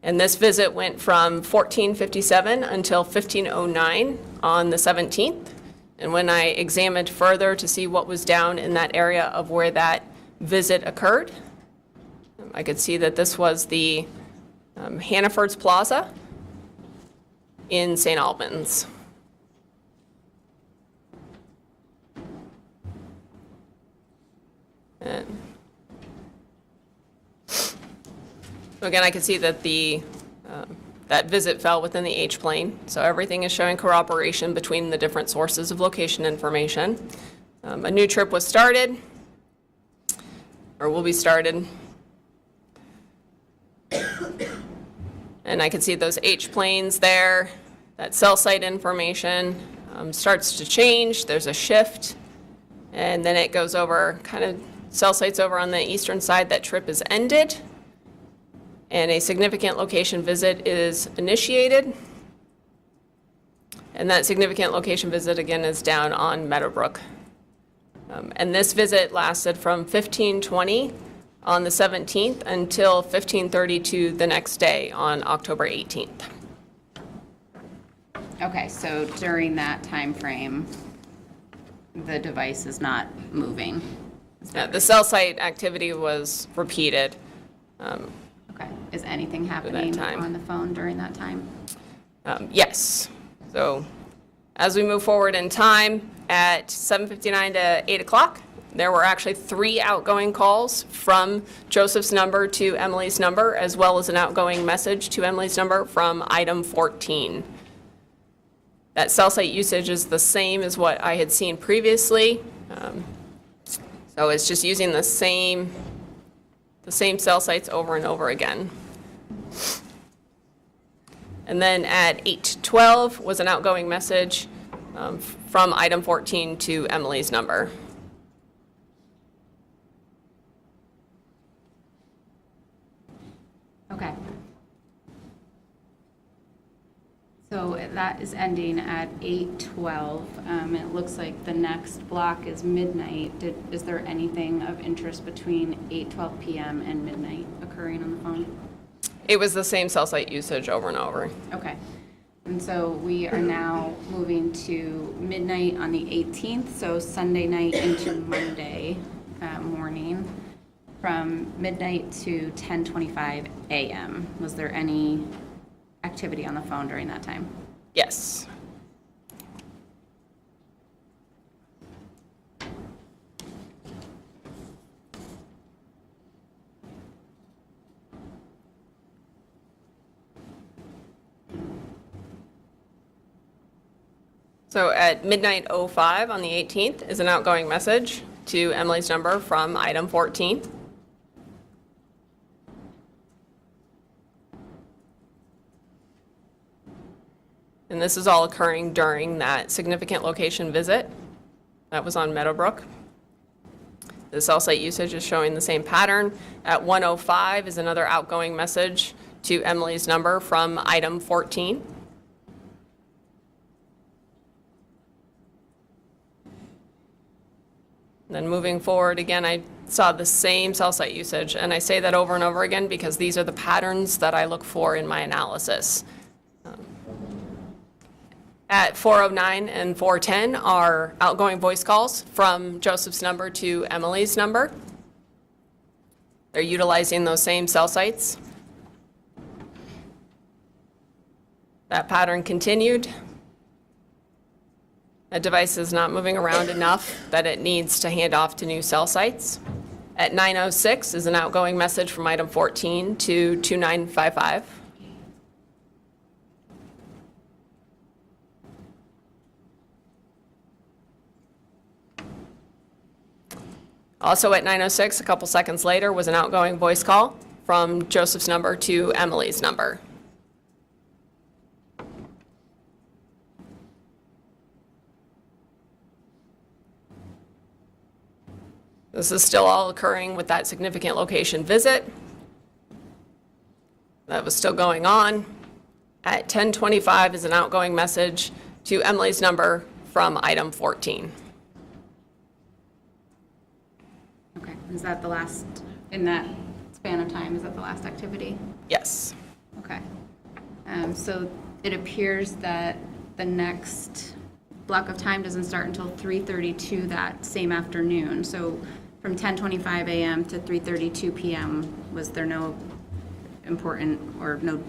And this visit went from 14:57 until 15:09 on the 17th. And when I examined further to see what was down in that area of where that visit occurred, I could see that this was the Hannaford's Plaza in St. Albans. And so again, I can see that that visit fell within the H-plane. So everything is showing corroboration between the different sources of location information. A new trip was started, or will be started. And I can see those H-planes there. That cell site information starts to change. There's a shift. And then it goes over, kind of cell sites over on the eastern side. That trip is ended. And a significant location visit is initiated. And that significant location visit, again, is down on Meadowbrook. And this visit lasted from 15:20 on the 17th until 15:32 the next day on October 18th. Okay, so during that time frame, the device is not moving. The cell site activity was repeated. Okay, is anything happening time. on the phone during that time? Yes. So as we move forward in time, at 7:59 to 8 o'clock, there were actually 3 outgoing calls from Joseph's number to Emily's number, as well as an outgoing message to Emily's number from item 14. That cell site usage is the same as what I had seen previously. So it's just using the same cell sites over and over again. And then at 8:12 was an outgoing message from item 14 to Emily's number. Okay. So that is ending at 8:12. It looks like the next block is midnight. Is there anything of interest between 8:12 p.m. and midnight occurring on the phone? It was the same cell site usage over and over. Okay. And so we are now moving to midnight on the 18th, so Sunday night into Monday morning, from midnight to 10:25 a.m. Was there any activity on the phone during that time? Yes. So at midnight 05 on the 18th is an outgoing message to Emily's number from item 14. And this is all occurring during that significant location visit that was on Meadowbrook. The cell site usage is showing the same pattern. At 1:05 is another outgoing message to Emily's number from item 14. Then moving forward, again, I saw the same cell site usage, and I say that over and over again because these are the patterns that I look for in my analysis. At 4:09 and 4:10 are outgoing voice calls from Joseph's number to Emily's number. They're utilizing those same cell sites. That pattern continued. That device is not moving around enough that it needs to hand off to new cell sites. At 9:06 is an outgoing message from item 14 to 2955. Also at 9:06, a couple seconds later, was an outgoing voice call from Joseph's number to Emily's number. This is still all occurring with that significant location visit. That was still going on. At 10:25 is an outgoing message to Emily's number from item 14. Is that the last, in that span of time, is that the last activity? Yes. Okay. So it appears that the next block of time doesn't start until 3:32 that same afternoon. So from 10:25 a.m. to 3:32 p.m., was there no important or no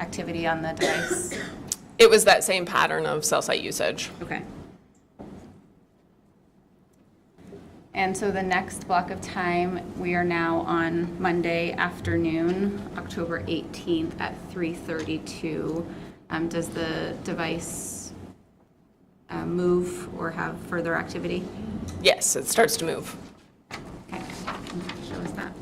activity on the device? It was that same pattern of cell site usage. Okay. And so the next block of time, we are now on Monday afternoon, October 18th at 3:32. Does the device move or have further activity? Yes, it starts to move. Okay, show us that.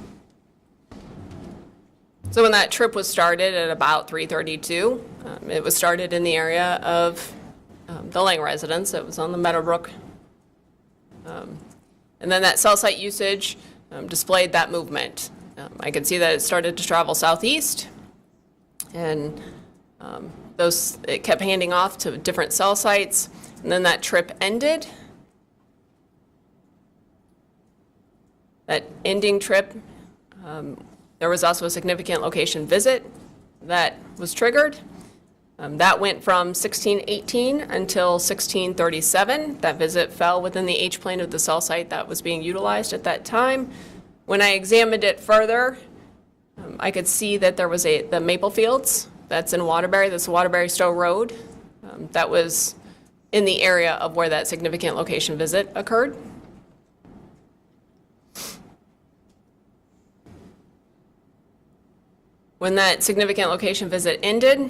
So when that trip was started at about 3:32, it was started in the area of the Lang residence. It was on the Meadowbrook. And then that cell site usage displayed that movement. I could see that it started to travel southeast, and it kept handing off to different cell sites, and then that trip ended. That ending trip, there was also a significant location visit that was triggered. That went from 1618 until 1637. That visit fell within the H-plane of the cell site that was being utilized at that time. When I examined it further, I could see that there was the Maple Fields, that's in Waterbury, that's Waterbury Stowe Road, that was in the area of where that significant location visit occurred. When that significant location visit ended,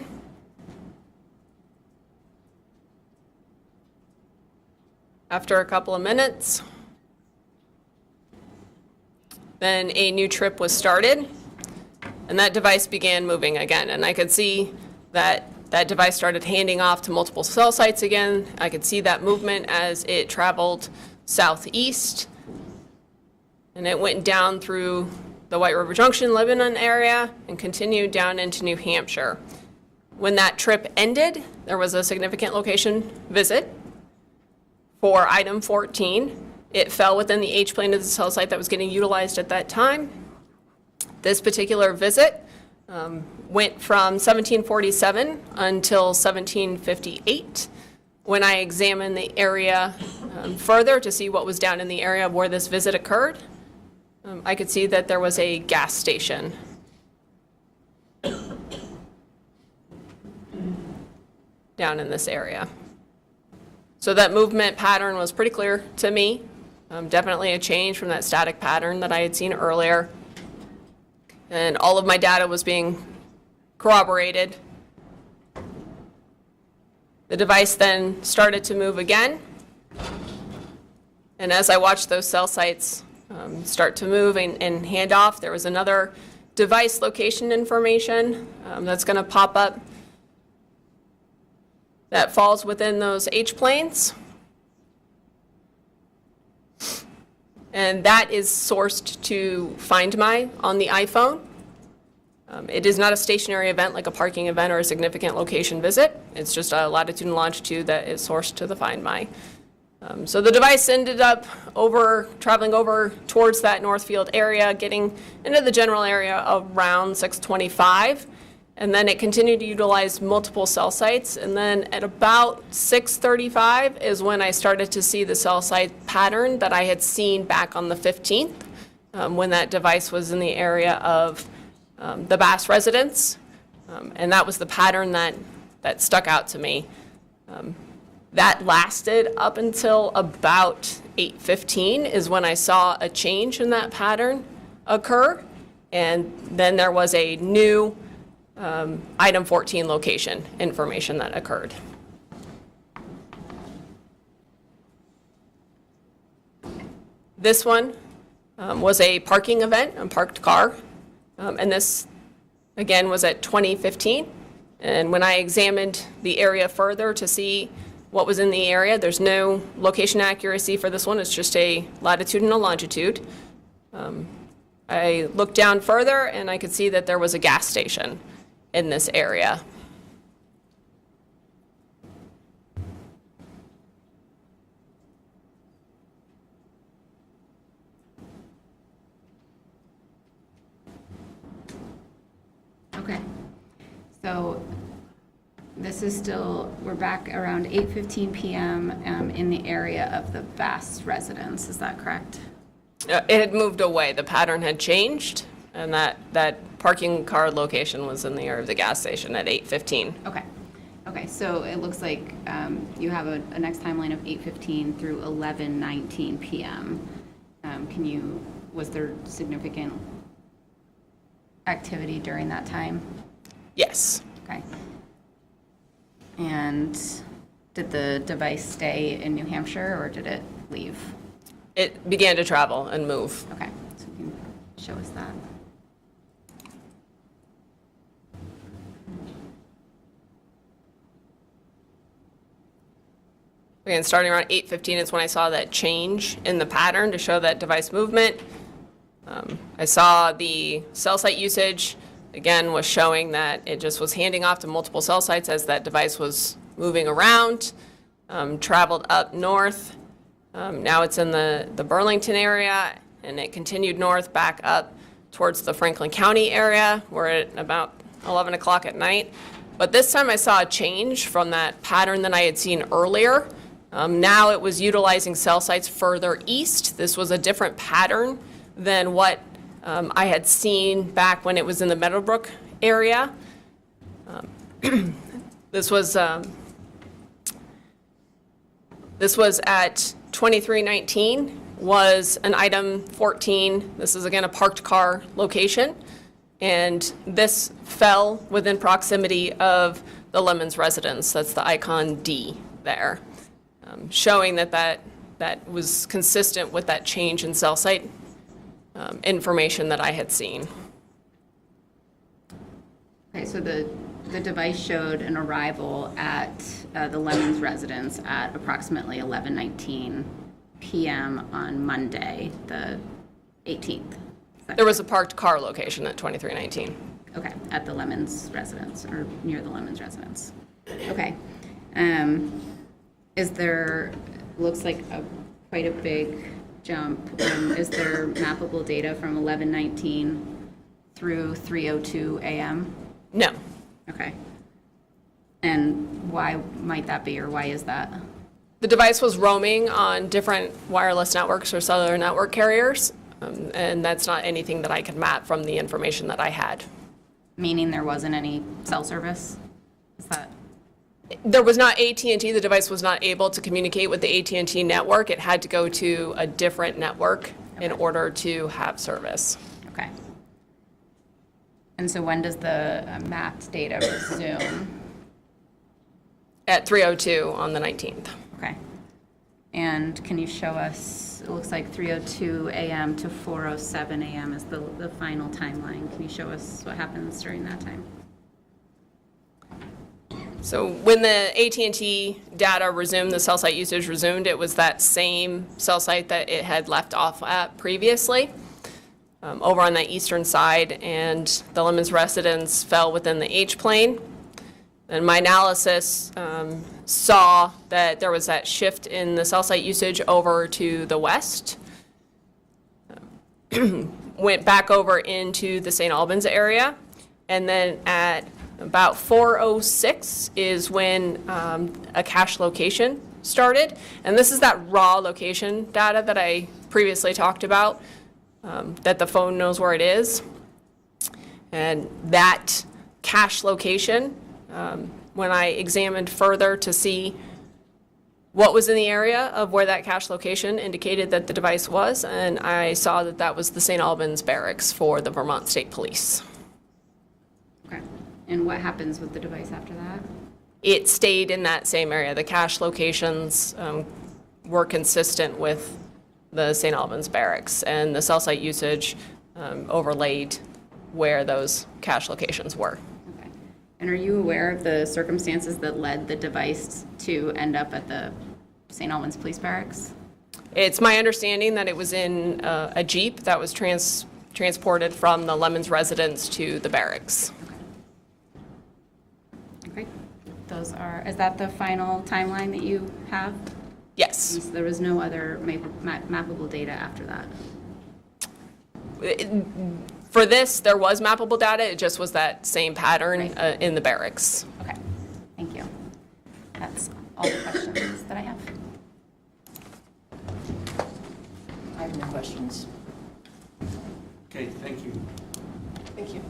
after a couple of minutes, then a new trip was started, and that device began moving again. And I could see that that device started handing off to multiple cell sites again. I could see that movement as it traveled southeast, and it went down through the White River Junction, Lebanon area, and continued down into New Hampshire. When that trip ended, there was a significant location visit for item 14. It fell within the H-plane of the cell site that was getting utilized at that time. This particular visit went from 1747 until 1758. When I examined the area further to see what was down in the area where this visit occurred, I could see that there was a gas station. Down in this area. So that movement pattern was pretty clear to me. Definitely a change from that static pattern that I had seen earlier. And all of my data was being corroborated. The device then started to move again. And as I watched those cell sites start to move and hand off, there was another device location information that's going to pop up that falls within those H-planes. And that is sourced to Find My on the iPhone. It is not a stationary event like a parking event or a significant location visit. It's just a latitude and longitude that is sourced to the Find My. So the device ended up traveling over towards that Northfield area, getting into the general area around 625. And then it continued to utilize multiple cell sites. And then at about 6:35 is when I started to see the cell site pattern that I had seen back on the 15th, when that device was in the area of the Bass residence. And that was the pattern that stuck out to me. That lasted up until about 8:15 is when I saw a change in that pattern occur. And then there was a new item 14 location information that occurred. This one was a parking event, a parked car, and this again was at 2015. And when I examined the area further to see what was in the area, there's no location accuracy for this one, it's just a latitude and a longitude. I looked down further and I could see that there was a gas station in this area. Okay. So this is still, we're back around 8:15 p.m. In the area of the Bass residence, is that correct? It had moved away. The pattern had changed, and that parking car location was in the area of the gas station at 8:15. Okay. Okay, so it looks like you have a next timeline of 8:15 through 11:19 p.m. Was there significant activity during that time? Yes. Okay. And did the device stay in New Hampshire or did it leave? It began to travel and move. Okay, so you can show us that. Again, starting around 8:15 is when I saw that change in the pattern to show that device movement. I saw the cell site usage, again, was showing that it just was handing off to multiple cell sites as that device was moving around, traveled up north. Now it's in the Burlington area, and it continued north back up towards the Franklin County area. We're at about 11 o'clock at night. But this time I saw a change from that pattern that I had seen earlier. Now it was utilizing cell sites further east. This was a different pattern than what I had seen back when it was in the Meadowbrook area. This was at 2319 was an item 14. This is again a parked car location. And this fell within proximity of the Lemons residence. That's the icon D there, showing that was consistent with that change in cell site information that I had seen. Okay, so the device showed an arrival at the Lemons residence at approximately 11:19 p.m. on Monday, the 18th. There was a parked car location at 2319. Okay, at the Lemons residence, or near the Lemons residence. Okay. Is there, looks like quite a big jump. Is there mappable data from 11:19 through 3:02 a.m.? No. Okay. And why might that be, or why is that? The device was roaming on different wireless networks or cellular network carriers, and that's not anything that I could map from the information that I had. Meaning there wasn't any cell service? Is that? There was not AT&T. The device was not able to communicate with the AT&T network. It had to go to a different network in order to have service. Okay. And so when does the mapped data resume? At 3:02 on the 19th. Okay. And can you show us, it looks like 3:02 a.m. to 4:07 a.m. is the final timeline. Can you show us what happens during that time? So when the AT&T data resumed, the cell site usage resumed, it was that same cell site that it had left off at previously, over on the eastern side, and the Lemons residence fell within the H-plane. And my analysis saw that there was that shift in the cell site usage over to the west, went back over into the St. Albans area, and then at about 4:06 is when a cache location started. And this is that raw location data that I previously talked about, that the phone knows where it is. And that cache location, when I examined further to see what was in the area of where that cache location indicated that the device was, and I saw that that was the St. Albans barracks for the Vermont State Police. Okay. And what happens with the device after that? It stayed in that same area. The cache locations were consistent with the St. Albans barracks, and the cell site usage overlaid where those cache locations were. Okay. And are you aware of the circumstances that led the device to end up at the St. Albans Police Barracks? It's my understanding that it was in a Jeep that was transported from the Lemons residence to the barracks. Okay. Is that the final timeline that you have? Yes. So there was no other mappable data after that? For this, there was mappable data, it just was that same pattern Right. in the barracks. Okay, thank you. That's all the questions that I have. I have no questions. Okay, thank you. Thank you.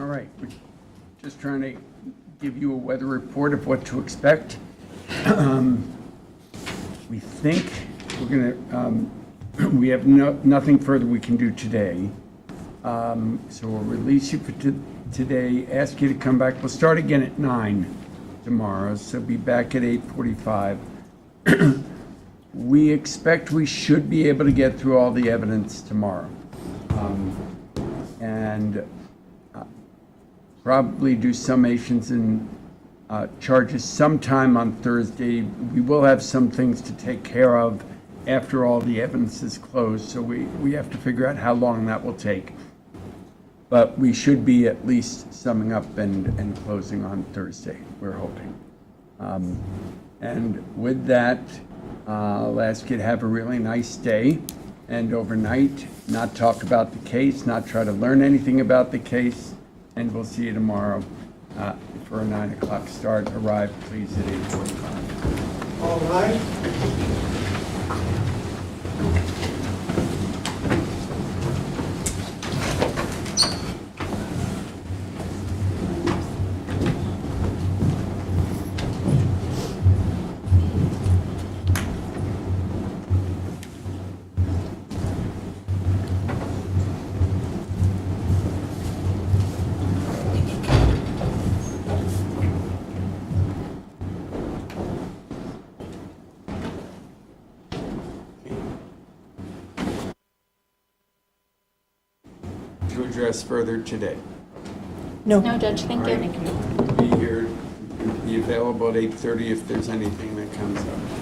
All right, we're just trying to give you a weather report of what to expect. We think we're gonna, we have nothing further we can do today. So we'll release you for today, ask you to come back. We'll start again at 9 tomorrow, so be back at 8:45. We expect we should be able to get through all the evidence tomorrow. And probably do summations and charges sometime on Thursday. We will have some things to take care of after all the evidence is closed, so we have to figure out how long that will take. But we should be at least summing up and closing on Thursday, we're hoping. And with that, I'll ask you to have a really nice day, and overnight, not talk about the case, not try to learn anything about the case, and we'll see you tomorrow for a 9 o'clock start. Arrive, please, at 8:45. All right. To address further today. No. No, Judge, thank you. Be here, be available at 8:30 if there's anything that comes up.